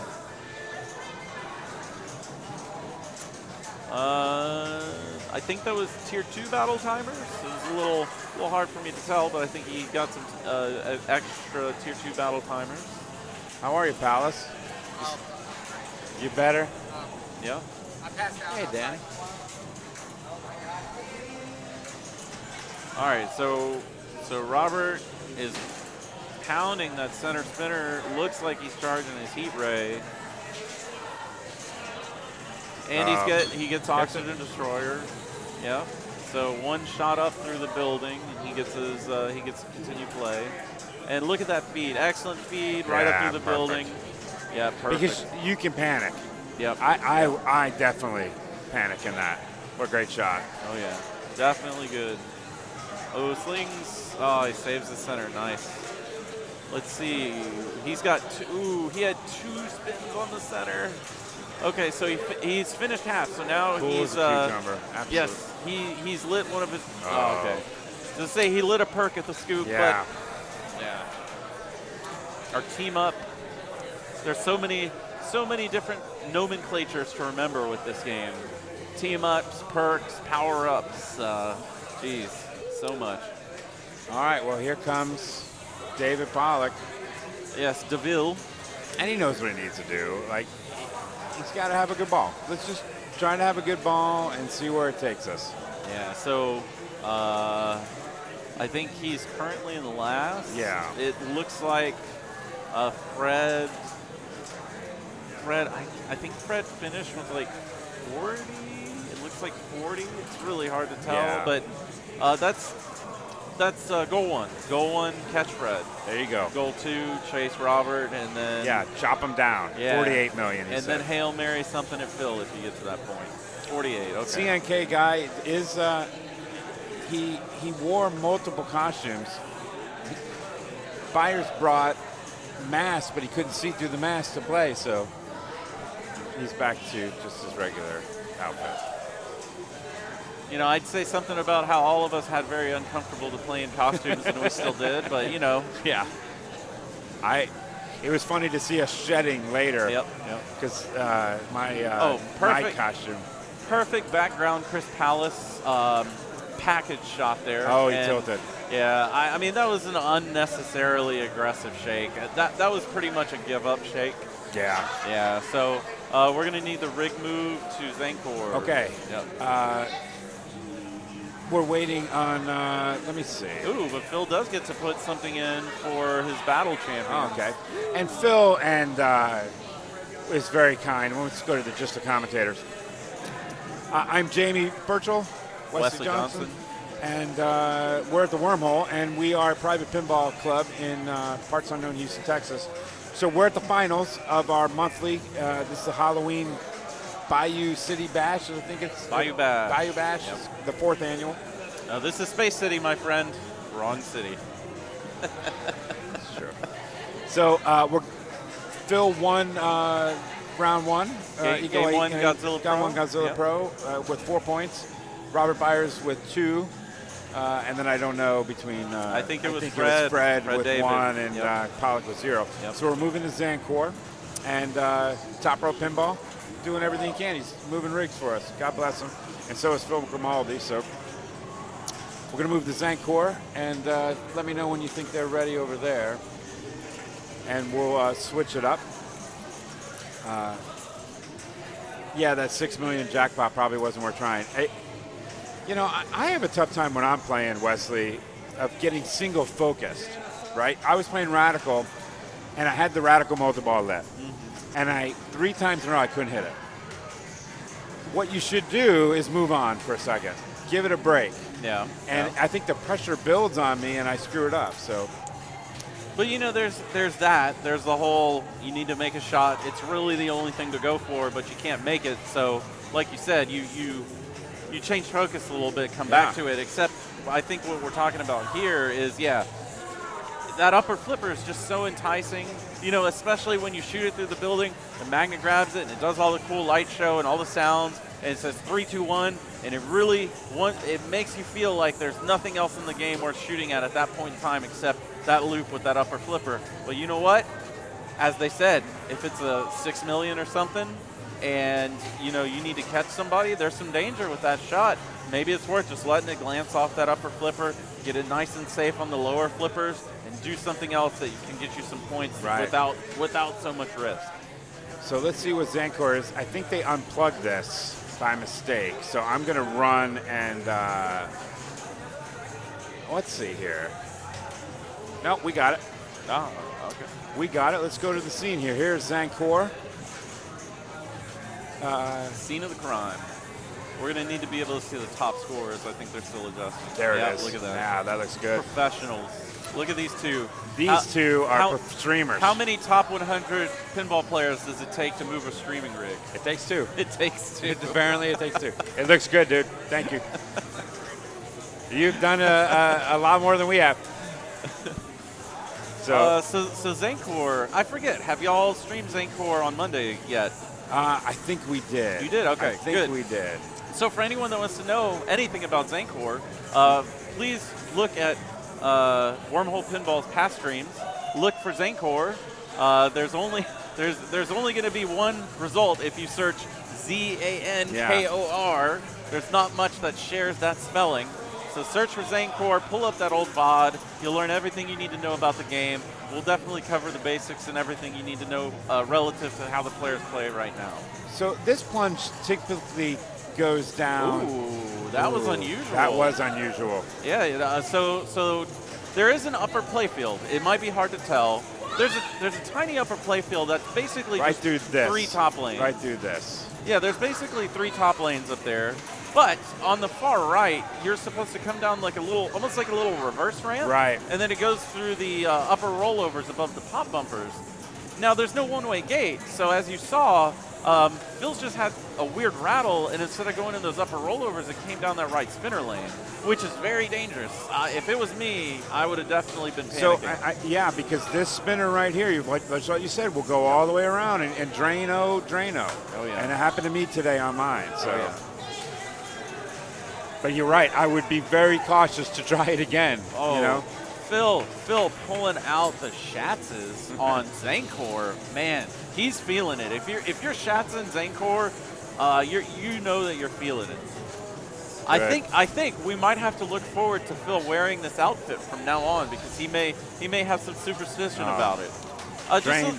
I think that was Tier 2 battle timers. It was a little hard for me to tell, but I think he got some extra Tier 2 battle timers. How are you, Palace? You better? Yeah. Hey, Danny. All right, so Robert is pounding that center spinner. Looks like he's charging his Heat Ray. And he gets Oxygen Destroyer. Yeah. So one shot up through the building, and he gets continued play. And look at that feed. Excellent feed right up through the building. Yeah, perfect. Because you can panic. Yep. I definitely panic in that. What a great shot. Oh yeah, definitely good. Oh, Slings. Oh, he saves the center. Nice. Let's see. He's got two. He had 2 spins on the center. Okay, so he's finished half. So now Cool he's as a cucumber. Absolutely. yes, he's lit one of his. Oh, okay. To say he lit a perk at the scoop, Yeah. but yeah. Our team up. There's so many different nomenclatures to remember with this game. Team ups, perks, power ups. Geez, so much. All right, well, here comes David Pollock. Yes, DeVille. And he knows what he needs to do. Like, he's got to have a good ball. Let's just try to have a good ball and see where it takes us. Yeah, so I think he's currently in the last. Yeah. It looks like Fred, I think Fred finished with like 40. It looks like 40. It's really hard to tell, Yeah. but that's goal 1. Goal 1, catch Fred. There you go. Goal 2, chase Robert, and then Yeah, chop him down. Yeah. 48 million, he and said. then Hail Mary something at Phil if you get to that point. 48. Okay. CNK guy is he wore multiple costumes. Byers brought masks, but he couldn't see through the mask to play, so he's back to just his regular outfit. You know, I'd say something about how all of us had very uncomfortable to play in costumes, and we still did, but you know. Yeah. It was funny to see us shedding later. Yep. Because my perfect. costume. Perfect background, Chris Palace package shot there. Oh, he and tilted. Yeah, I mean, that was an unnecessarily aggressive shake. That was pretty much a give-up shake. Yeah. Yeah, so we're going to need the rig move to Zankor. Okay. Yep. We're waiting on, let me see. Ooh, but Phil does get to put something in for his battle champion. Oh, okay. And Phil is very kind. Let's go to just the commentators. I'm Jamie Burchell, Wesley Johnson. And we're at the Wormhole, and we are a private pinball club in parts unknown Houston, Texas. So we're at the finals of our monthly, this is the Halloween Bayou City Bash, I think it's Bayou Bash. Bayou Bash, Yep. the 4th annual. Now, this is Space City, my friend. Wrong city. Sure. So Phil won round 1. Game 1 Godzilla Pro. Got 1 Godzilla Yep. Pro with 4 points. Robert Byers with 2. And then I don't know between. I think it was Fred with David. 1 and Yep. Pollock with 0. Yep. So we're moving to Zankor and Top Rope Pinball, doing everything he can. He's moving rigs for us. God bless him. And so is Phil Grimaldi. So we're going to move to Zankor, and let me know when you think they're ready over there, and we'll switch it up. yeah, that 6 million jackpot probably wasn't worth trying. You know, I have a tough time when I'm playing, Wesley, of getting single focused, right? I was playing Radical, and I had the Radical multi-ball lit. And 3 times in a row, I couldn't hit it. What you should do is move on for a second. Give it a break. Yeah. And I think the pressure builds on me, and I screw it up. So, but you know, there's that. There's the whole you need to make a shot. It's really the only thing to go for, but you can't make it. So, like you said, you change focus a little bit, come back to it. Except, I think what we're talking about here is, that upper flipper is just so enticing. You know, especially when you shoot it through the building, the magnet grabs it and it does all the cool light show and all the sounds, and it says 3, 2, 1, and it makes you feel like there's nothing else in the game worth shooting at that point in time except that loop with that upper flipper. But you know what? As they said, if it's a 6 million or something, and you know you need to catch somebody, there's some danger with that shot. Maybe it's worth just letting it glance off that upper flipper, get it nice and safe on the lower flippers, and do something else that can get you some points without so much risk. So let's see what Zankor is. I think they unplugged this by mistake. So I'm going to run and let's see here. No, we got it. Oh, okay. We got it. Let's go to the scene here. Here's Zankor. Scene of the crime. We're going to need to be able to see the top scores. I think they're still adjusting. There it is. Look at that. Yeah, that looks good. Professionals. Look at these two. These two are streamers. How many top 100 pinball players does it take to move a streaming rig? It takes 2. It takes 2. Apparently it takes 2. It looks good, dude. Thank you. You've done a lot more than we have. So Zankor, I forget, have y'all streamed Zankor on Monday yet? I think we did. You did? Okay, I think good. we did. So for anyone that wants to know anything about Zankor, please look at Wormhole Pinball's past streams. Look for Zankor. There's only going to be one result if you search Zankor. There's not much that shares that spelling. So search for Zankor, pull up that old VOD. You'll learn everything you need to know about the game. We'll definitely cover the basics and everything you need to know relative to how the players play right now. So this plunge typically goes down. Ooh, that was unusual. That was unusual. Yeah, so there is an upper playfield. It might be hard to tell. There's a tiny upper playfield that's basically right just through this. 3 top lanes. Right through this. Yeah, there's basically 3 top lanes up there. But on the far right, you're supposed to come down almost like a little reverse ramp. Right. And then it goes through the upper rollovers above the pop bumpers. Now, there's no one-way gate, so as you saw, Phil's just had a weird rattle, and instead of going in those upper rollovers, it came down that right spinner lane, which is very dangerous. If it was me, I would have definitely been panicking. So, yeah, because this spinner right here, like what you said, will go all the way around and Drano. Oh, yeah. And it happened to me today on mine. So. Oh, yeah. But you're right. I would be very cautious to try it again. Oh, you know? Phil pulling out the Schatzes on Zankor, man, he's feeling it. If you're Schatzing Zankor, you know that you're feeling it. I think we might have to look forward to Phil wearing this outfit from now on because he may have some superstition about it.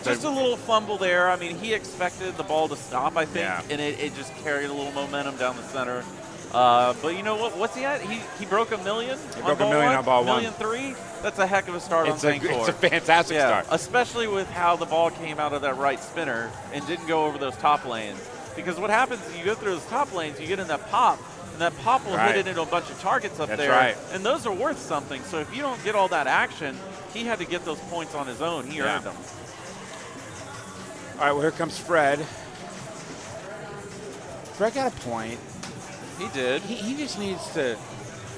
Just a little fumble there. I mean, he expected the ball to stop, I think, and it just carried a little momentum down the center. But you know what? What's he at? He broke $1 million. He broke $1 million on ball 1. $1,000,003. That's a heck of a start on Zankor. It's a fantastic start. Especially with how the ball came out of that right spinner and didn't go over those top lanes. Because what happens is you go through those top lanes, you get in that pop, and that pop will hit it into a bunch of targets up there. Right. And those are worth something. So if you don't get all that action, he had to get those points on his own. He earned them. All right, well, here comes Fred. Fred got a point. He did. He just needs to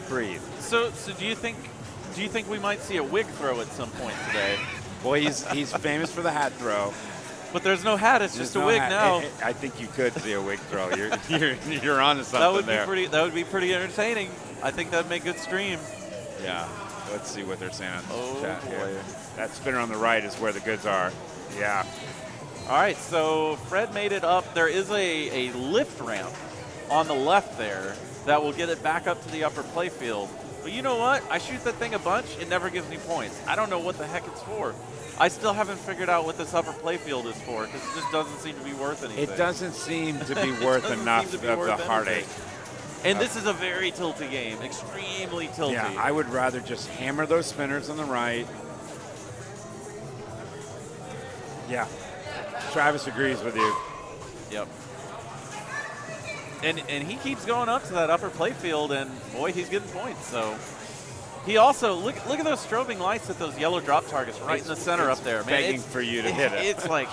breathe. So do you think we might see a wig throw at some point today? Well, he's famous for the hat throw. But there's no hat. It's just a wig now. I think you could see a wig throw. You're onto something there. That would be pretty entertaining. I think that'd make a good stream. Yeah. Let's see what they're saying on the chat boy. here. That spinner on the right is where the goods are. Yeah. All right. So Fred made it up. There is a lift ramp on the left there that will get it back up to the upper playfield. But you know what? I shoot that thing a bunch, it never gives me points. I don't know what the heck it's for. I still haven't figured out what this upper playfield is for, because it just doesn't seem to be worth anything. It doesn't seem to be worth enough of the heartache. And this is a very tilty game, extremely tilty. Yeah, I would rather just hammer those spinners on the right. Yeah, Travis agrees with you. Yep. And he keeps going up to that upper playfield, and boy, he's getting points. So he also look at those strobing lights at those yellow drop targets right in the center up there, man. Begging for you to hit it. It's like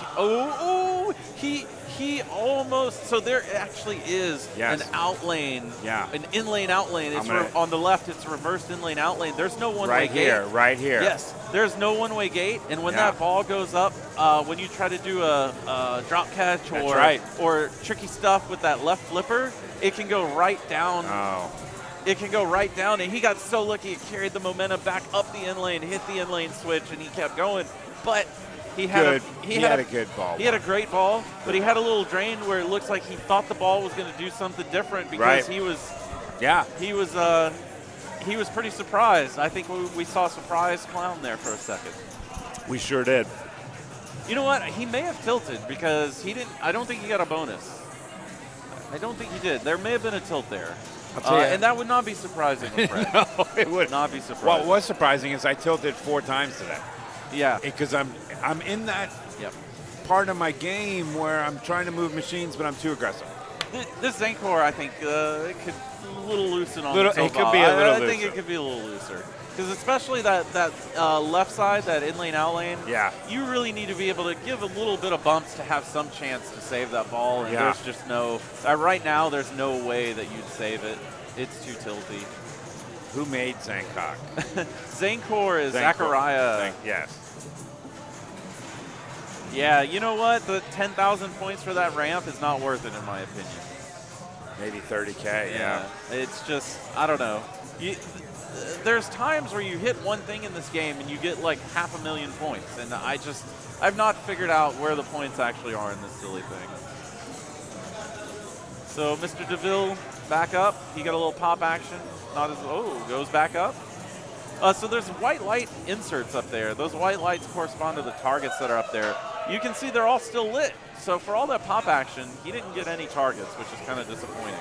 he almost. So there actually is an out lane, an in lane out lane. It's on the left. It's a reversed in lane out lane. There's no one way gate. Right here. Yes, there's no one way gate, and when that ball goes up, when you try to do a drop catch or tricky stuff with that left flipper, it can go right down. Oh. It can go right down, and he got so lucky it carried the momentum back up the in lane, hit the in lane switch, and he kept going. But he had a good ball. He had a great ball, but he had a little drain where it looks like he thought the ball was going to do something different because he was pretty surprised. I think we saw a surprise clown there for a second. We sure did. You know what? He may have tilted because he didn't. I don't think he got a bonus. I don't think he did. There may have been a tilt there. And that would not be surprising, Fred. No, it would not be surprising. What was surprising is I tilted 4 times today. Yeah. Because I'm in that part of my game where I'm trying to move machines, but I'm too aggressive. This Zankor, I think, it could a little loosen on the tilt It could be a little looser. I think it could be a little looser. Because especially that left side, that in-lane, out-lane, you really need to be able to give a little bit of bumps to have some chance to save that ball. And there's just no right now, there's no way that you'd save it. It's too tilty. Who made Zankor? Zankor is Zachariah. Yes. Yeah, you know what? The 10,000 points for that ramp is not worth it, in my opinion. Maybe 30K, yeah. It's just, I don't know. There's times where you hit one thing in this game and you get like 500,000 points, and I've not figured out where the points actually are in this silly thing. So Mr. DeVille back up. He got a little pop action. Goes back up. So there's white light inserts up there. Those white lights correspond to the targets that are up there. You can see they're all still lit. So for all that pop action, he didn't get any targets, which is kind of disappointing.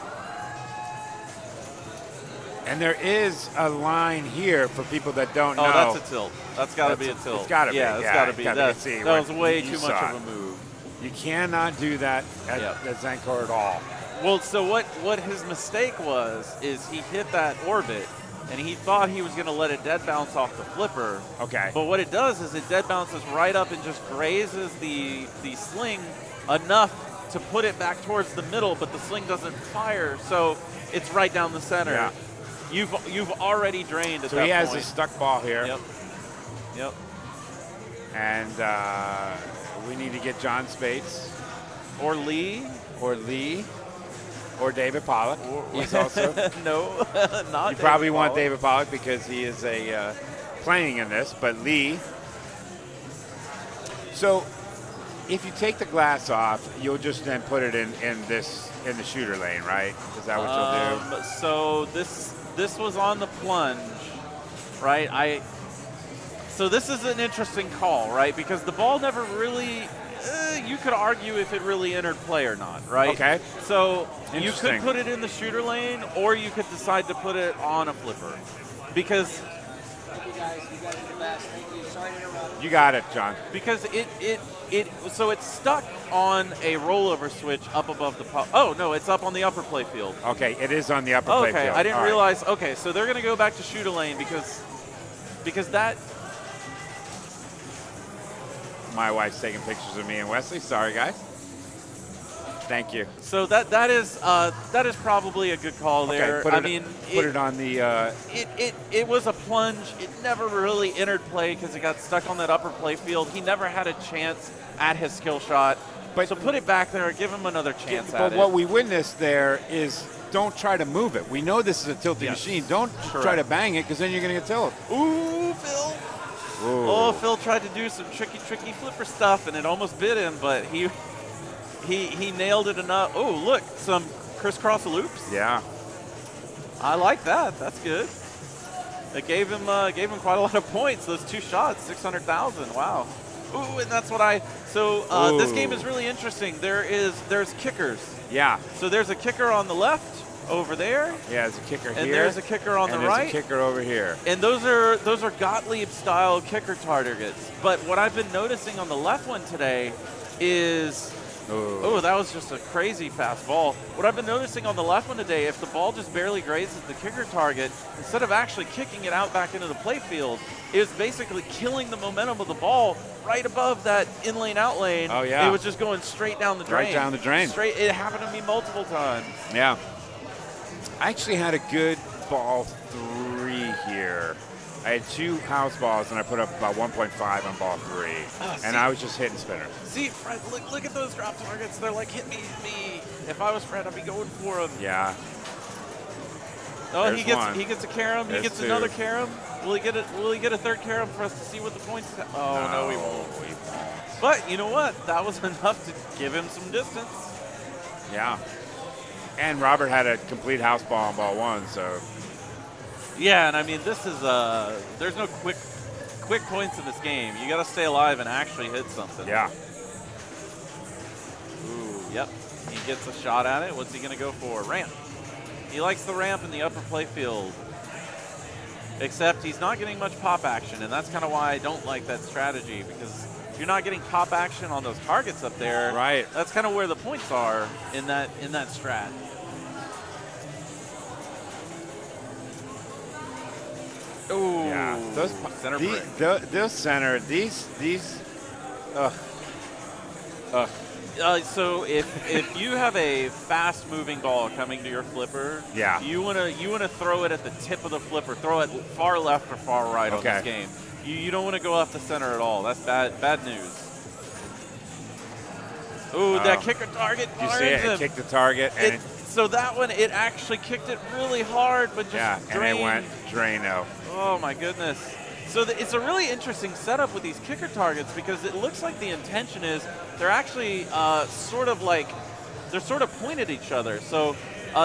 And there is a line here for people that don't know. Oh, that's a tilt. That's got to be a tilt. It's got to be. Yeah, it's got to be. That was way too much of a move. You cannot do that at Zankor at all. Well, so what his mistake was is he hit that orbit, and he thought he was going to let it dead bounce off the flipper. Okay. But what it does is it dead bounces right up and just grazes the sling enough to put it back towards the middle, but the sling doesn't fire, so it's right down the center. Yeah. You've already drained at that point. So he has a stuck ball here. Yep. And we need to get John Spates. Or Lee. Or David Pollock. He's also. No, not You probably want David Pollock because he is playing in this, but Lee. So if you take the glass off, you'll just then put it in the shooter lane, right? Is that what you'll do? So this was on the plunge, right? So this is an interesting call, right? Because the ball never really, you could argue if it really entered play or not, right? Okay. So you could put it in the shooter lane, or you could decide to put it on a flipper. Because Thank you guys are the best. Thank you. Sorry to interrupt. You got it, John. Because so it's stuck on a rollover switch up above the oh no, it's up on the upper play field. Okay, it is on the upper play field. Okay, I didn't All realize. Right. Okay, so they're going to go back to shooter lane because that. My wife's taking pictures of me and Wesley. Sorry, guys. Thank you. So that is probably a good call there. Put it on the. It was a plunge. It never really entered play because it got stuck on that upper play field. He never had a chance at his skill shot. So put it back there. Give him another chance at it. But what we witnessed there is don't try to move it. We know this is a tilting machine. Don't try to bang it because then you're going to get tilted. Ooh, Phil. Ooh. Oh, Phil tried to do some tricky flipper stuff, and it almost bit him, but he nailed it enough. Oh, look, some crisscross loops. Yeah. I like that. That's good. It gave him quite a lot of points. Those 2 shots, 600,000. Wow. Ooh, and that's what So this game is really interesting. There's kickers. Yeah. So there's a kicker on the left over there. Yeah, there's a kicker here. And there's a kicker on the right. And there's a kicker over here. And those are Gottlieb-style kicker targets. But what I've been noticing on the left one today is, that was just a crazy fast ball. What I've been noticing on the left one today, if the ball just barely grazes the kicker target, instead of actually kicking it out back into the playfield, it was basically killing the momentum of the ball right above that in-lane, out-lane. Oh, yeah. It was just going straight down the drain. Right down the drain. Straight. It happened to me multiple times. Yeah. I actually had a good ball 3 here. I had 2 house balls, and I put up about 1.5 on ball 3. And I was just hitting spinners. See, Fred, look at those drop targets. They're like, hit me. If I was Fred, I'd be going for them. Yeah. Oh, There's he gets a carom. He gets 2. Another carom. Will he get a 3rd carom for us to see what the points? Oh, no, he won't. But you know what? That was enough to give him some distance. Yeah. And Robert had a complete house ball on ball 1, so. Yeah, and I mean, this is there's no quick points in this game. You got to stay alive and actually hit something. Yeah. Ooh, yep. He gets a shot at it. What's he going to go for? Ramp. He likes the ramp in the upper playfield. Except he's not getting much pop action, and that's kind of why I don't like that strategy, because if you're not getting pop action on those targets up there, right, that's kind of where the points are in that strat. Ooh, yeah. Those center so if you have a fast-moving ball coming to your flipper, yeah, you wanna throw it at the tip of the flipper. Throw it far left or far right on this game. You don't want to go off the center at all. That's bad news. Ooh, that kicker target. You see it? It kicked the target, and so that one, it actually kicked it really hard, but just drained. And it went Drano. Oh my goodness. So it's a really interesting setup with these kicker targets, because it looks like the intention is they're actually sort of pointed at each other. So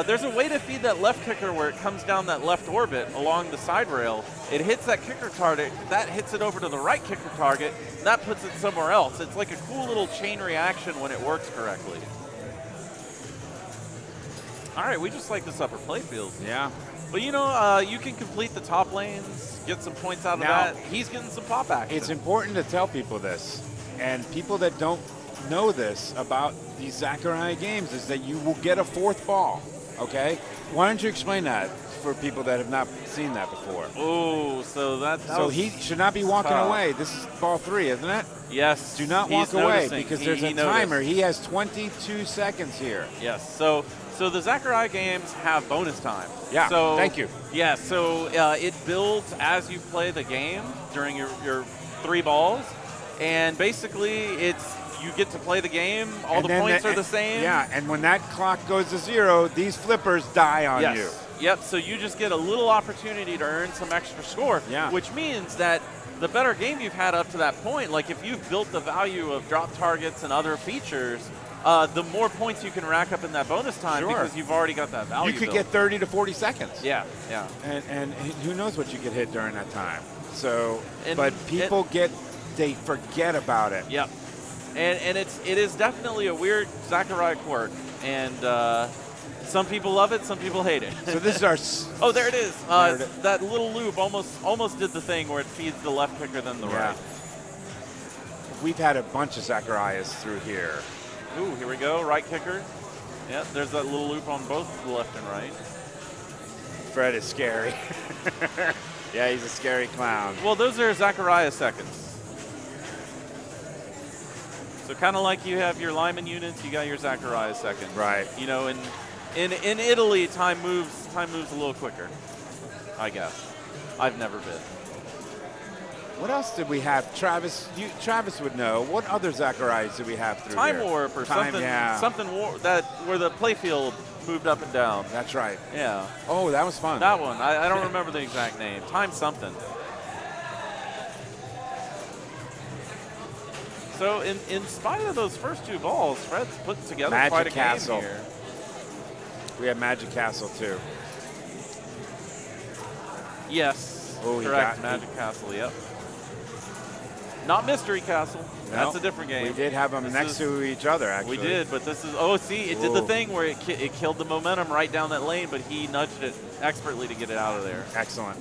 there's a way to feed that left kicker where it comes down that left orbit along the side rail. It hits that kicker target, that hits it over to the right kicker target, and that puts it somewhere else. It's like a cool little chain reaction when it works correctly. All right, we just like this upper playfield. Yeah. But you can complete the top lanes, get some points out of that. He's getting some pop action. It's important to tell people this, and people that don't know this about these Zankor games, is that you will get a 4th ball, okay? Why don't you explain that for people that have not seen that before? Oh, so he should not be walking away. This is ball 3, isn't it? Yes. Do not walk away, noticing. because there's a timer. He has 22 seconds here. Yes. So the Zankor games have bonus time. Yeah, so, thank you. Yeah, so it builds as you play the game during your 3 balls. And basically, you get to play the game. All the points are the same. Yeah, and when that clock goes to 0, these flippers die on you. Yep, so you just get a little opportunity to earn some extra score, which means that the better game you've had up to that point, like if you've built the value of drop targets and other features, the more points you can rack up in that bonus time, because you've already got that value. You could get 30 to 40 seconds. Yeah. And who knows what you could hit during that time. So, but people they forget about it. Yep. And it is definitely a weird Zankor quirk, and some people love it, some people hate it. So this is our. Oh, there it is. That little loop almost did the thing where it feeds the left kicker then the right. We've had a bunch of Zankor through here. Ooh, here we go, right kicker. Yeah, there's that little loop on both the left and right. Fred is scary. Yeah, he's a scary clown. Well, those are Zankor seconds. So kind of like you have your Lyman units, you got your Zankor second. Right. In Italy, time moves a little quicker, I guess. I've never been. What else did we have? Travis would know. What other Zankor did we have through Time here? Warp or something. Yeah. Something where the playfield moved up and down. That's right. Yeah. Oh, that was fun. That one. I don't remember the exact name. Time something. So in spite of those first 2 balls, Fred's put together quite a game here. We have Magic Castle too. Yes. Oh, he Correct, got Magic Castle, yep. Not Mystery Castle. That's No, a different game. We did have them This next is- to each other, actually. We did, but this is, oh, see, it did the Whoa. thing where it killed the momentum right down that lane, but he nudged it expertly to get it out of there. Excellent.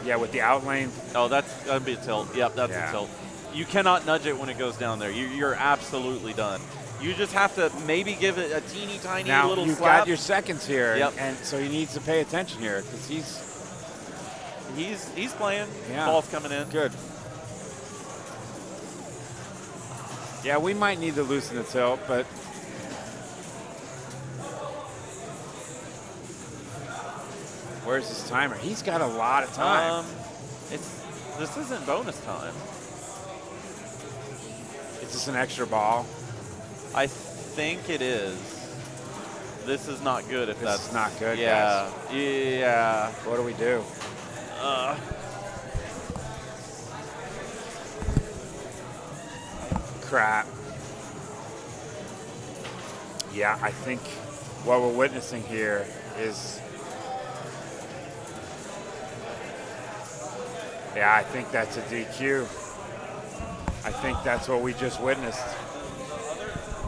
Yeah, with the out lane. Oh, that'd be a tilt. Yep, that's Yeah. a tilt. You cannot nudge it when it goes down there. You're absolutely done. You just have to maybe give it a teeny tiny Now, little you've slap. got your seconds here, Yep. and so he needs to pay attention here because He's playing. Yeah. Ball's coming in. good. Yeah, we might need to loosen the tilt, but where's his timer? He's got a lot of time. This isn't bonus time. Is this an extra ball? I think it is. This is not good if This that's is not good, Yeah. Yeah. What do we do? Crap. Yeah, I think what we're witnessing here is. Yeah, I think that's a DQ. I think that's what we just witnessed.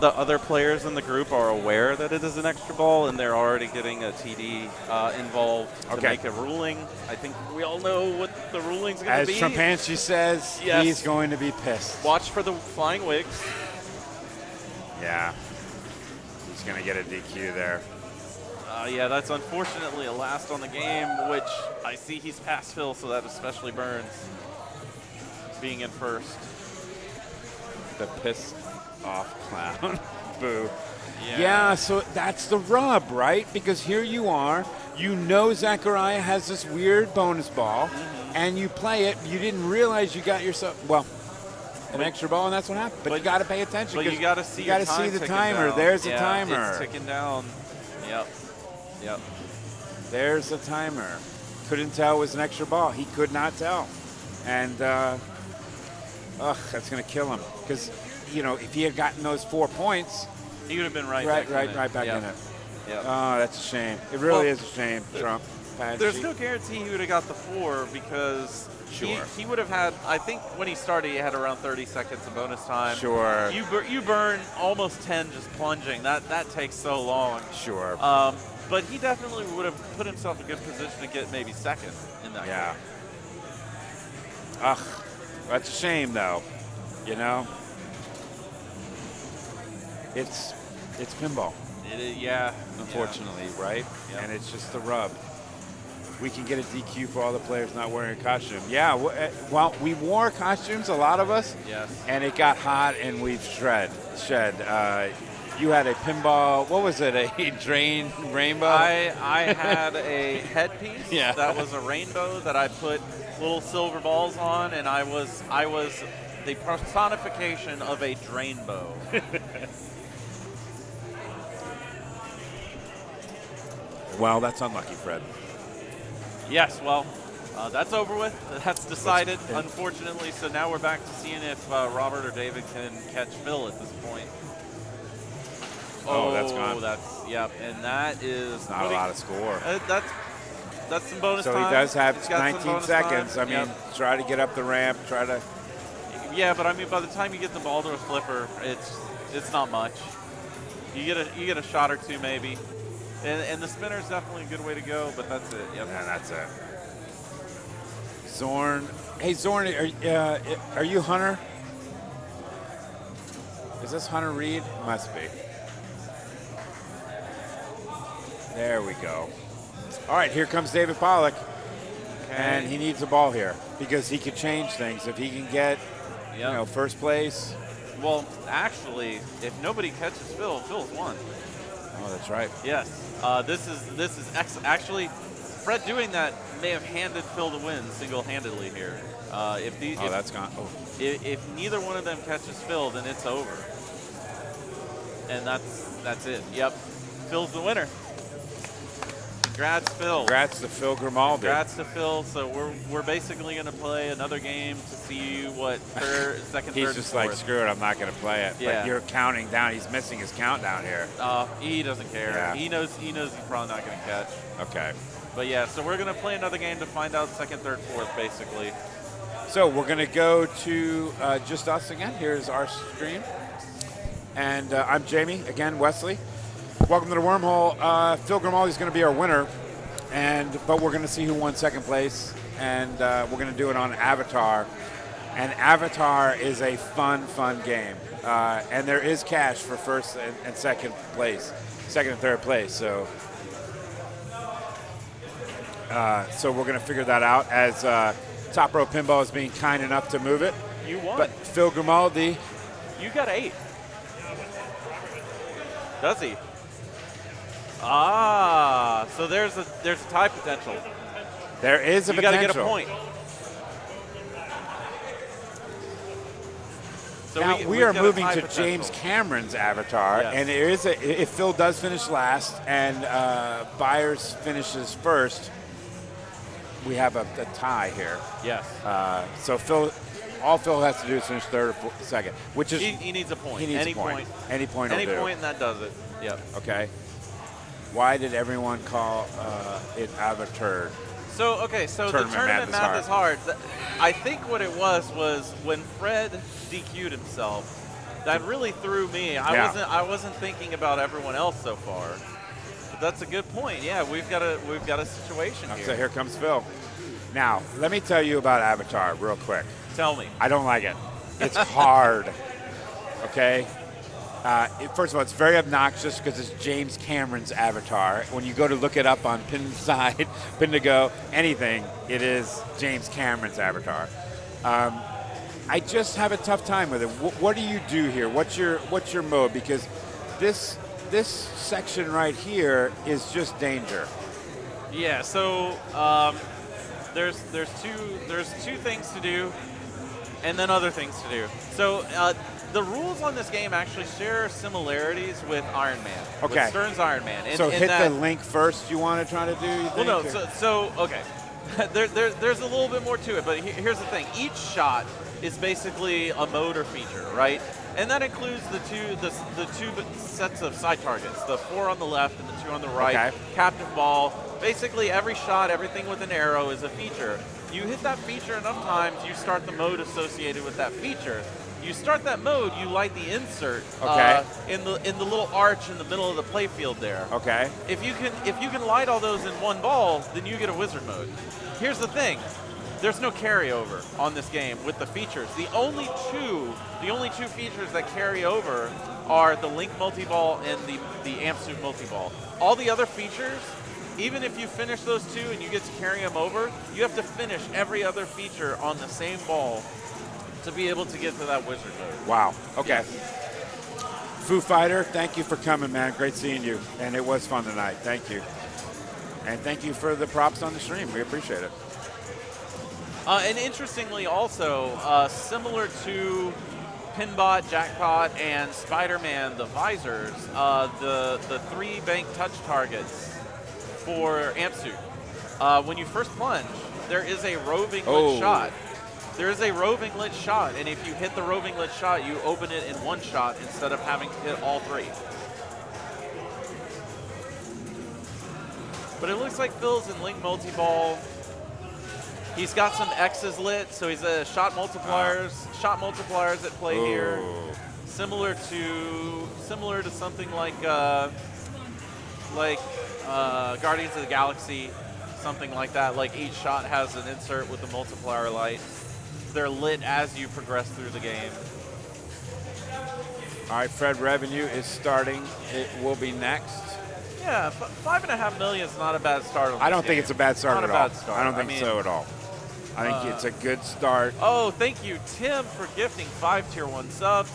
The other players in the group are aware that it is an extra ball, and they're already getting a TD involved to Okay. make a ruling. I think we all know what the ruling's going to As be. Trampanchi says, Yes. he's going to be pissed. Watch for the flying wigs. Yeah. He's going to get a DQ there. Yeah, that's unfortunately a last on the game, which I see he's past Phil, so that especially burns. Being in first. The pissed off clown. Boo. Yeah. Yeah, so that's the rub, right? Because here you are, you know Zachariah has this weird bonus ball, and you play it. You didn't realize you got yourself, well, an extra ball, and that's what happened. But you got to pay attention. But you 'cause got to see you gotta your time see the ticking timer. down. There's the Yeah, timer. It's ticking down. Yep. Yep. There's the timer. Couldn't tell it was an extra ball. He could not tell. And, that's going to kill him. Because, you know, if he had gotten those 4 points, He would have been right right Yep. back in it. Yep. Oh, that's a shame. It really is a shame, Trump. There's Patsy. no guarantee he would have got the 4 because Sure. he would have had, I think when he started, he had around 30 seconds of bonus time. Sure. You burn almost 10 just plunging. That takes so long. Sure. But he definitely would have put himself in a good position to get maybe second in that Yeah. game. Ugh. That's a shame, though. You know? It's pinball, Yeah. unfortunately, right? Yeah. And it's just the rub. We can get a DQ for all the players not wearing a costume. Yeah, well, we wore costumes, a lot of us. Yes. And it got hot, and we've shed. You had a pinball, what was it, a drain rainbow? I had a headpiece Yeah. that was a rainbow that I put little silver balls on, and I was the personification of a drainbow. Well, that's unlucky, Fred. Yes, well, that's over with. That's decided, Yeah. unfortunately. So now we're back to seeing if Robert or David can catch Phil at this point. Oh, that's gone. Yep, and that is Not a lot of score. That's some bonus So time. he does have He's got some 19 bonus seconds. time. I mean, Yep. try to get up the ramp, try to. Yeah, but I mean, by the time you get the ball to a flipper, it's not much. You get a shot or two maybe, and the spinner is definitely a good way to go. But that's it. Yep. Yeah, that's it. Zorn. Hey, Zorn, are you Hunter? Is this Hunter Reed? Must be. There we go. All right, here comes David Pollock. And he needs a ball here because he could change things. If he can get, first place. Well, actually, if nobody catches Phil, Phil's won. Oh, that's right. Yes. This is actually, Fred doing that may have handed Phil the win single-handedly here. If that's gone. Oh. If neither one of them catches Phil, then it's over. And that's it. Yep. Phil's the winner. Congrats, Phil. Congrats to Phil Grimaldi. Congrats to Phil. So we're basically going to play another game to see what second, He's third, just and like, fourth. screw it, I'm not going to play it. Yeah. But you're counting down. He's missing his countdown here. He doesn't care. Yeah. He knows he's probably not going to catch. Okay. But yeah, so we're going to play another game to find out second, third, fourth, basically. So we're going to go to just us again. Here's our stream. And I'm Jamie, again, Wesley. Welcome to the Wormhole. Phil Grimaldi is going to be our winner, but we're going to see who won second place, and we're going to do it on Avatar. And Avatar is a fun game, and there is cash for first and second place, second and third place. So we're going to figure that out as Top Row Pinball is being kind enough to move it. You won. But Phil Grimaldi, You got 8. Does he? So there's a tie potential. there is a You got potential. to get a point. So Now we we've are got a moving tie to potential. James Cameron's Avatar, Yes. and there is if Phil does finish last and Byers finishes first, we have a tie here. Yes. So all Phil has to do is finish third or second, which is He needs a point. he needs Any a point. point. Any point Any will do. point, and that does it. Yep. Okay. Why did everyone call it Avatar? So the Tournament tournament math math is is hard. I think what it was when Fred DQ'd himself, that really threw me. I wasn't thinking about everyone else so far. But that's a good point. Yeah, we've got a situation here. So here comes Phil. Now, let me tell you about Avatar real quick. Tell me. I don't like it. It's hard. Okay? First of all, it's very obnoxious because it's James Cameron's Avatar. When you go to look it up on Pinside, Pindigo, anything, it is James Cameron's Avatar. I just have a tough time with it. What do you do here? What's your mode? Because this section right here is just danger. Yeah. So there's two things to do, and then other things to do. So the rules on this game actually share similarities with Iron Man. Okay. With Stern's Iron Man. So hit that, the link first you want to try to do, you think? Well, no. or- So okay. There's a little bit more to it, but here's the thing. Each shot is basically a mode or feature, right? And that includes the two sets of side targets, the 4 on the left and the 2 on the right. Okay. Captive ball. Basically, every shot, everything with an arrow is a feature. You hit that feature enough times, you start the mode associated with that feature. You start that mode, you light the insert Okay. in the little arch in the middle of the playfield there. Okay. If you can light all those in one ball, then you get a wizard mode. Here's the thing. There's no carryover on this game with the features. The only two features that carry over are the Link multi-ball and the Amp Suit multi-ball. All the other features, even if you finish those two and you get to carry them over, you have to finish every other feature on the same ball to be able to get to that wizard mode. Wow. Okay. Yes. Foo Fighter, thank you for coming, man. Great seeing you. And it was fun tonight. Thank you. And thank you for the props on the stream. We appreciate it. And interestingly also, similar to Pinbot, Jackpot, and Spider-Man, the visors, the 3 bank touch targets for Amp Suit. When you first plunge, there is a roving lit shot. There is a roving lit shot, and if you hit the roving lit shot, you open it in one shot instead of having to hit all 3. But it looks like Phil's in Link multi-ball. He's got some X's lit, so he's a shot multipliers at play here. Similar to something like Guardians of the Galaxy, something like that. Like each shot has an insert with a multiplier light. They're lit as you progress through the game. All right, Fred Revenue is starting. It will be next. Yeah, $5.5 million is not a bad start. On I don't this think game. it's a bad start Not at a all. bad start. I don't think so at all. I think it's a good start. Oh, thank you, Tim, for gifting 5 Tier 1 subs.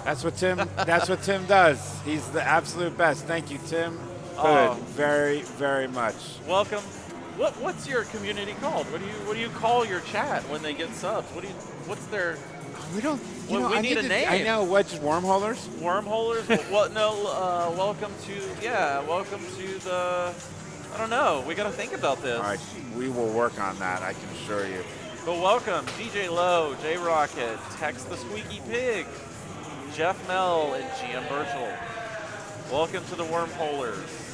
That's what Tim does. He's the absolute best. Thank you, Tim. Good. Very, very much. Welcome. What's your community called? What do you call your chat when they get subs? What's their? We don't. You Well, know, we I need a name. I know. What? Just wormholers? Wormholers? Well, no. Welcome to the I don't know. We got to think about this. All right, we will work on that, I can assure you. But welcome, DJ Lowe, J Rocket, Tex the Squeaky Pig, Jeff Mell, and GM Burchell. Welcome to the Wormholers.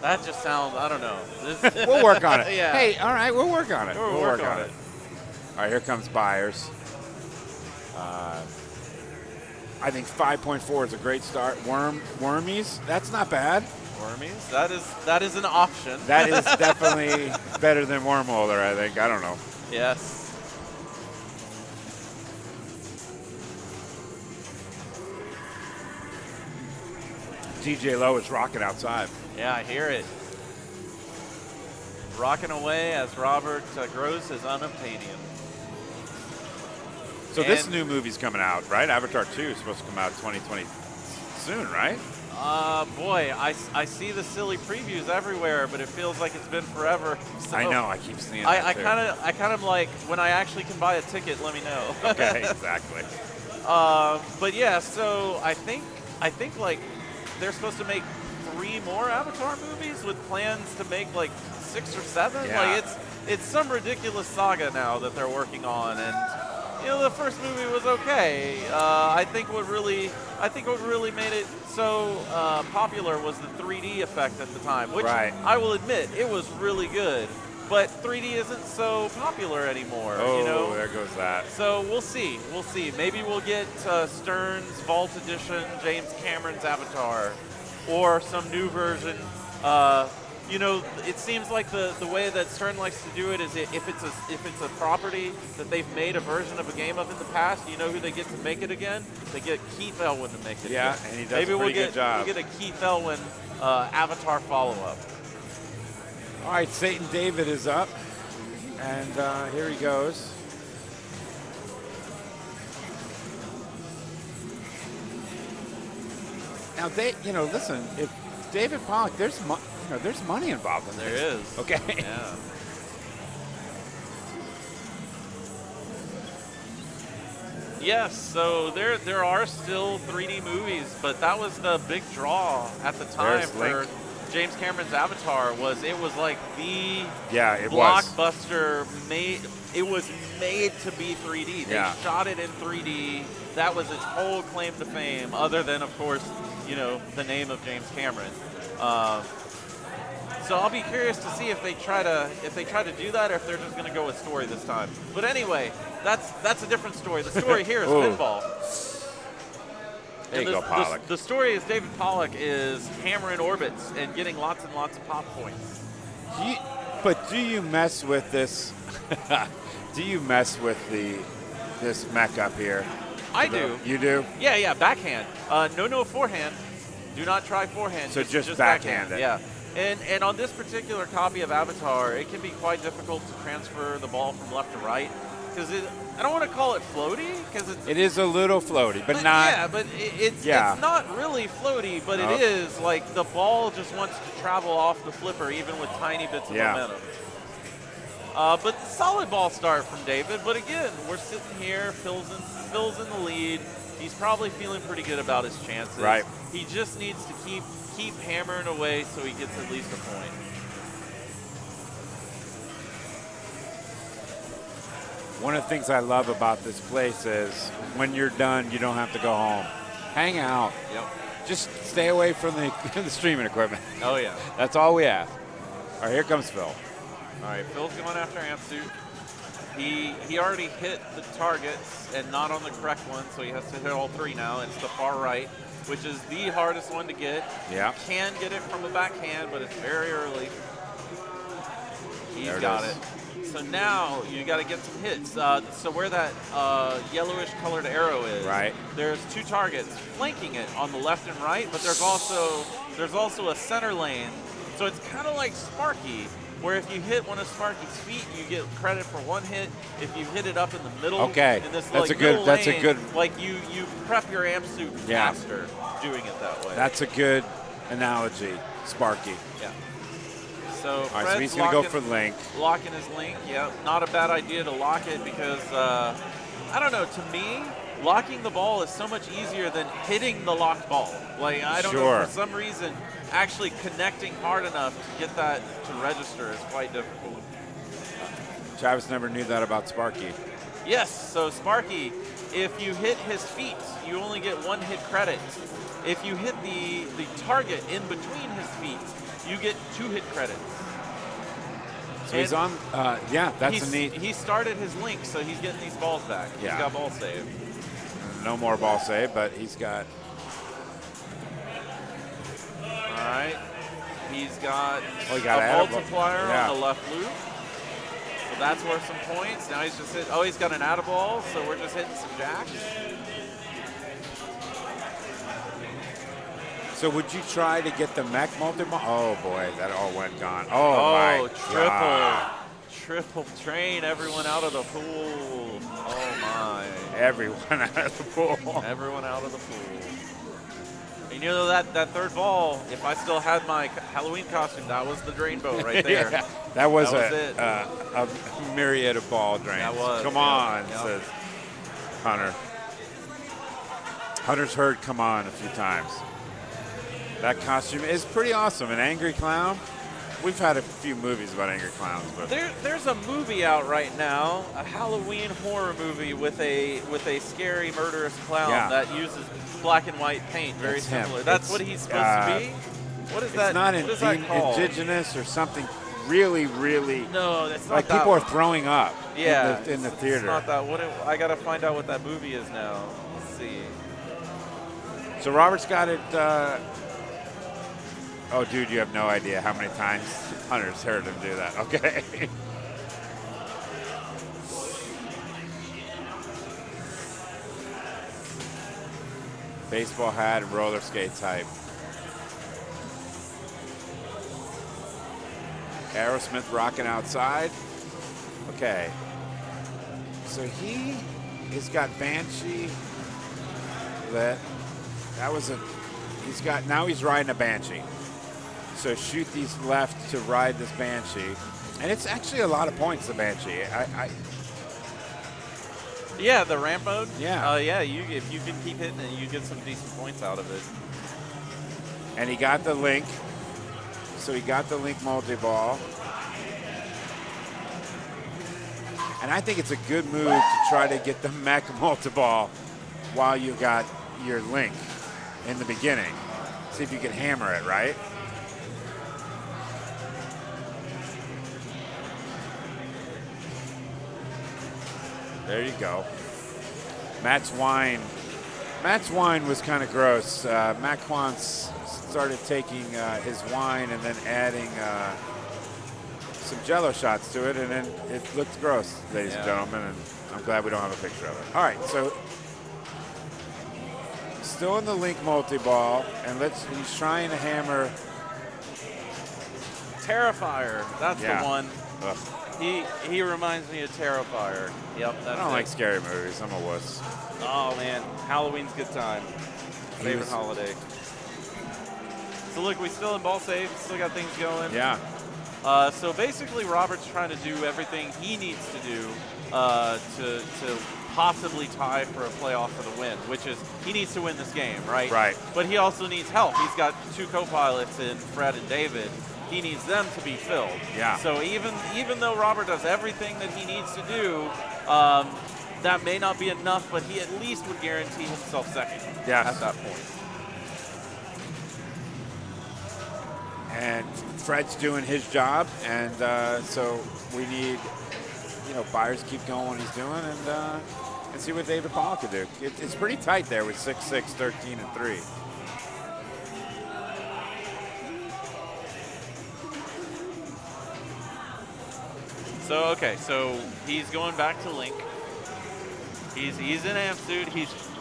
That just sounds, I don't know. We'll work on it. Yeah. Hey, all right, we'll work on it. We'll work on it. All right, here comes Byers. I think 5.4 is a great start. Wormies, that's not bad. Wormies, that is an option. That is definitely better than Wormhole, I think. I don't know. Yes. DJ Lowe is rocking outside. Yeah, I hear it. Rocking away as Robert grows his unobtainium. So this new movie's coming out, right? Avatar 2 is supposed to come out 2020 soon, right? Boy, I see the silly previews everywhere, but it feels like it's been forever. So I know, I keep seeing that I too. kind of like, when I actually can buy a ticket, let me know. Okay, exactly. But yeah, so I think like they're supposed to make 3 more Avatar movies with plans to make like 6 or 7. Yeah. Like it's some ridiculous saga now that they're working on, and you know, the first movie was okay. I think what really made it so popular was the 3D effect at the time, which Right. I will admit it was really good. But 3D isn't so popular anymore. Oh, you know? there goes that. So we'll see. We'll see. Maybe we'll get Stern's Vault Edition, James Cameron's Avatar, or some new version. You know, it seems like the way that Stern likes to do it is if it's a property that they've made a version of a game of in the past, you know who they get to make it again? They get Keith Elwin to make it. Yeah, again. and he does Maybe a pretty we'll good job. get a Keith Elwin Avatar follow-up. All right, Satan David is up, and here he goes. Now, listen, if David Pollock, there's money involved in this. There is. Okay. Yeah. Yes, so there are still 3D movies, but that was the big draw at the time There's for Link. James Cameron's Avatar. It was like the It was. blockbuster made. It was made to be 3D. They Yeah. shot it in 3D. That was its whole claim to fame. Other than, of course, the name of James Cameron. So I'll be curious to see if they try to do that, or if they're just going to go with story this time. But anyway, that's a different story. The story here is Ooh. pinball. There you go, Pollock. The story is David Pollock is hammering orbits and getting lots and lots of pop points. But do you mess with this? Do you mess with this mech up here? I do. You do? Yeah, backhand. No forehand. Do not try forehand. So just backhand it. Yeah. And on this particular copy of Avatar, it can be quite difficult to transfer the ball from left to right, because I don't want to call it floaty, because It is a little floaty, but not. Yeah, but it's not really floaty, but Nope. it is like the ball just wants to travel off the flipper, even with tiny bits of momentum. But solid ball start from David. But again, we're sitting here. Phil's in the lead. He's probably feeling pretty good about his chances. Right. He just needs to keep hammering away so he gets at least a point. One of the things I love about this place is when you're done, you don't have to go home. Hang out. Yep. Just stay away from the streaming equipment. Oh yeah. That's all we ask. All right, here comes Phil. All right, Phil's going after Amsuit. He already hit the targets and not on the correct one, so he has to hit all 3 now. It's the far right, which is the hardest one to get. Yeah. Can get it from a backhand, but it's very early. He's There it got is. it. So now you got to get some hits. So where that yellowish colored arrow is, Right. there's 2 targets flanking it on the left and right, but there's also a center lane. So it's kind of like Sparky, where if you hit one of Sparky's feet, you get credit for 1 hit. If you hit it up in the middle, Okay. in this That's like a good- middle that's a lane, good- like you prep your amp suit Yeah. faster doing it that way. That's a good analogy, Sparky. Yeah. So All right, so Fred's he's going to go locking- for Link. Locking his link, yeah. Not a bad idea to lock it because, I don't know, to me, locking the ball is so much easier than hitting the locked ball. Like, I don't know, Sure. for some reason, actually connecting hard enough to get that to register is quite difficult. Travis never knew that about Sparky. Yes, so Sparky, if you hit his feet, you only get 1 hit credit. If you hit the target in between his feet, you get 2 hit credits. So he's on, yeah, that's a neat. He started his link, so he's getting these balls back. Yeah. He's got ball save. No more ball save, but he's got. All right. He's got He got a a multiplier yeah. on the left loop. So that's worth some points. Now he's just hit. Oh, he's got an add-a-ball, so we're just hitting some jacks. So would you try to get the mech multi-ball? Oh boy, that all went gone. Oh my God. Triple train everyone out of the pool. Oh my. Everyone out of the pool. Everyone out of the pool. And you know that third ball, if I still had my Halloween costume, that was the drain boat right there. Yeah, that was it. A myriad of ball drains. That was. Come Yep, on, yep. says Hunter. Hunter's heard come on a few times. That costume is pretty awesome. An angry clown. We've had a few movies about angry clowns, but There's a movie out right now, a Halloween horror movie with a scary, murderous clown Yeah. that uses black and white paint, very That's him. similar. That's It's, what he's supposed to be? What is it's that? not what is that called? indigenous or something really, really. No, that's not Like that people are one. throwing up Yeah, in the it's theater. not that. I got to find out what that movie is now. Let's see. So Robert's got it. Oh, dude, you have no idea how many times Hunter's heard him do that. Okay. Baseball hat and roller skate type. Aerosmith rocking outside. Okay. So he has got Banshee lit. That was a. Now he's riding a Banshee. So shoot these left to ride this Banshee. And it's actually a lot of points, the Banshee. Yeah, the ramp mode. Yeah. Yeah. If you can keep hitting it, you get some decent points out of it. And he got the link. So he got the link multi-ball. And I think it's a good move to try to get the mech multi-ball while you got your link in the beginning. See if you can hammer it, right? There you go. Matt's wine was kind of gross. Matt Quantz started taking his wine and then adding some Jello shots to it, and then it looked gross, ladies and gentlemen, and I'm glad we don't have a picture of it. All right, so still in the link multi-ball, and he's trying to hammer. Terrifier, that's Yeah. the one. Ugh. He reminds me of Terrifier. Yep, that's I don't it. like scary movies. I'm a wuss. Oh man, Halloween's a good time. Favorite holiday. So look, we still in ball save, still got things going. Yeah. So basically, Robert's trying to do everything he needs to do to possibly tie for a playoff for the win, which is he needs to win this game, right? Right. But he also needs help. He's got 2 co-pilots in Fred and David. He needs them to be filled. Yeah. So even though Robert does everything that he needs to do, that may not be enough, but he at least would guarantee himself second Yes. at that point. And Fred's doing his job, and so we need, Byers keep going what he's doing, and see what David Paul can do. It's pretty tight there with 6-6, 13, and 3. So okay, so he's going back to Link. He's in amp suit.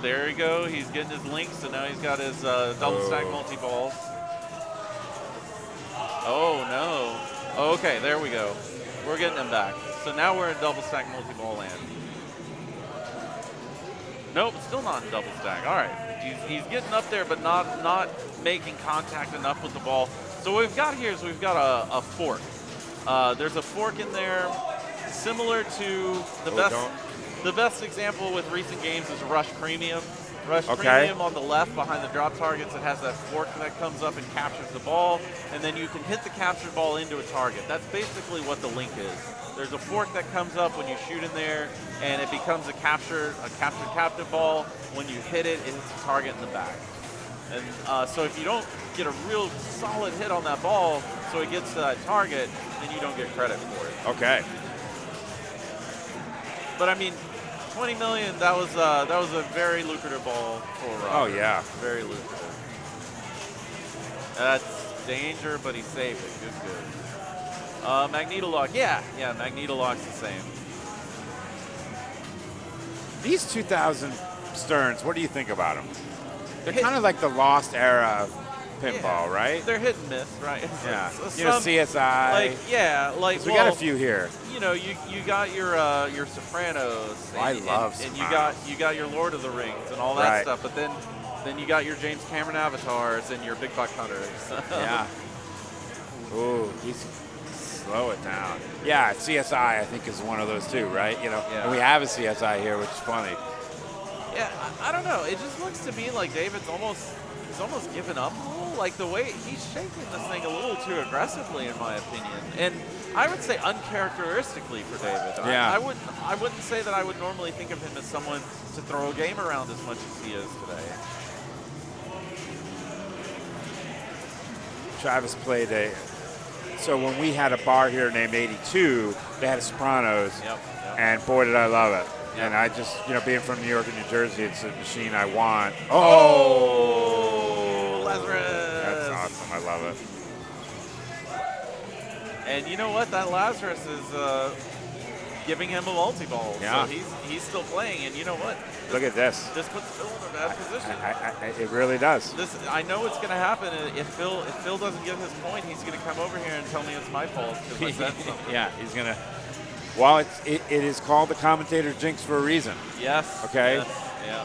There you go. He's getting his Link. So now he's got his double stack multi balls. Oh no. Okay, there we go. We're getting him back. So now we're in double stack multi ball land. Nope, still not in double stack. All right, he's getting up there, but not making contact enough with the ball. So what we've got here is we've got a fork. There's a fork in there, similar to the best. The best example with recent games is Rush Premium. Rush Okay. Premium on the left behind the drop targets, it has that fork that comes up and captures the ball, and then you can hit the captured ball into a target. That's basically what the link is. There's a fork that comes up when you shoot in there, and it becomes a captured captive ball. When you hit it, it hits a target in the back. And so if you don't get a real solid hit on that ball, so it gets to that target, then you don't get credit for it. Okay. But I mean, 20 million, that was a very lucrative ball for Oh, yeah. Very lucrative. That's danger, but he saved it. Good. Magneto-Lock, yeah, Magneto-Lock's the same. These 2000 Sterns, what do you think about them? They're Hit- kind of like the lost era of pinball, right? They're hit and miss, right? Yeah. So You know, some- CSI. Like, yeah, like 'Cause we got a few here. You know, you got your Sopranos. I love and Sopranos. you got your Lord of the Rings and all that Right. stuff. But then you got your James Cameron avatars and your Big Buck Hunters. Yeah. Ooh, he's slow it down. Yeah, CSI I think is one of those too, right? You know, Yeah. and we have a CSI here, which is funny. Yeah, I don't know. It just looks to me like David's almost given up a little. Like the way he's shaking this thing a little too aggressively, in my opinion. And I would say uncharacteristically for David. Yeah. I wouldn't say that I would normally think of him as someone to throw a game around as much as he is today. Travis played so when we had a bar here named 82, they had a Sopranos, Yep. and boy did I love it. Yep. And I just, being from New York and New Jersey, it's a machine I want. Oh, Lazarus! That's awesome. I love it. And you know what? That Lazarus is giving him a multi-ball. Yeah. So he's still playing, and you know what? Look at this. This puts Phil in a bad position. It really does. I know it's going to happen. If Phil doesn't get his point, he's going to come over here and tell me it's my fault because I said something. Yeah, he's gonna. Well, it is called the commentator jinx for a reason. Yes. Okay. Yes, yeah.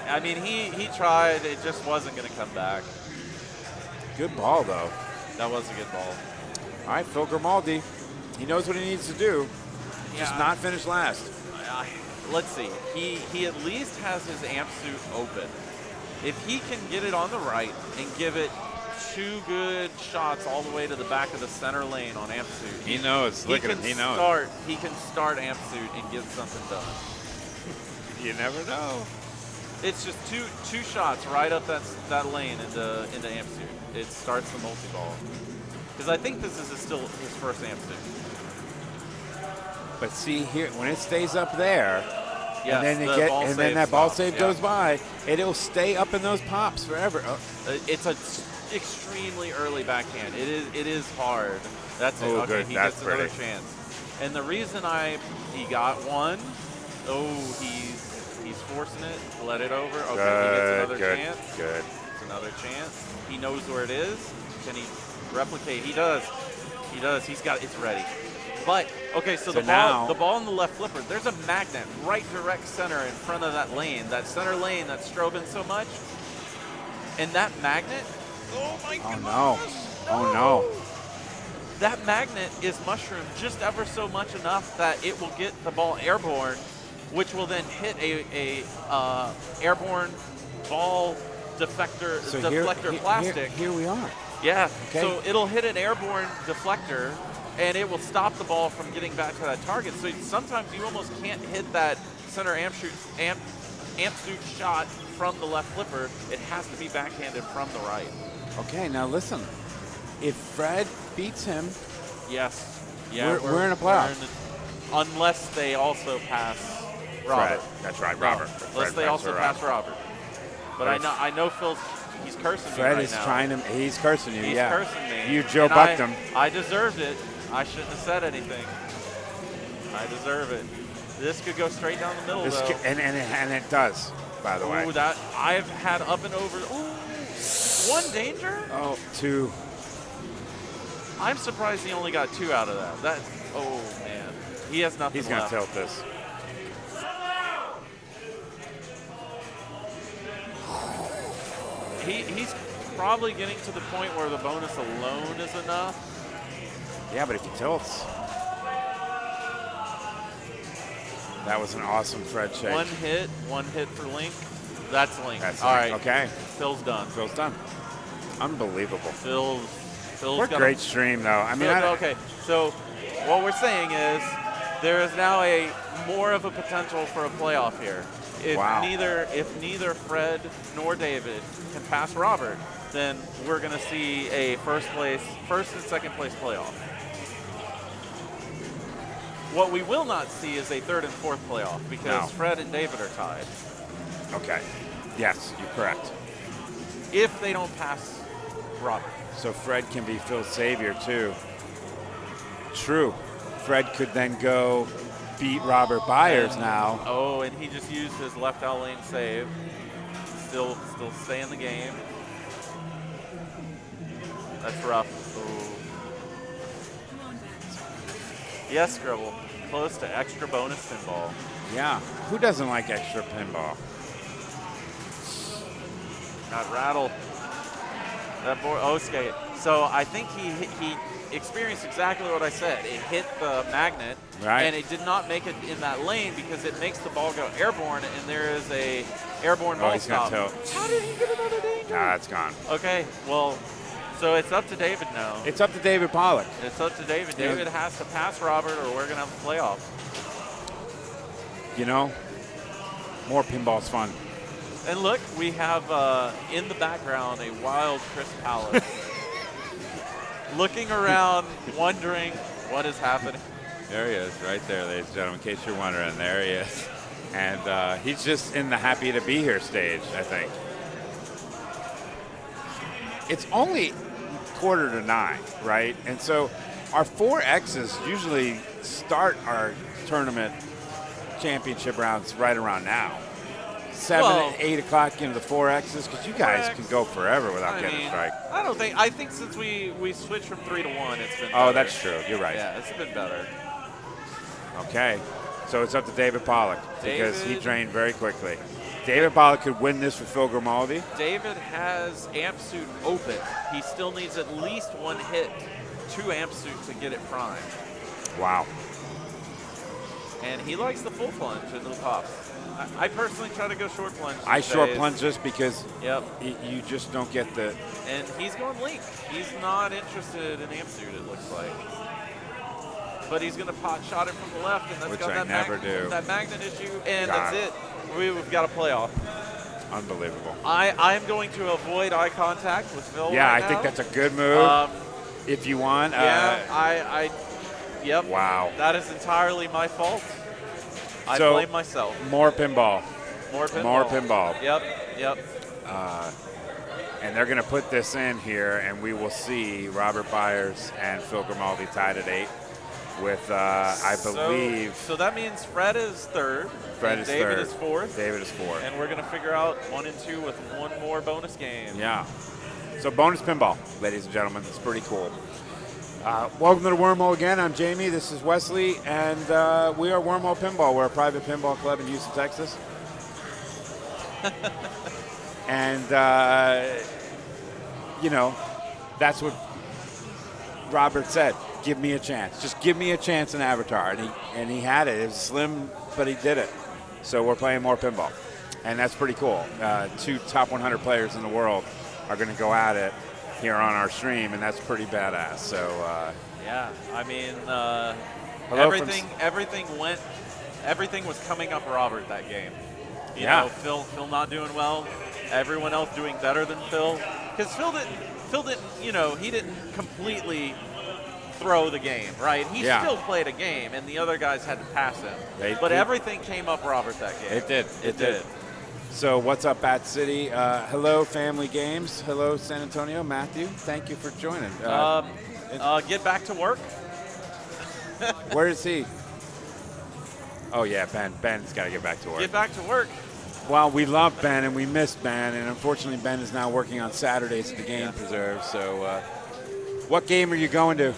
I mean, he tried. It just wasn't going to come back. Good ball though. That was a good ball. All right, Phil Grimaldi. He knows what he needs to do. Just Yeah. not finish last. Let's see. He at least has his amp suit open. If he can get it on the right and give it 2 good shots all the way to the back of the center lane on amp suit, He knows. Look at him. He knows. He can start amp suit and get something done. You never know. It's just two shots right up that lane into amp suit. It starts the multi-ball. Because I think this is still his first amp suit. But see here, when it stays up there, Yes, and then that ball save goes by, it'll stay up in those pops forever. Oh. It's an extremely early backhand. It is hard. That's it. Oh, Okay, good. he That's gets another pretty. chance. And the reason he got one, he's forcing it. Let it over. Okay, he gets another chance. Good. It's another chance. He knows where it is. Can he replicate? He does. He does. He's got it's ready. But okay, so the ball in the left flipper. There's a magnet right direct center in front of that lane. That center lane that's strobing so much. And that magnet. Oh my goodness. Oh no. That magnet is mushroomed just ever so much enough that it will get the ball airborne, which will then hit a airborne ball deflector plastic. Here we are. Yeah. Okay. So it'll hit an airborne deflector, and it will stop the ball from getting back to that target. So sometimes you almost can't hit that center amp suit shot from the left flipper. It has to be backhanded from the right. Okay, now listen. If Fred beats him, Yes. Yeah. we're in a playoff. Unless they also pass Robert. Fred. That's right, No, Robert. unless they also pass Robert. But I know he's cursing me Fred right is now. he's cursing you, He's yeah. cursing me. You Joe And bucked him. I deserved it. I shouldn't have said anything. I deserve it. This could go straight down the middle, though. And it does, by the way. Ooh, that I've had up and over. Ooh, 1 danger? Oh, 2. I'm surprised he only got 2 out of that. Oh man, he has nothing He's going to left. tilt this. He's probably getting to the point where the bonus alone is enough. Yeah, but if he tilts. That was an awesome Fred shake. One hit for Link. That's Link. That's All Link. right. Okay. Phil's done. Phil's done. Unbelievable. Phil's What a got great stream, though. I mean, okay. So what we're saying is there is now a more of a potential for a playoff here. If Wow. neither Fred nor David can pass Robert, then we're going to see a first and second place playoff. What we will not see is a third and fourth playoff because No. Fred and David are tied. Okay. Yes, you're correct. If they don't pass Robert. So Fred can be Phil's savior, too. True. Fred could then go beat Robert Byers now. Oh, and he just used his left out lane save. Still stay in the game. That's rough. Ooh. Yes, Scribble. Close to extra bonus pinball. Yeah. Who doesn't like extra pinball? Got rattled. That board. Okay. So I think he experienced exactly what I said. It hit the magnet, Right. and it did not make it in that lane because it makes the ball go airborne, and there is a airborne ball he's gonna stop. tilt. How did he get another danger? Nah, it's gone. Okay, well, so it's up to David now. It's up to David Pollock. It's up to David. Yeah. David has to pass Robert, or we're gonna have a playoff. You know, more pinball's fun. And look, we have in the background a wild Chris Palace looking around, wondering what is happening. There he is, right there, ladies and gentlemen, in case you're wondering. There he is. And he's just in the happy to be here stage, I think. It's only 8:45, right? And so our 4Xs usually start our tournament championship rounds right around now. 7 Well, and 8 o'clock into the 4Xs, because you guys can go forever without getting a strike. I think since we switched from 3 to 1, it's been Oh, better. that's true. You're right. Yeah, it's been better. Okay, so it's up to David Pollock because he David- drained very quickly. David Pollock could win this with Phil Grimaldi. David has amp suit open. He still needs at least one hit to amp suit to get it primed. Wow. And he likes the full plunge into the pops. I personally try to go short plunge. I these short days. plunge just because Yep. you just don't get the. And he's going Link. He's not interested in amp suit, it looks like. But he's going to pot shot it from the left, and that's Which got I that, never do. that magnet issue, and God. that's it. We've got a playoff. Unbelievable. I'm going to avoid eye contact with Phil. Yeah, right I think now. that's a good move. If you want. Yep. Wow. That is entirely my fault. I So, blame myself. More pinball. More pinball. More pinball. Yep. And they're going to put this in here, and we will see Robert Byers and Phil Grimaldi tied at 8 with, I believe. So that means Fred is third. Fred and is David third. is fourth. David is fourth. And we're going to figure out 1 and 2 with one more bonus game. Yeah. So bonus pinball, ladies and gentlemen. It's pretty cool. Welcome to the Wormhole again. I'm Jamie. This is Wesley. And we are Wormhole Pinball. We're a private pinball club in Houston, Texas. And, you know, that's what Robert said. Give me a chance. Just give me a chance in Avatar. And he had it. It was slim, but he did it. So we're playing more pinball. And that's pretty cool. 2 top 100 players in the world are going to go at it here on our stream, and that's pretty badass. So Yeah. I mean, Hello from everything was coming up Robert that game. You Yeah. know, Phil not doing well. Everyone else doing better than Phil. Because Phil didn't, you know, he didn't completely throw the game, right? He Yeah. still played a game, and the other guys had to pass him. But He- everything came up Robert that game. It did. It did. So what's up, Bat City? Hello, Family Games. Hello, San Antonio. Matthew, thank you for joining. Get back to work. Where is he? Oh, yeah, Ben. Ben's got to get back to work. Get back to work. Well, we love Ben and we miss Ben, and unfortunately Ben is now working on Saturdays at the Game Preserve. So what game are you going to?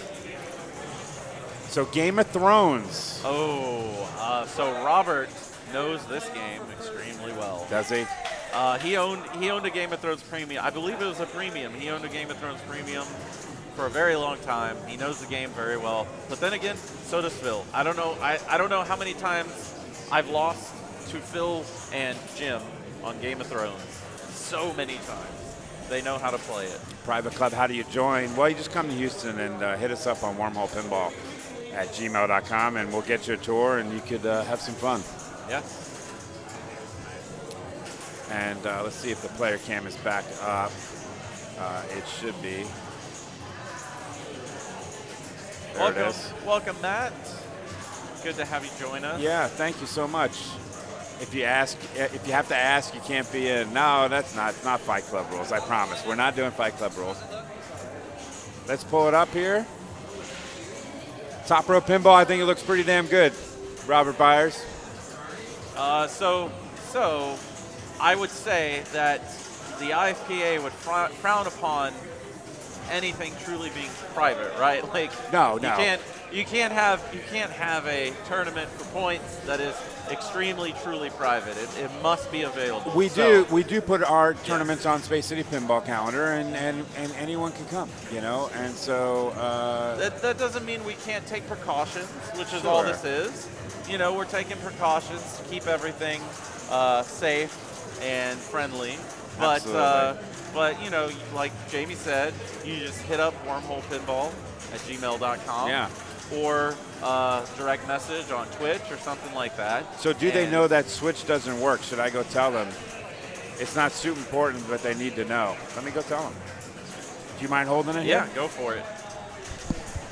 So Game of Thrones. So Robert knows this game extremely well. Does he? He owned a Game of Thrones premium. I believe it was a premium. He owned a Game of Thrones premium for a very long time. He knows the game very well. But then again, so does Phil. I don't know. I don't know how many times I've lost to Phil and Jim on Game of Thrones so many times. They know how to play it. Private club, how do you join? Well, you just come to Houston and hit us up on wormholepinball@gmail.com, and we'll get you a tour, and you could have some fun. Yeah. And let's see if the player cam is back up. It should be. There it is. Welcome, Matt. Good to have you join us. Yeah, thank you so much. If you have to ask, you can't be in. No, that's not. It's not Fight Club rules. I promise. We're not doing Fight Club rules. Let's pull it up here. Top row pinball. I think it looks pretty damn good. Robert Byers. So I would say that the IFPA would frown upon anything truly being private, right? Like No. You can't have a tournament for points that is extremely truly private. It must be available. We do put our tournaments on Space City Pinball calendar, and anyone can come, you know. And so that doesn't mean we can't take precautions, which is Sure. all this is. You know, we're taking precautions to keep everything safe and friendly. But you know, like Jamie said, you just hit up wormholepinball@gmail.com. Yeah. Or direct message on Twitch or something like that. So do they know that Switch doesn't work? Should I go tell them? It's not super important, but they need to know. Let me go tell them. Do you mind holding it Yeah, here? go for it.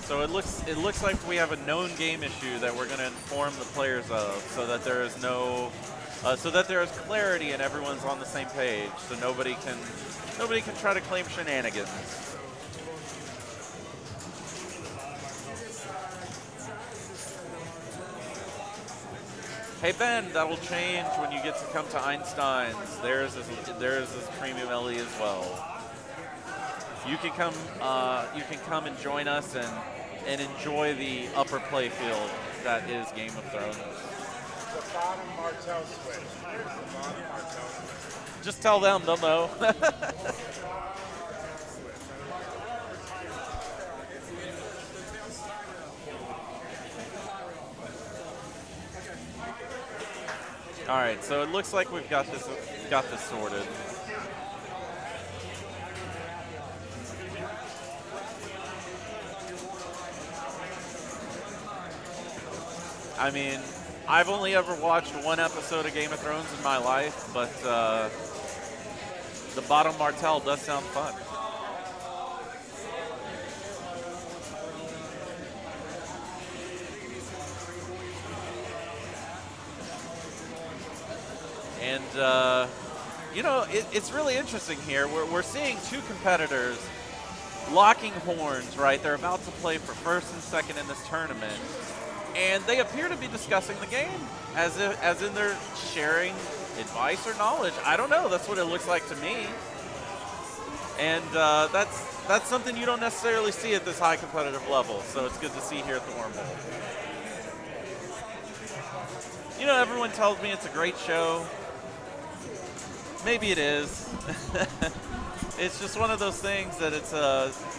So it looks like we have a known game issue that we're going to inform the players of, so that there is there is clarity and everyone's on the same page, so nobody can try to claim shenanigans. Hey Ben, that will change when you get to come to Einstein's. There's this premium LE as well. You can come and join us and enjoy the upper play field that is Game of Thrones. The bottom Martel switch. Here's the bottom Martel switch. Just tell them, they'll know. All right, so it looks like we've got this sorted. I mean, I've only ever watched one episode of Game of Thrones in my life, but the bottom Martel does sound fun. And, you know, it's really interesting here. We're seeing two competitors locking horns, right? They're about to play for first and second in this tournament. And they appear to be discussing the game as in they're sharing advice or knowledge. I don't know. That's what it looks like to me. And that's something you don't necessarily see at this high competitive level. So it's good to see here at the Wormhole. You know, everyone tells me it's a great show. Maybe it is. It's just one of those things that it's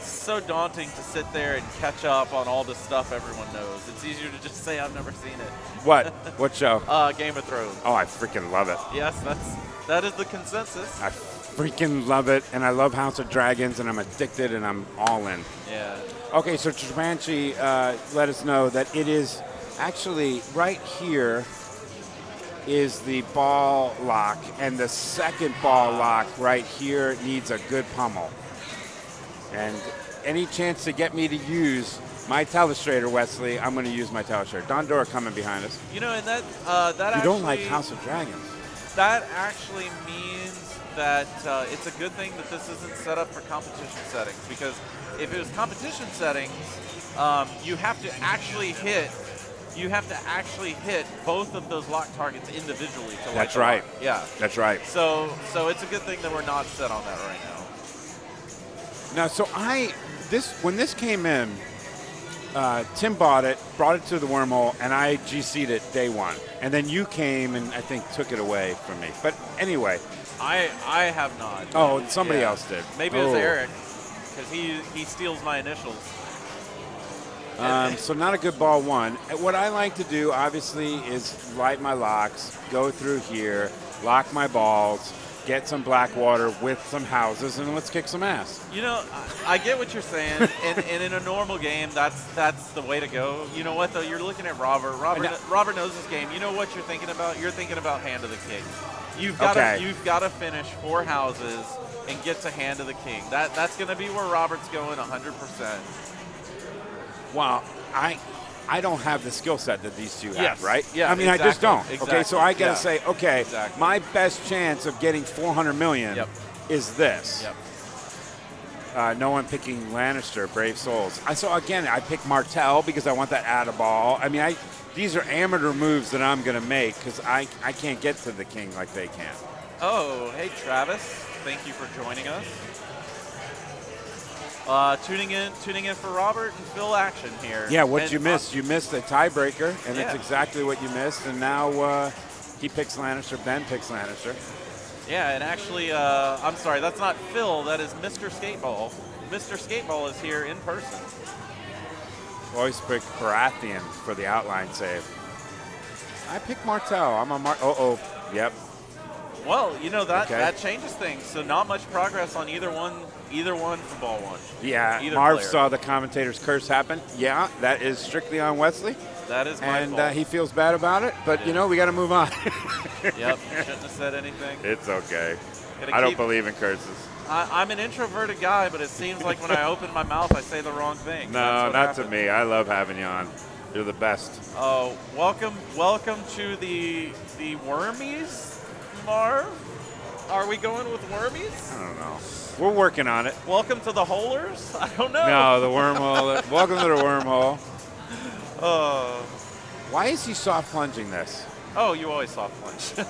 so daunting to sit there and catch up on all the stuff everyone knows. It's easier to just say I've never seen it. What? What show? Game of Thrones. Oh, I freaking love it. Yes, that is the consensus. I freaking love it, and I love House of Dragons, and I'm addicted, and I'm all in. Yeah. Okay, so Trapanchi let us know that it is actually right here is the ball lock, and the second ball lock right here needs a good pummel. And any chance to get me to use my telestrator, Wesley, I'm going to use my telestrator. Don Dora coming behind us. You know, and that You actually, don't like House of Dragons. That actually means that it's a good thing that this isn't set up for competition settings, because if it was competition settings, you have to actually hit both of those lock targets individually to light That's them right. up. Yeah. That's right. So it's a good thing that we're not set on that right now. Now, so when this came in, Tim brought it to the Wormhole, and I GC'd it day one. And then you came and I think took it away from me. But anyway. I have not. Oh, somebody else did. Maybe it was Eric, because he steals my initials. So not a good ball one. What I like to do, obviously, is light my locks, go through here, lock my balls, get some black water with some houses, and let's kick some ass. You know, I get what you're saying, and in a normal game, that's the way to go. You know what, though? You're looking at Robert. Robert knows this game. You know what you're thinking about? You're thinking about hand of the king. You've got to finish 4 houses and get to hand of the king. That's going to be where Robert's going 100%. Well, I don't have the skill set that these two have, Yes. right? Yeah, I mean, I just don't. exactly. Okay, so I got to Yeah. say, okay, Exactly. my best chance of getting 400 million Yep. is this. Yep. No one picking Lannister, Brave Souls. I picked Martell because I want that add a ball. I mean, these are amateur moves that I'm going to make because I can't get to the king like they can. Oh, hey, Travis. Thank you for joining us. Tuning in for Robert and Phil action here. Yeah, what And, you missed? You missed a tiebreaker, and Yeah. it's exactly what you missed. And now he picks Lannister, Ben picks Lannister. Yeah, and actually, I'm sorry, that's not Phil. That is Mr. Skateball. Mr. Skateball is here in person. Always pick Baratheon for the outline save. I picked Martell. I'm a Yep. Well, you know that Okay. that changes things. So not much progress on either one for ball one. Yeah, Either Marv player. saw the commentator's curse happen. Yeah, that is strictly on Wesley. That is my And fault. he feels bad about it, but, It is. we got to move on. Yep, shouldn't have said anything. It's okay. Gotta I don't keep- believe in curses. I'm an introverted guy, but it seems like when I open my mouth, I say the wrong thing. No, That's what not happens. to me. I love having you on. You're the best. Oh, welcome to the Wormies, Marv. Are we going with Wormies? I don't know. We're working on it. Welcome to the Holers? I don't know. No, the wormhole. Welcome to the wormhole. Oh. Why is he soft plunging this? Oh, you always soft plunge.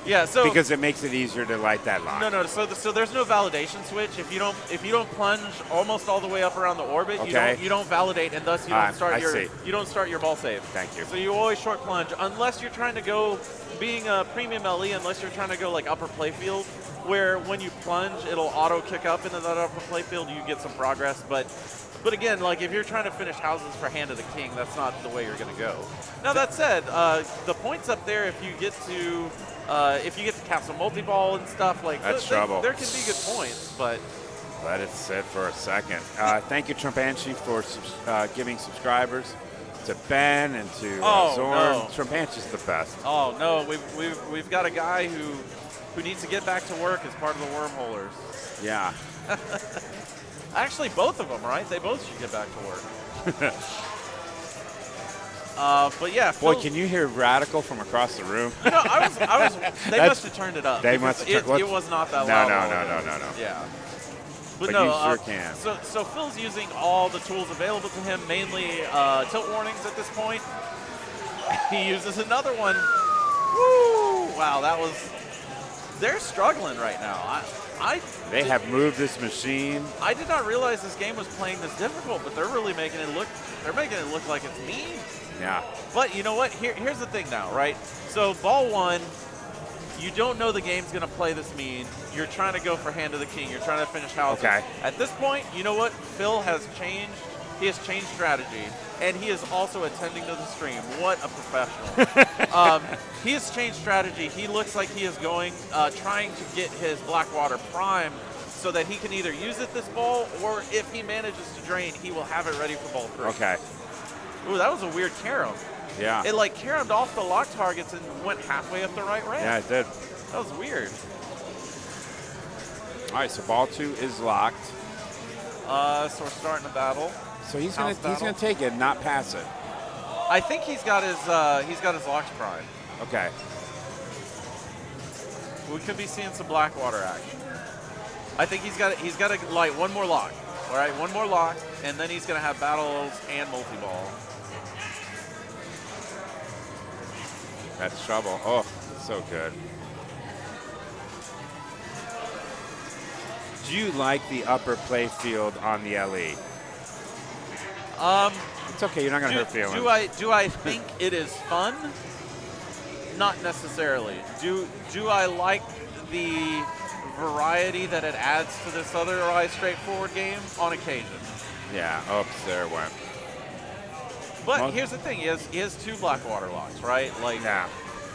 Yeah, so Because it makes it easier to light that lock. no. So there's no validation switch. If you don't plunge almost all the way up around the orbit, Okay. you don't validate, and thus you I don't start see. you don't start your ball save. Thank you. So you always short plunge unless you're trying to go, being a premium LE, unless you're trying to go like upper playfield, where when you plunge, it'll auto kick up into that upper playfield. You get some progress, but again, like if you're trying to finish houses for hand of the king, that's not the way you're going to go. Now that said, the points up there, if you get to castle multi-ball and stuff, like That's trouble. there can be good points, but Let it sit for a second. Thank you, Trumpanchi, for giving subscribers to Ben and to Zorn. No. Trumpanchi's the best. oh no, we've got a guy who needs to get back to work as part of the Wormholers. Yeah. Actually, both of them, right? They both should get back to work. But yeah, Boy, Phil- can you hear Radical from across the room? You know, I was. They That's- must have turned it up. They because must have turned- it was not that No, loud. no, all no, of it. no, no, no. Yeah. But no, you sure can. So Phil's using all the tools available to him, mainly tilt warnings at this point. He uses another one. Woo! Wow, that was. They're struggling right now. They have moved this machine. I did not realize this game was playing this difficult, but they're really making it look. They're making it look like it's mean. Yeah. But you know what? Here's the thing now, right? So ball one, you don't know the game's going to play this mean. You're trying to go for hand of the king. You're trying to finish houses. Okay. At this point, you know what? Phil has changed. He has changed strategy, and he is also attending to the stream. What a professional. He has changed strategy. He looks like he is going, trying to get his Blackwater Prime so that he can either use it this ball, or if he manages to drain, he will have it ready for ball three. Okay. Ooh, that was a weird carom. Yeah. It like caromed off the lock targets and went halfway up the right ramp. Yeah, it did. That was weird. All right, so ball two is locked. So we're starting a battle. So he's House gonna battle. take it, not pass it. I think he's got his locks prime. Okay. We could be seeing some Blackwater action. I think he's got to light one more lock. All right, one more lock, and then he's gonna have battles and multi-ball. That's trouble. Oh, so good. Do you like the upper play field on the LE? It's okay. You're not gonna hurt feelings. Do I think it is fun? Not necessarily. Do I like the variety that it adds to this otherwise straightforward game? On occasion. Yeah. Oops, there it went. But Well- here's the thing: he has 2 Blackwater locks, right? Like, Yeah.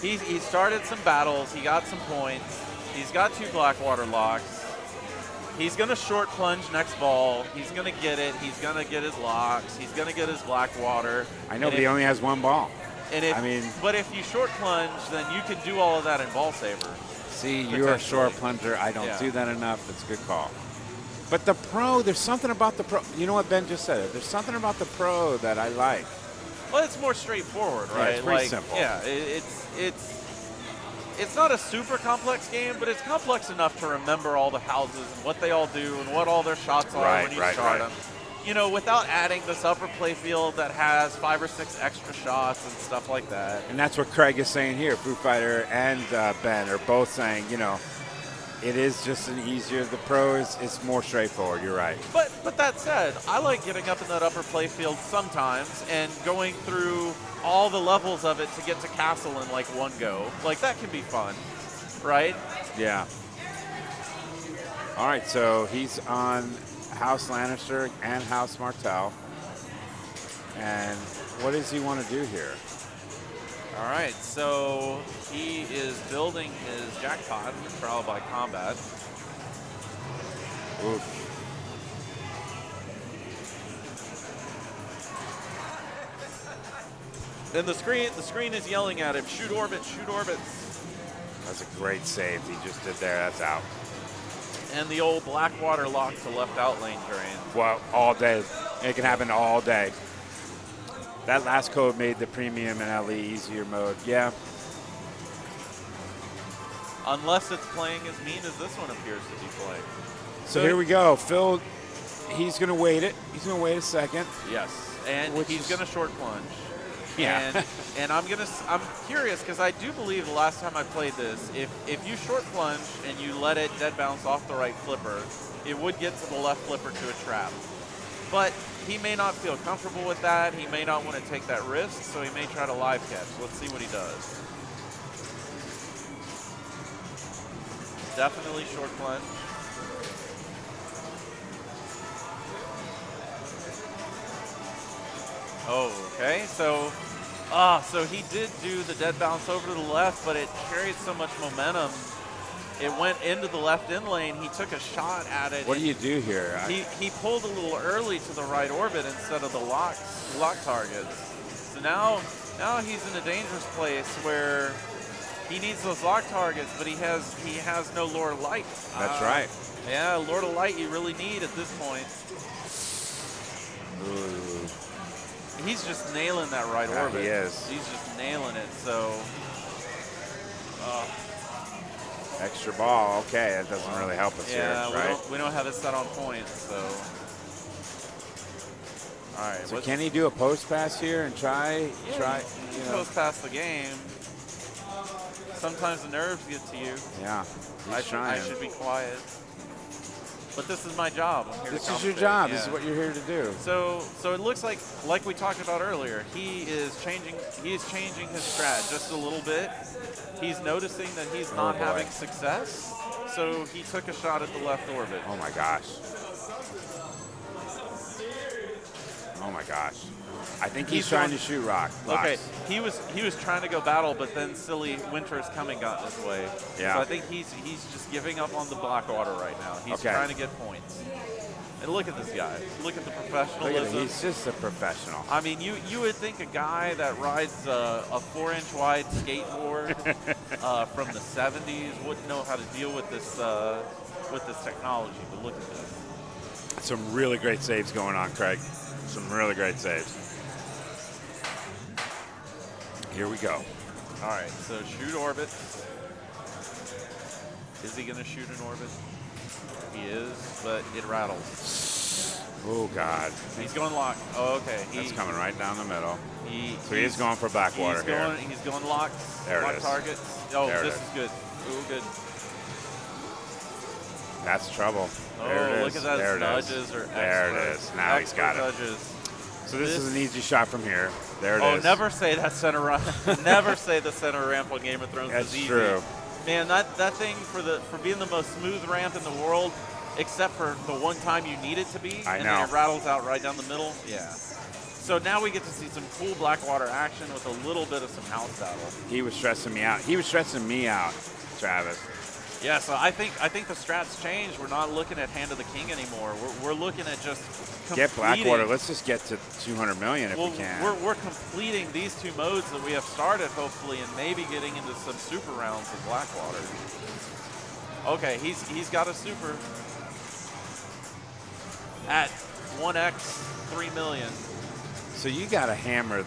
he started some battles. He got some points. He's got 2 Blackwater locks. He's going to short plunge next ball. He's going to get it. He's going to get his locks. He's going to get his Blackwater. I know, And but he only has 1 ball. And if, I mean- but if you short plunge, then you can do all of that in ball saver. See, you're a short plunger. I don't Yeah. do that enough. That's a good call. But the pro, there's something about the pro. You know what Ben just said? There's something about the pro that I like. Well, it's more straightforward, Yeah, right? it's pretty like, simple. Yeah, it's not a super complex game, but it's complex enough to remember all the houses and what they all do and what all their shots are when you start them. You know, without adding this upper playfield that has 5 or 6 extra shots and stuff like that. And that's what Craig is saying here. Foo Fighter and Ben are both saying, you know, it is just an easier. The pro is more straightforward. You're right. But that said, I like getting up in that upper playfield sometimes and going through all the levels of it to get to castle in like one go. Like, that can be fun, right? Yeah. All right, so he's on House Lannister and House Martell. And what does he want to do here? All right, so he is building his jackpot for Trial by Combat. Oof. Then the screen is yelling at him, shoot orbits, shoot orbits. That's a great save he just did there. That's out. And the old Blackwater lock to left out lane drain. Well, all day. It can happen all day. That last code made the premium and LE easier mode. Yeah. Unless it's playing as mean as this one appears to be playing. So here we go. Phil, he's going to wait it. He's going to wait a second. Yes, and Which he's is- going to short plunge. Yeah. And I'm curious because I do believe the last time I played this, if you short plunge and you let it dead bounce off the right flipper, it would get to the left flipper to a trap. But he may not feel comfortable with that. He may not want to take that risk, so he may try to live catch. Let's see what he does. Definitely short plunge. Oh, okay. So he did do the dead bounce over to the left, but it carried so much momentum. It went into the left in lane. He took a shot at it. What do you do here? He pulled a little early to the right orbit instead of the lock targets. So now he's in a dangerous place where he needs those lock targets, but he has no Lord of Light. That's right. Yeah, Lord of Light you really need at this point. Ooh. He's just nailing that right Yeah, orbit. he is. He's just nailing it. So, Extra ball. Okay, that doesn't really help us yeah, here, right? we don't have it set on points. So, all right. So can he do a post pass here and try? You You know. goes past the game. Sometimes the nerves get to you. Yeah. I He's trying. should be quiet. But this is my job. I'm here This to is your commentate. job. Yeah. This is what you're here to do. So it looks like we talked about earlier, he is changing his strat just a little bit. He's noticing that he's not boy. having success, so he took a shot at the left orbit. Oh my gosh. Oh my gosh. I think he's trying to shoot rocks. Okay, he was trying to go battle, but then silly Winter's coming got in his way. Yeah. So I think he's just giving up on the Blackwater right now. He's Okay. trying to get points. And look at this guy. Look at the Look at professionalism. him. He's just a professional. I mean, you would think a guy that rides a 4-inch wide skateboard from the 70s wouldn't know how to deal with this technology. But look at this. Some really great saves going on, Craig. Some really great saves. Here we go. All right, so shoot orbit. Is he going to shoot an orbit? He is, but it rattles. Oh, God. He's going lock. Oh, okay. That's coming right down the middle. So he's he's going for Blackwater here. He's going lock. There it lock is. target. Oh, There it this is. is good. Ooh, good. That's trouble. Oh, There it look is. at that. There it is. Nudges are There it expert. is. Now he's got it. Nudges. So this is an easy shot from here. There it is. Oh, never say that center ramp. Never say the center ramp on Game of Thrones That's is easy. true. Man, that thing for being the most smooth ramp in the world, except for the one time you need it to be, I and know. then it rattles out right down the middle. Yeah. So now we get to see some cool Blackwater action with a little bit of some house battle. He was stressing me out. He was stressing me out, Travis. Yeah, so I think the strats changed. We're not looking at Hand of the King anymore. We're looking at just Get completing- Blackwater. Let's just get to 200 million if well, we can. we're completing these two modes that we have started, hopefully, and maybe getting into some super rounds with Blackwater. Okay, he's got a super at 1x 3 million. So you got to hammer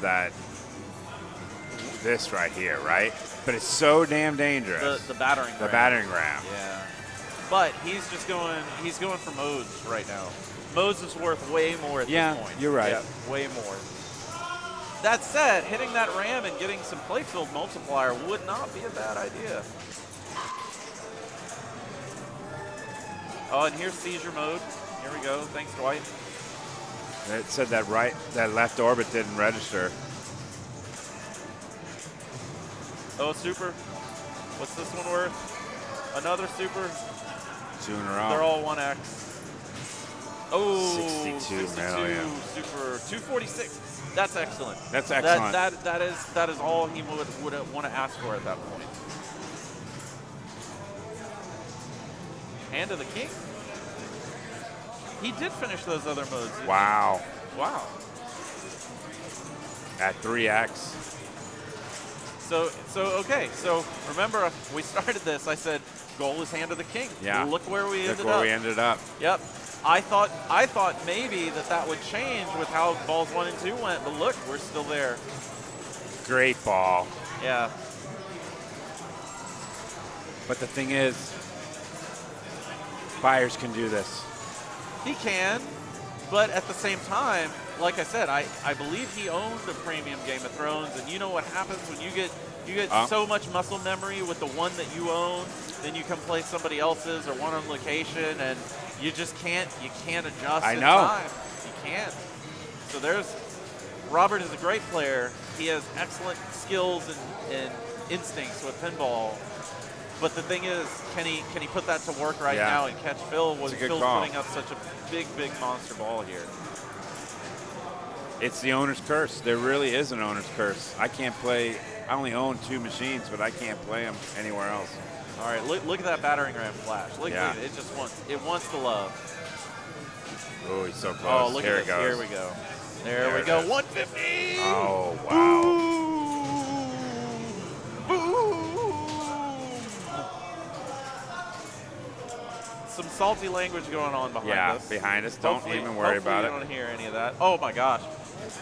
this right here, right? But it's so damn dangerous. The battering ram. The battering ram. Yeah. But he's going for modes right now. Modes is worth way more at this point. You're right. Yeah, way more. That said, hitting that ram and getting some playfield multiplier would not be a bad idea. Oh, and here's seizure mode. Here we go. Thanks, Dwight. It said that left orbit didn't register. Oh, super. What's this one worth? Another super. 2 in a row. They're all 1x. Oh, 62 million. Super 246. That's excellent. That's excellent. That is all he would want to ask for at that point. Hand of the King. He did finish those other modes. didn't he? Wow. Wow. At 3x. So okay. So remember, we started this. I said, goal is Hand of the King. Yeah. Look where we ended Look where up. we ended up. Yep. I thought maybe that would change with how balls 1 and 2 went, but look, we're still there. Great ball. Yeah. But the thing is, Byers can do this. He can, but at the same time, like I said, I believe he owned the premium Game of Thrones, and you know what happens when you get so much muscle memory with the one that you own, then you come play somebody else's or one on location, and you just can't adjust I in know. time. You can't. So Robert is a great player. He has excellent skills and instincts with pinball. But the thing is, can he put that to work right Yeah. now and catch Phil when It's a good Phil's call. putting up such a big monster ball here? It's the owner's curse. There really is an owner's curse. I can't play. I only own 2 machines, but I can't play them anywhere else. All right, look at that battering ram flash. Look Yeah. at it. It wants the love. Oh, he's so close. Oh, look Here at it this. goes. Here we go. There we it go. is. 150. Oh, wow. Boom. Some salty language going on behind us. Behind us. Don't Hopefully- even worry about hopefully it. you don't hear any of that. Oh my gosh.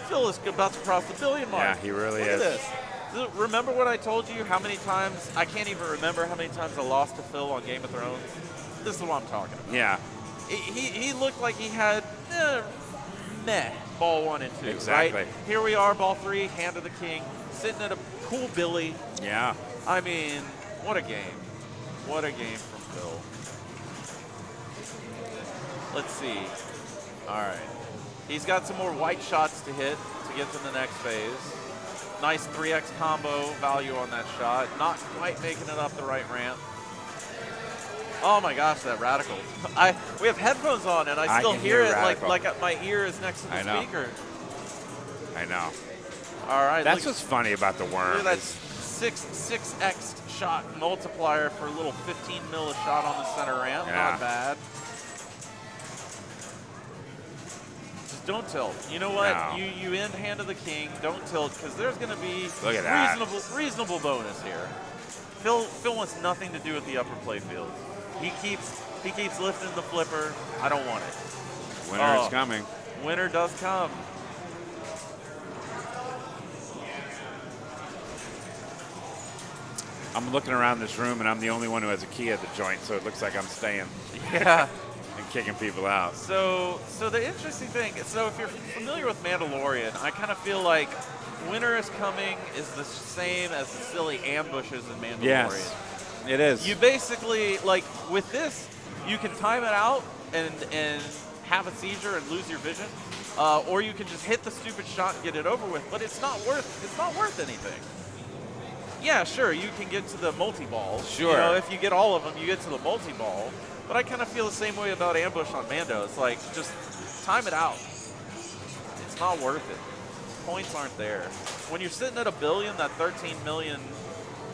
Phil is about to cross the billion mark. Yeah, he really Look is. At this. Remember what I told you? How many times? I can't even remember how many times I lost to Phil on Game of Thrones. This is what I'm talking about. Yeah, He looked like he had meh ball 1 and 2. Exactly. Right? Here we are, ball 3, Hand of the King, sitting at a cool Billy. yeah. I mean, what a game. What a game from Phil. Let's see. All right. He's got some more white shots to hit to get to the next phase. Nice 3x combo value on that shot. Not quite making it up the right ramp. Oh my gosh, that radical. We have headphones on and I still can hear hear it radical. like my ear is next to the I know. speaker. I know. All right. That's look, what's funny about the worm. look at that is 6x shot multiplier for a little 15 mil a shot on the center ramp. Yeah. Not bad. Just don't tilt. You know what? No. You end Hand of the King. Don't tilt because there's going to be Look at that. reasonable bonus here. Phil wants nothing to do with the upper play field. He keeps lifting the flipper. I don't want it. Winter is Oh. coming. Winter does come. I'm looking around this room, and I'm the only one who has a key at the joint, so it looks like I'm staying Yeah. and kicking people out. So the interesting thing, so if you're familiar with Mandalorian, I kind of feel like Winter is Coming is the same as the silly ambushes in Mandalorian. Yes, it is. You basically, like, with this, you can time it out and have a seizure and lose your vision, or you can just hit the stupid shot and get it over with, but it's not worth anything. Yeah, sure, you can get to the multi-ball. Sure. You know, if you get all of them, you get to the multi-ball. But I kind of feel the same way about Ambush on Mando. It's like, just time it out. It's not worth it. Points aren't there. When you're sitting at $1 billion, that 13 million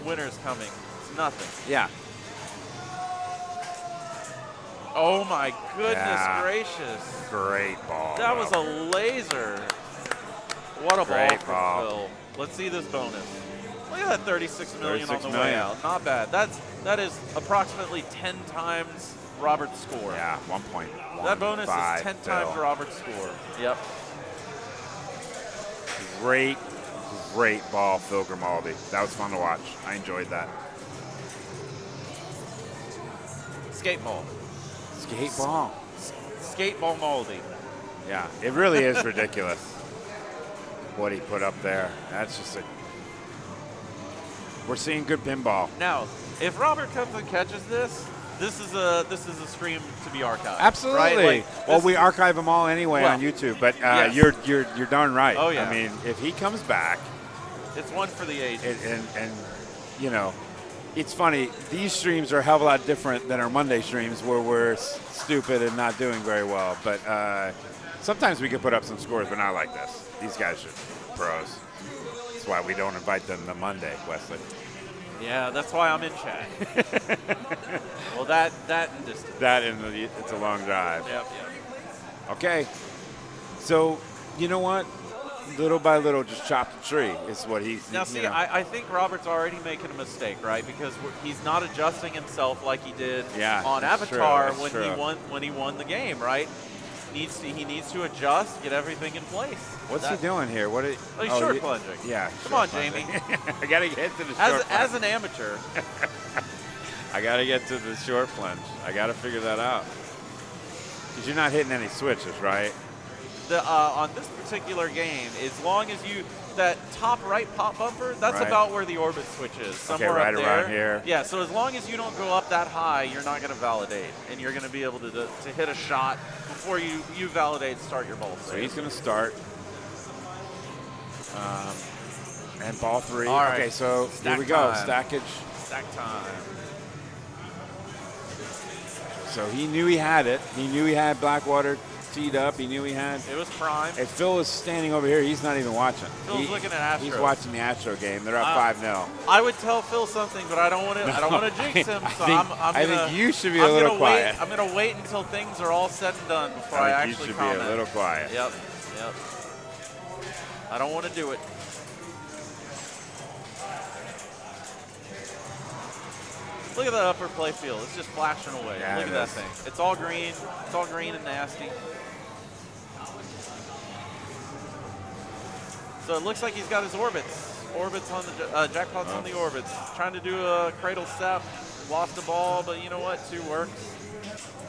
winners coming, it's nothing. Yeah. Oh my goodness Yeah. gracious. Great ball. That was a laser. What a ball Great from ball. Phil. Let's see this bonus. Look at that 36 million 36 on the way million. out. Not bad. That is approximately 10 times Robert's score. Yeah, 1.1. That bonus is 10 times Robert's score. Yep. Great ball, Phil Grimaldi. That was fun to watch. I enjoyed that. Skate ball. Skate ball. Skateball moldy. Yeah, it really is ridiculous what he put up there. That's just a. We're seeing good pinball. Now, if Robert comes and catches this, this is a stream to be archived. Absolutely. Right? Like, Well, this we is- archive them all anyway Well, on YouTube. But yes. you're darn right. Oh, yeah. I mean, if he comes back, It's one for the ages. and you know, it's funny. These streams are a hell of a lot different than our Monday streams where we're stupid and not doing very well. But sometimes we can put up some scores, but not like this. These guys should be pros. That's why we don't invite them to Monday, Wesley. Yeah, that's why I'm in chat. Well, that and distance. That and it's a long drive. Yep. Okay. So, you know what? Little by little, just chop the tree is what he's. Now, see, you know. I think Robert's already making a mistake, right? Because he's not adjusting himself like he did Yeah, on that's Avatar true, that's true. when he won the game, right? He needs to adjust, get everything in place. What's he doing here? What? Oh, he's short plunging. Yeah. Come short on, plunging. Jamie. I gotta get to the short As plunge. an amateur, I gotta get to the short plunge. I gotta figure that out. Because you're not hitting any switches, right? on this particular game, as long as that top right pop bumper, that's Right. about where the orbit switch is, somewhere right up there. around here. Yeah, so as long as you don't go up that high, you're not going to validate, and you're going to be able to hit a shot before you validate and start your ball So save. he's gonna start. And ball three. All right. Okay, so Stack here we go. time. Stackage. Stack time. So he knew he had it. He knew he had Blackwater teed up. He knew he had. It was prime. If Phil is standing over here, he's not even watching. Phil's looking at Astro. He's watching the Astro game. They're up 5-0. I would tell Phil something, but I don't want to. I don't want to jinx him. So I think gonna, you should be a I'm little gonna quiet. I'm going to wait until things are all said and done before I, I think actually you should comment. be a little quiet. Yep. I don't want to do it. Look at that upper play field. It's just flashing away. Yeah, Look it at that is. thing. It's all green. It's all green and nasty. So it looks like he's got his orbits. Orbits on the jackpots on the orbits. Trying to do a cradle step. Lost the ball, but you know what? 2 works.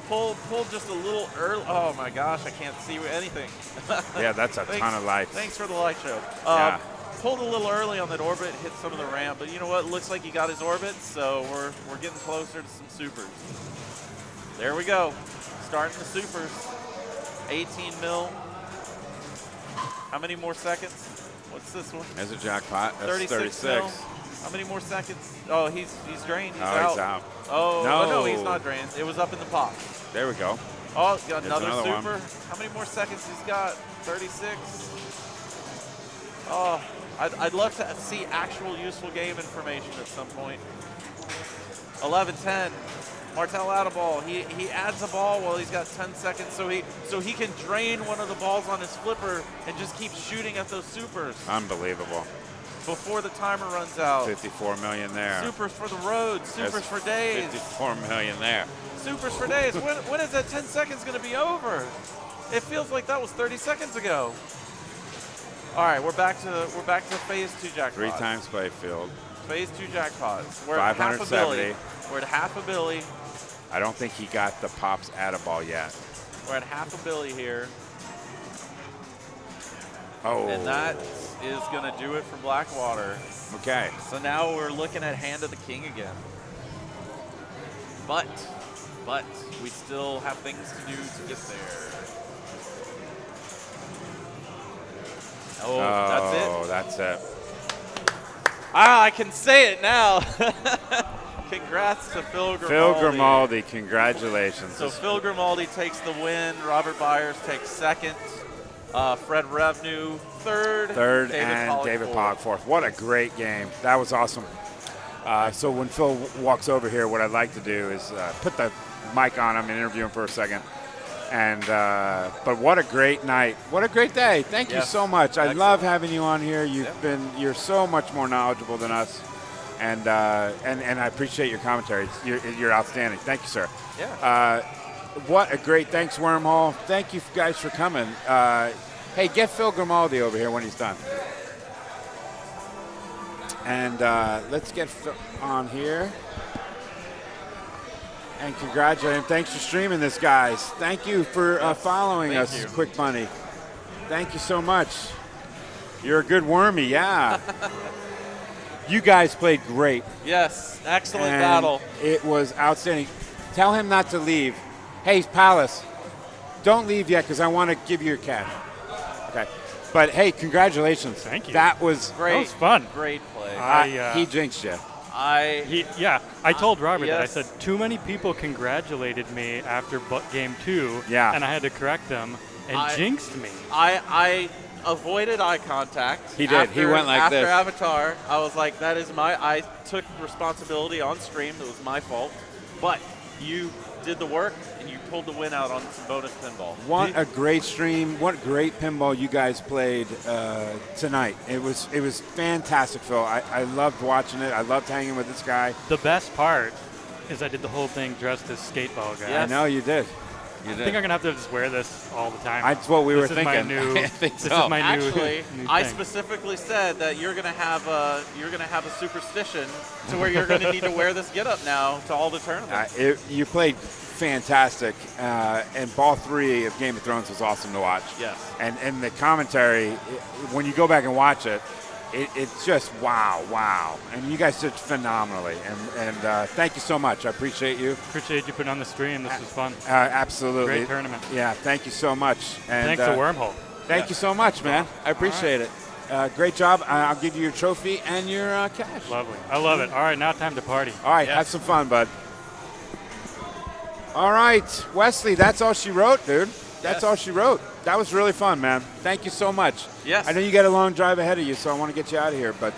Pull just a little early. Oh my gosh, I can't see anything. Yeah, that's a ton of lights. Thanks for the light show. Yeah. Pulled a little early on that orbit, hit some of the ramp, but you know what? Looks like he got his orbit, so we're getting closer to some supers. There we go. Starting the supers. 18 mil. How many more seconds? What's this one? There's a jackpot. That's 36 mil. How many more seconds? Oh, he's drained. He's Oh, out. he's out. Oh, No. no, he's not drained. It was up in the pot. There we go. Oh, got There's another another super. one. How many more seconds he's got? 36. Oh, I'd love to see actual useful game information at some point. 11-10. Martel out of ball. He adds a ball while he's got 10 seconds, so he can drain one of the balls on his flipper and just keep shooting at those supers Unbelievable. before the timer runs out. 54 million there. Supers for the road. Supers That's for days. 54 million there. Supers for days. When is that 10 seconds going to be over? It feels like that was 30 seconds ago. All right, we're back to phase 2 jackpots. 3 times playfield. Phase 2 jackpots. We're at half a 570. billy. We're at half a billy. I don't think he got the pops at a ball yet. We're at half a billy here, Oh. and that is going to do it for Blackwater. Okay. So now we're looking at Hand of the King again. But we still have things to do to get there. Oh, that's it. Oh, that's it. Ah, I can say it now. Congrats to Phil Grimaldi. Phil Grimaldi, congratulations. So Phil Grimaldi takes the win. Robert Byers takes second. Fred Revenue third. And David Pollock fourth. What a great game. That was awesome. So when Phil walks over here, what I'd like to do is put the mic on him and interview him for a second. And but what a great night. What a great day. Thank you so much. I love having you on here. You're so much more knowledgeable than us. And I appreciate your commentaries. You're outstanding. Thank you, sir. Yeah. What a great thanks, Wormhole. Thank you guys for coming. Hey, get Phil Grimaldi over here when he's done. And let's get Phil on here. And congratulate him. Thanks for streaming this, guys. Thank you for following us, Quick Bunny. Thank you so much. You're a good wormy, yeah. You guys played great. Yes, excellent And battle. It was outstanding. Tell him not to leave. Hey, Palace, don't leave yet because I want to give you your cash. Okay. But, hey, congratulations. Thank you. That was Great. That was fun. Great play. he jinxed you. I told Robert that. I yes. said too many people congratulated me after game 2, Yeah. and I had to correct them, and jinxed me. I avoided eye contact. He did. He went like this. After Avatar, I was like, that is I took responsibility on stream. It was my fault. But you did the work, and you pulled the win out on some bonus pinball. What a great stream. What great pinball you guys played tonight. It was fantastic, Phil. I loved watching it. I loved hanging with this guy. The best part is I did the whole thing dressed as skateball guy. I know you did. I think I'm going to have to just wear this all the time. That's what we were thinking. I think this is my new Actually, new I thing. specifically said that you're gonna have a superstition to where you're gonna need to wear this getup now to all the tournaments. You played fantastic, and Ball 3 of Game of Thrones was awesome to watch. Yes. And the commentary, when you go back and watch it, it's just wow. And you guys did phenomenally. And thank you so much. I appreciate you. Appreciate you putting on the stream. This was fun. Absolutely. Great tournament. Yeah, thank you so much. And Thanks to Wormhole. Thank you so much, man. I appreciate it. Great job. I'll give you your trophy and your cash. Lovely. I love it. All right, now time to party. All right, have some fun, bud. All right, Wesley, that's all she wrote, dude. That's all she wrote. That was really fun, man. Thank you so much. Yes. I know you got a long drive ahead of you, so I want to get you out of here. But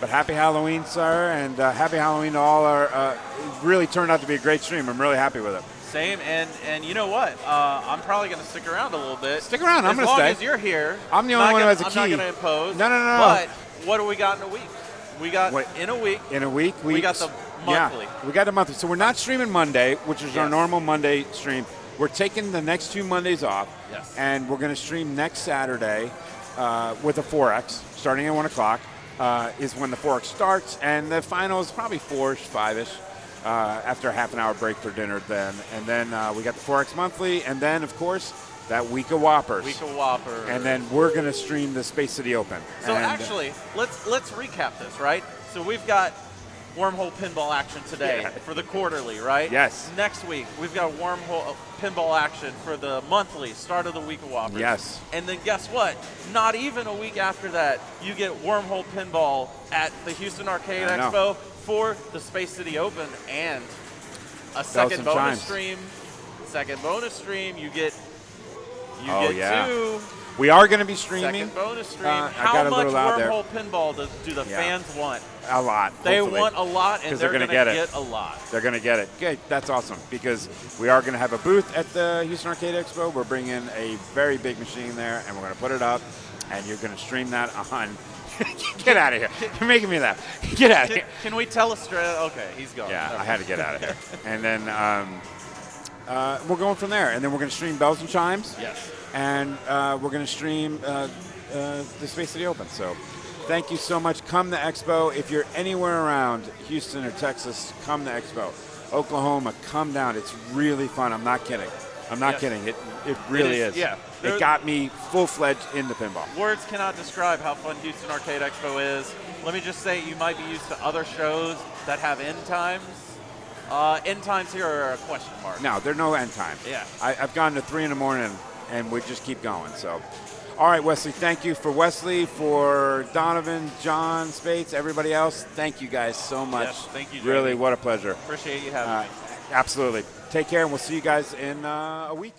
happy Halloween, sir, and happy Halloween to all our. It really turned out to be a great stream. I'm really happy with it. Same, and you know what? I'm probably going to stick around a little bit. Stick around. I'm going to stay. stay. As long as you're here. I'm the only one who has a key. I'm not going to impose. No. But what do we got in a week? We got in a week. In a week, we got the monthly. Yeah, we got the monthly. So we're not streaming Monday, which is our normal Monday stream. We're taking the next 2 Mondays off, and we're going to stream next Saturday with a 4X, starting at 1 o'clock is when the 4X starts, and the final is probably 4-ish, 5-ish, after a half an hour break for dinner then. And then we got the 4X monthly, and then, of course, that Week of Whoppers. And then we're going to stream the Space City Open. So actually, let's recap this, right? So we've got Wormhole pinball action today for the quarterly, right? Yes. Next week, we've got Wormhole pinball action for the monthly, start of the Week of Whoppers. Yes. And then guess what? Not even a week after that, you get Wormhole pinball at the Houston Arcade Expo for the Space City Open and a second bonus stream. Second bonus stream, you get two. We are going to be streaming. Second bonus stream. How much Wormhole pinball do the fans want? A lot. They hopefully. want a lot, and they're going to get a lot. They're going to get it. Okay, that's awesome because we are going to have a booth at the Houston Arcade Expo. We're bringing a very big machine there, and we're going to put it up, and you're going to stream that on. Get out of here. You're making me laugh. Get out of here. Can we tell a straight? Okay, he's gone. Yeah, I had to get out of here. And then we're going from there, and then we're going to stream Bells and Chimes. Yes. And we're going to stream the Space City Open. So thank you so much. Come to Expo. If you're anywhere around Houston or Texas, come to Expo. Oklahoma, come down. It's really fun. I'm not kidding. I'm not kidding. It really is. Yeah. It got me full-fledged into pinball. Words cannot describe how fun Houston Arcade Expo is. Let me just say you might be used to other shows that have end times. End times here are a question mark. No, there are no end times. Yeah. I've gone to 3 in the morning, and we just keep going. So, All right, Wesley, thank you. For Wesley, for Donovan, John, Spates, everybody else, thank you guys so much. Yes, thank you, Really, Jamie. what a pleasure. Appreciate you having me. Absolutely. Take care, and we'll see you guys in a week.